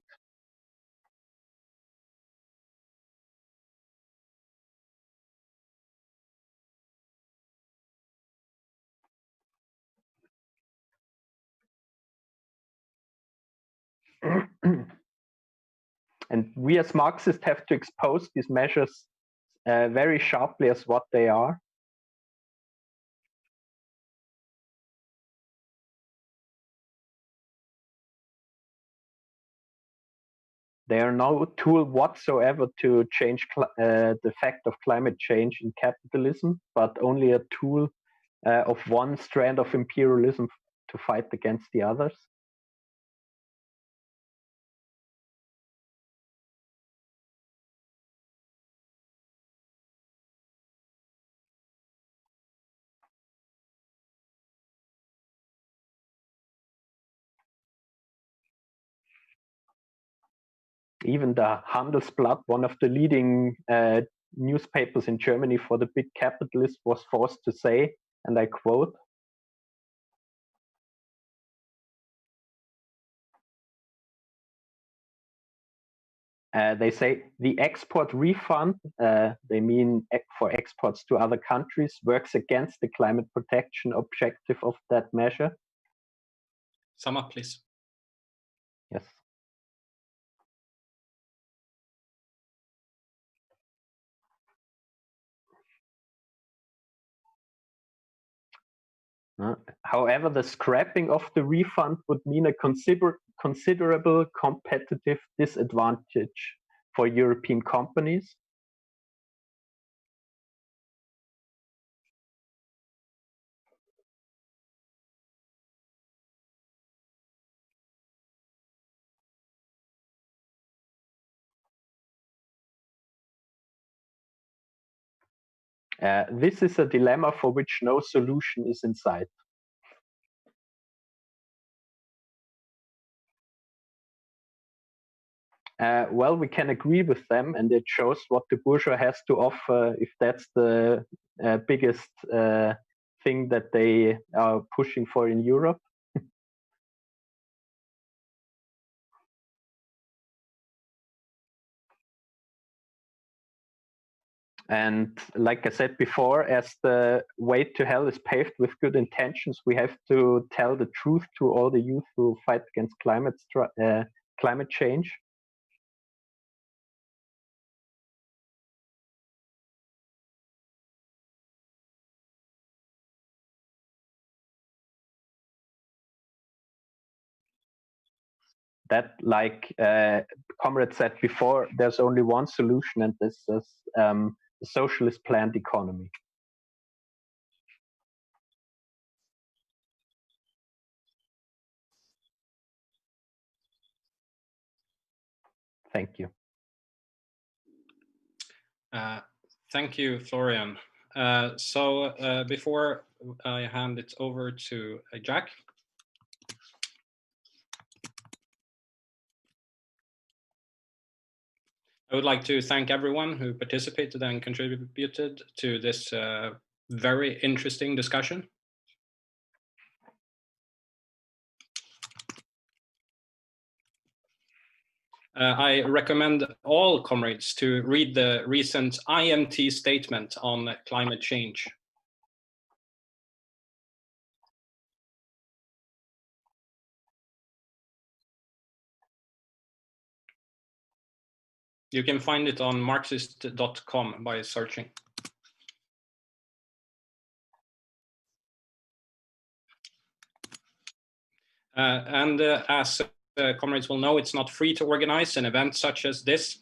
Speaker 7: And we as Marxists have to expose these measures very sharply as what they are. They are no tool whatsoever to change the fact of climate change in capitalism, but only a tool of one strand of imperialism to fight against the others? Even the Handelsblatt, one of the leading newspapers in Germany for the big capitalists, was forced to say, and I quote, they say the export refund, they mean for exports to other countries, works against the climate protection objective of that measure.
Speaker 2: Sum up, please.
Speaker 7: Yes. However, the scrapping of the refund would mean a considerable competitive disadvantage for European companies. This is a dilemma for which no solution is in sight. Well, we can agree with them, and it shows what the bourgeois has to offer if that's the biggest thing that they are pushing for in Europe. And like I said before, as the way to hell is paved with good intentions, we have to tell the truth to all the youth who fight against climate change. That, like Comrade said before, there's only one solution, and this is the socialist planned economy. Thank you.
Speaker 2: Thank you, Florian. So before I hand it over to Jack, I would like to thank everyone who participated and contributed to this very interesting discussion. I recommend all comrades to read the recent IMT statement on climate change. You can find it on Marxist.com by searching. As comrades will know, it's not free to organize an event such as this.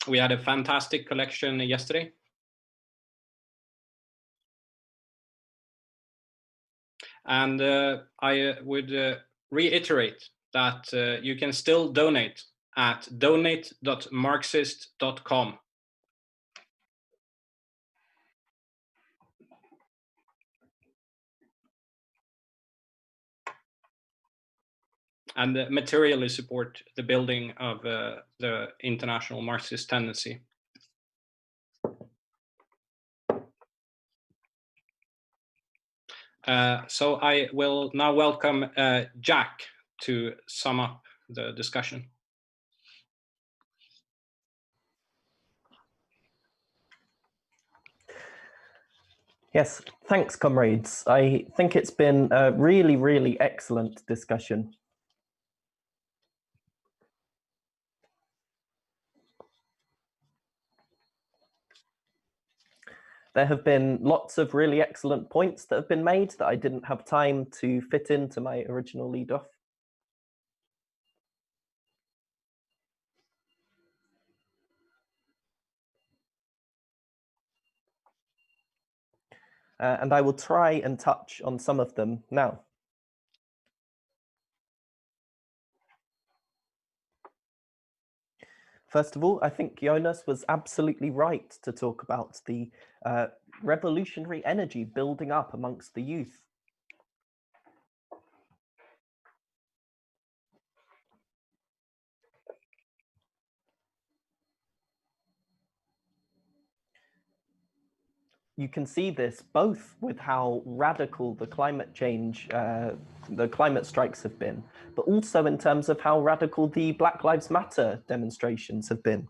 Speaker 2: We had a fantastic collection yesterday. And I would reiterate that you can still donate at donate.marxist.com. And materially support the building of the international Marxist tendency. So I will now welcome Jack to sum up the discussion.
Speaker 3: Yes, thanks, comrades. I think it's been a really, really excellent discussion. There have been lots of really excellent points that have been made that I didn't have time to fit into my original lead-off. and I will try and touch on some of them now. First of all, I think Jonas was absolutely right to talk about the revolutionary energy building up amongst the youth. You can see this both with how radical the climate change, the climate strikes have been, but also in terms of how radical the Black Lives Matter demonstrations have been.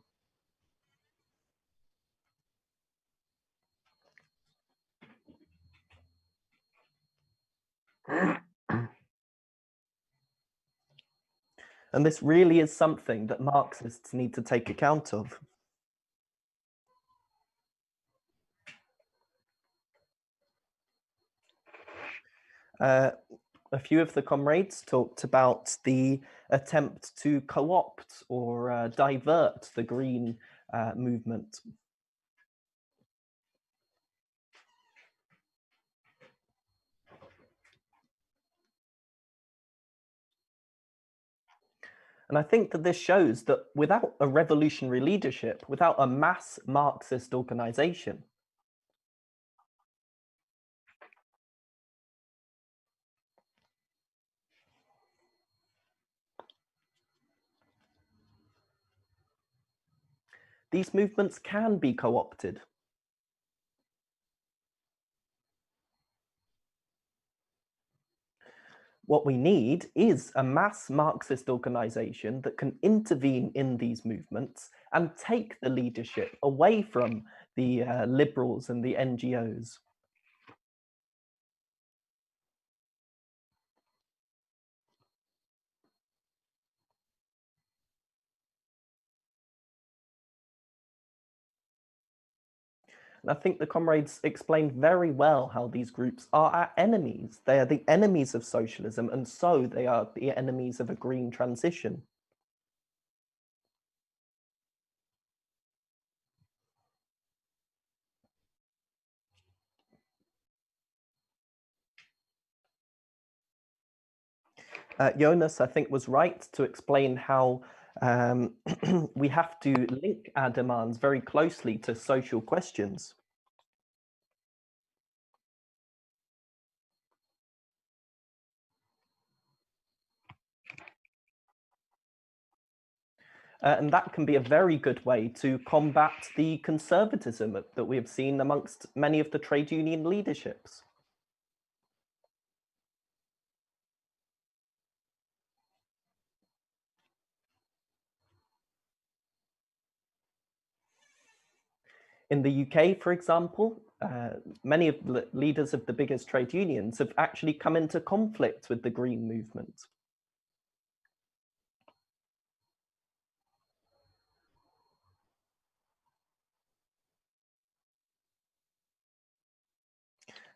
Speaker 3: And this really is something that Marxists need to take account of. A few of the comrades talked about the attempt to co-opt or divert the green movement. And I think that this shows that without a revolutionary leadership, without a mass Marxist organization, these movements can be co-opted. What we need is a mass Marxist organization that can intervene in these movements and take the leadership away from the liberals and the NGOs. And I think the comrades explained very well how these groups are our enemies. They are the enemies of socialism, and so they are the enemies of a green transition. Jonas, I think, was right to explain how we have to link our demands very closely to social questions. And that can be a very good way to combat the conservatism that we have seen amongst many of the trade union leaderships. In the UK, for example, many of the leaders of the biggest trade unions have actually come into conflict with the Green movement.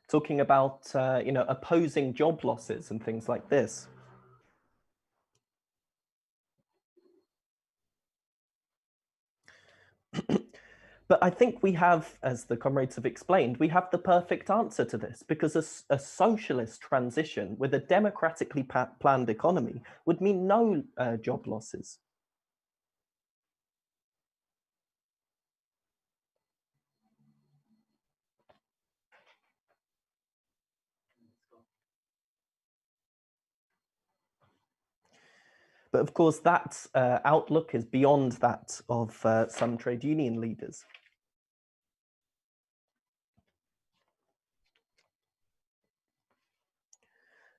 Speaker 3: Talking about opposing job losses and things like this. But I think we have, as the comrades have explained, we have the perfect answer to this, because a socialist transition with a democratically planned economy would mean no job losses. But of course, that outlook is beyond that of some trade union leaders.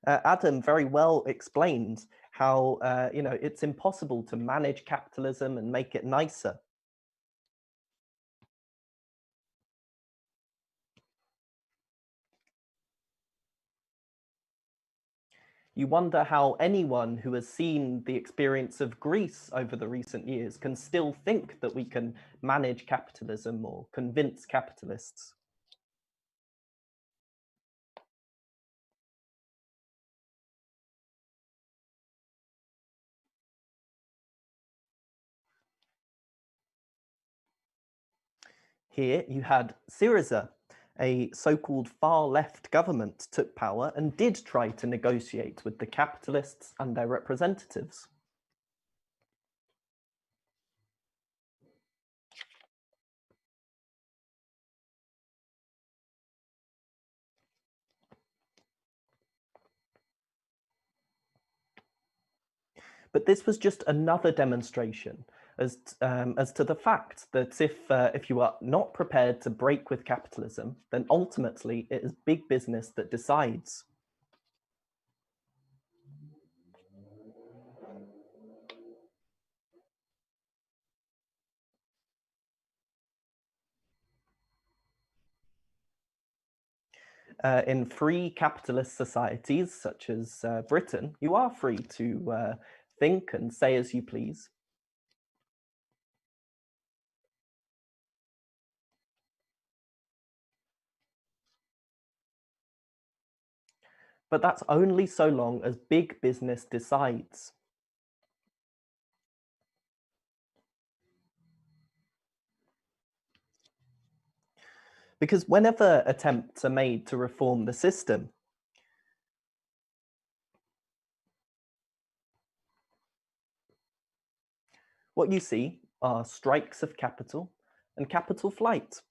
Speaker 3: Adam very well explained how it's impossible to manage capitalism and make it nicer. You wonder how anyone who has seen the experience of Greece over the recent years can still think that we can manage capitalism or convince capitalists. Here you had Syriza, a so-called far-left government took power and did try to negotiate with the capitalists and their representatives. But this was just another demonstration as to the fact that if you are not prepared to break with capitalism, then ultimately it is big business that decides. In free capitalist societies such as Britain, you are free to think and say as you please. But that's only so long as big business decides. Because whenever attempts are made to reform the system, what you see are strikes of capital and capital flight.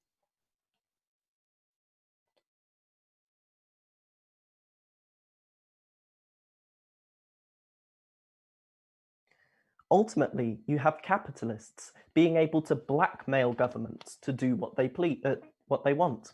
Speaker 3: Ultimately, you have capitalists being able to blackmail governments to do what they what they want.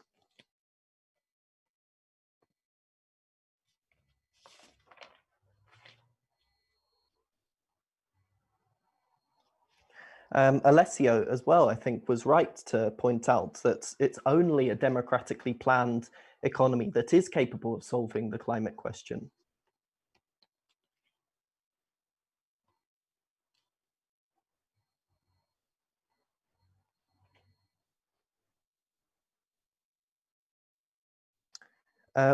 Speaker 3: Alessio as well, I think, was right to point out that it's only a democratically planned economy that is capable of solving the climate question.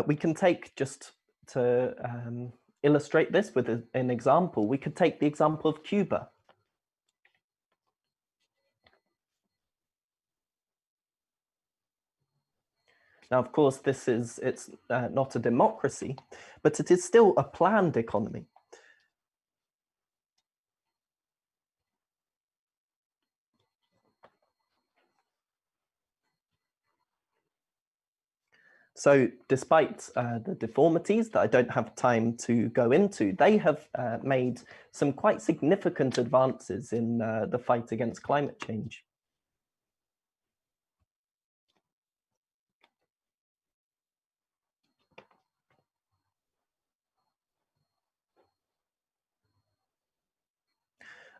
Speaker 3: We can take, just to illustrate this with an example, we could take the example of Cuba. Now, of course, it's not a democracy, but it is still a planned economy. So despite the deformities that I don't have time to go into, they have made some quite significant advances in the fight against climate change.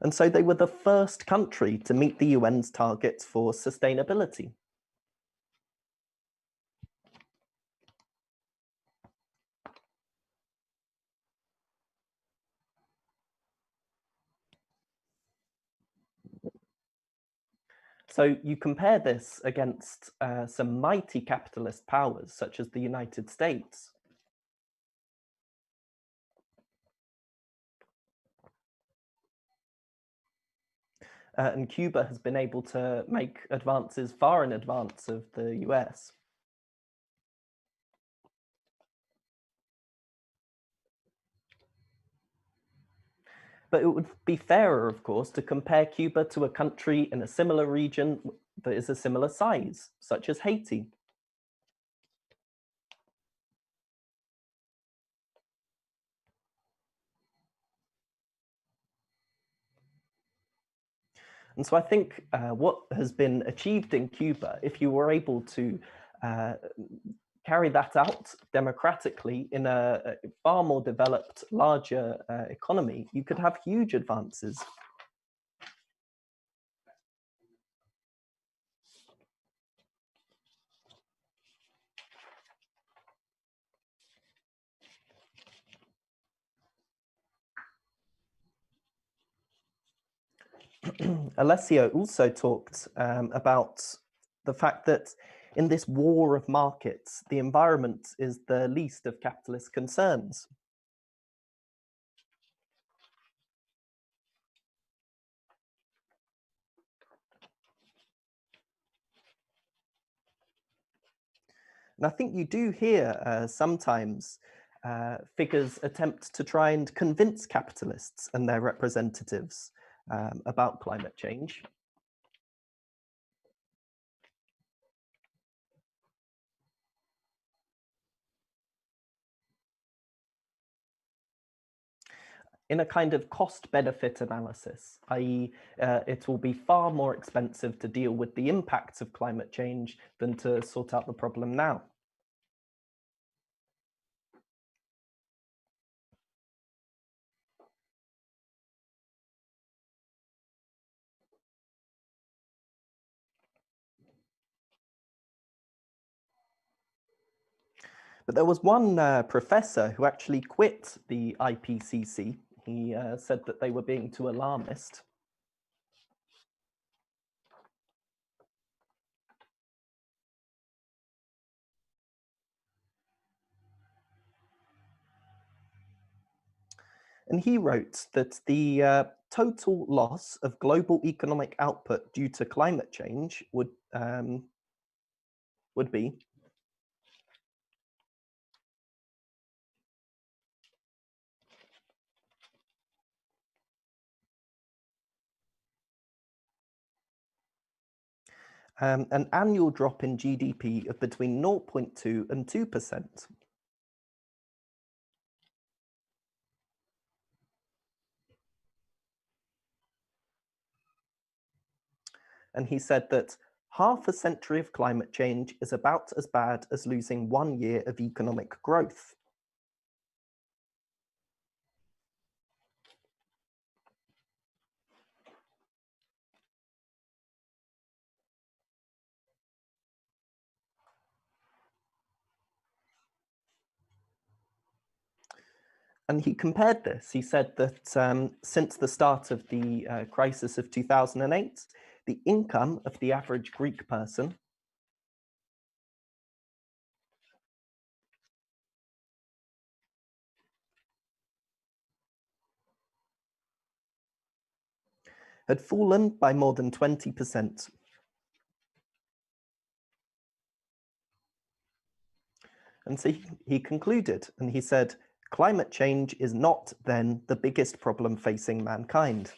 Speaker 3: And so they were the first country to meet the UN's targets for sustainability. So you compare this against some mighty capitalist powers, such as the United States. And Cuba has been able to make advances far in advance of the US. But it would be fairer, of course, to compare Cuba to a country in a similar region that is a similar size, such as Haiti. And so I think what has been achieved in Cuba, if you were able to carry that out democratically in a far more developed, larger economy, you could have huge advances. Alessio also talked about the fact that in this war of markets, the environment is the least of capitalist concerns. And I think you do hear sometimes figures attempt to try and convince capitalists and their representatives about climate change. In a kind of cost-benefit analysis, i.e. It will be far more expensive to deal with the impacts of climate change than to sort out the problem now. But there was one professor who actually quit the IPCC. He said that they were being too alarmist. And he wrote that the total loss of global economic output due to climate change would be an annual drop in GDP of between 0.2 and 2%. And he said that half a century of climate change is about as bad as losing 1 year of economic growth. And he compared this. He said that since the start of the crisis of 2008, the income of the average Greek person had fallen by more than 20%. And so he concluded, and he said, climate change is not then the biggest problem facing mankind.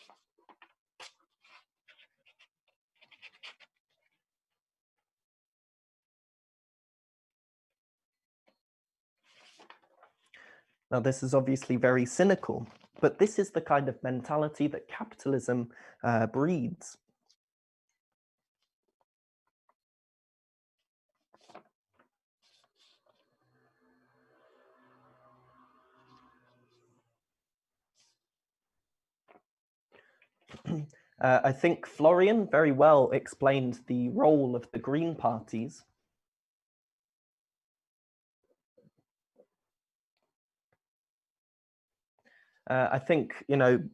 Speaker 3: Now, this is obviously very cynical, but this is the kind of mentality that capitalism breeds. I think Florian very well explained the role of the Green parties. I think,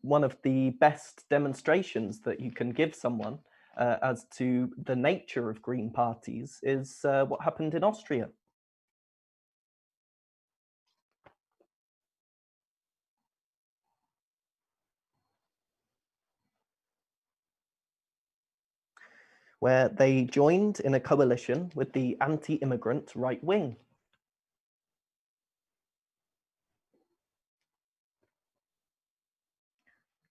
Speaker 3: one of the best demonstrations that you can give someone as to the nature of Green parties is what happened in Austria. Where they joined in a coalition with the anti-immigrant right wing.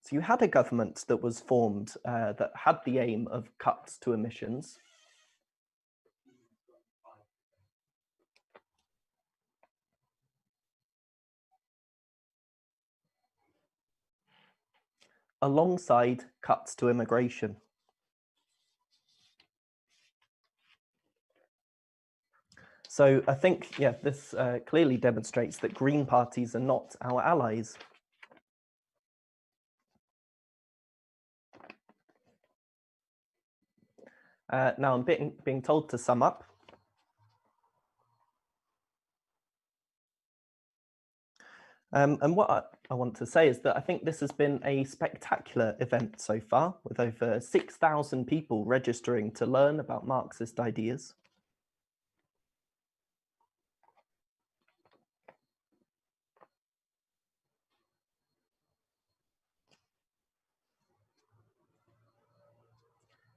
Speaker 3: So you had a government that was formed that had the aim of cuts to emissions. Alongside cuts to immigration. So I think, this clearly demonstrates that Green parties are not our allies. Now I'm being told to sum up. And what I want to say is that I think this has been a spectacular event so far, with over 6,000 people registering to learn about Marxist ideas.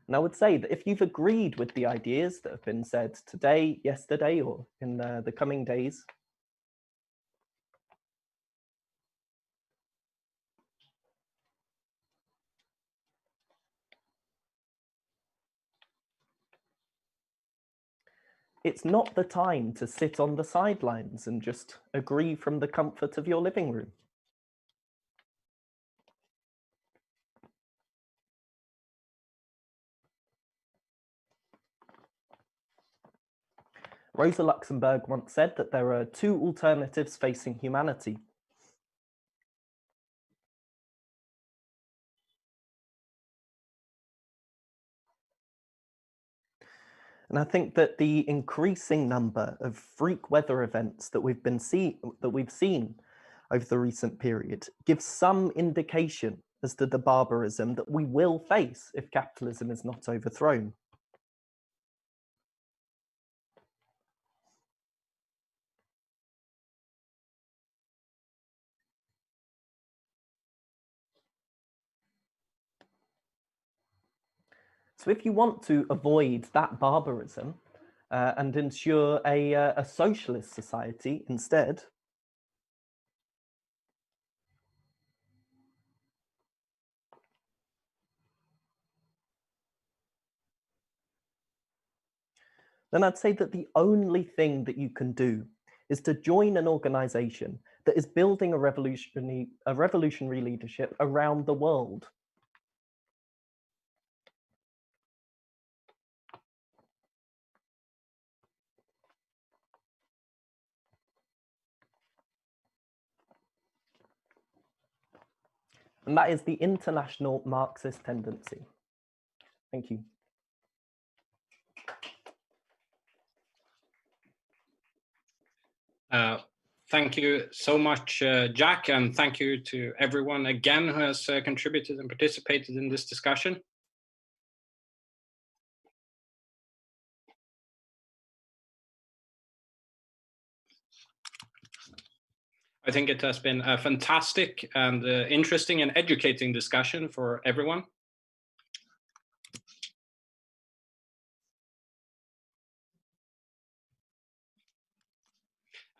Speaker 3: And I would say that if you've agreed with the ideas that have been said today, yesterday, or in the coming days, it's not the time to sit on the sidelines and just agree from the comfort of your living room. Rosa Luxemburg once said that there are two alternatives facing humanity. And I think that the increasing number of freak weather events that we've seen over the recent period gives some indication as to the barbarism that we will face if capitalism is not overthrown. So if you want to avoid that barbarism and ensure a socialist society instead, then I'd say that the only thing that you can do is to join an organization that is building a revolutionary leadership around the world. And that is the international Marxist tendency. Thank you.
Speaker 2: Thank you so much, Jack, and thank you to everyone again who has contributed and participated in this discussion. I think it has been a fantastic and interesting and educating discussion for everyone.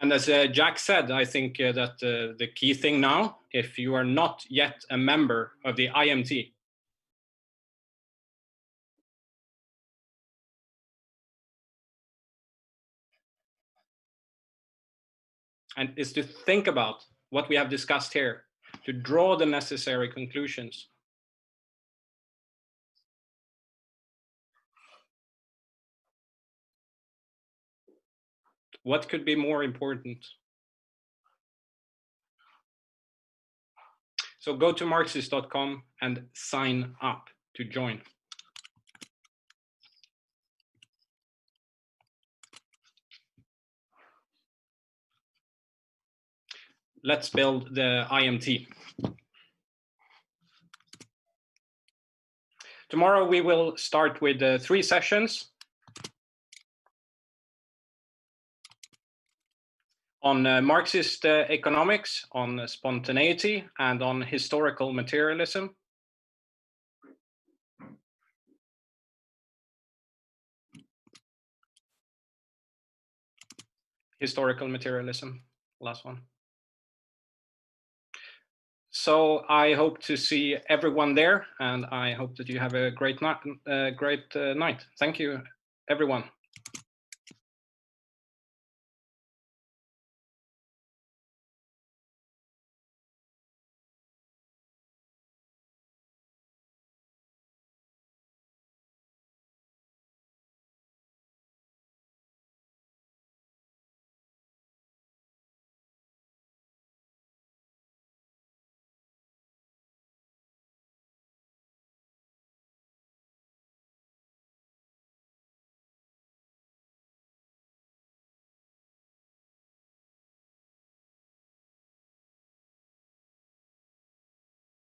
Speaker 2: And as Jack said, I think that the key thing now, if you are not yet a member of the IMT, and is to think about what we have discussed here, to draw the necessary conclusions. What could be more important? So go to Marxist.com and sign up to join. Let's build the IMT. Tomorrow we will start with 3 sessions on Marxist economics, on spontaneity, and on historical materialism. Historical materialism, last one. So I hope to see everyone there, and I hope that you have a great night. Thank you, everyone.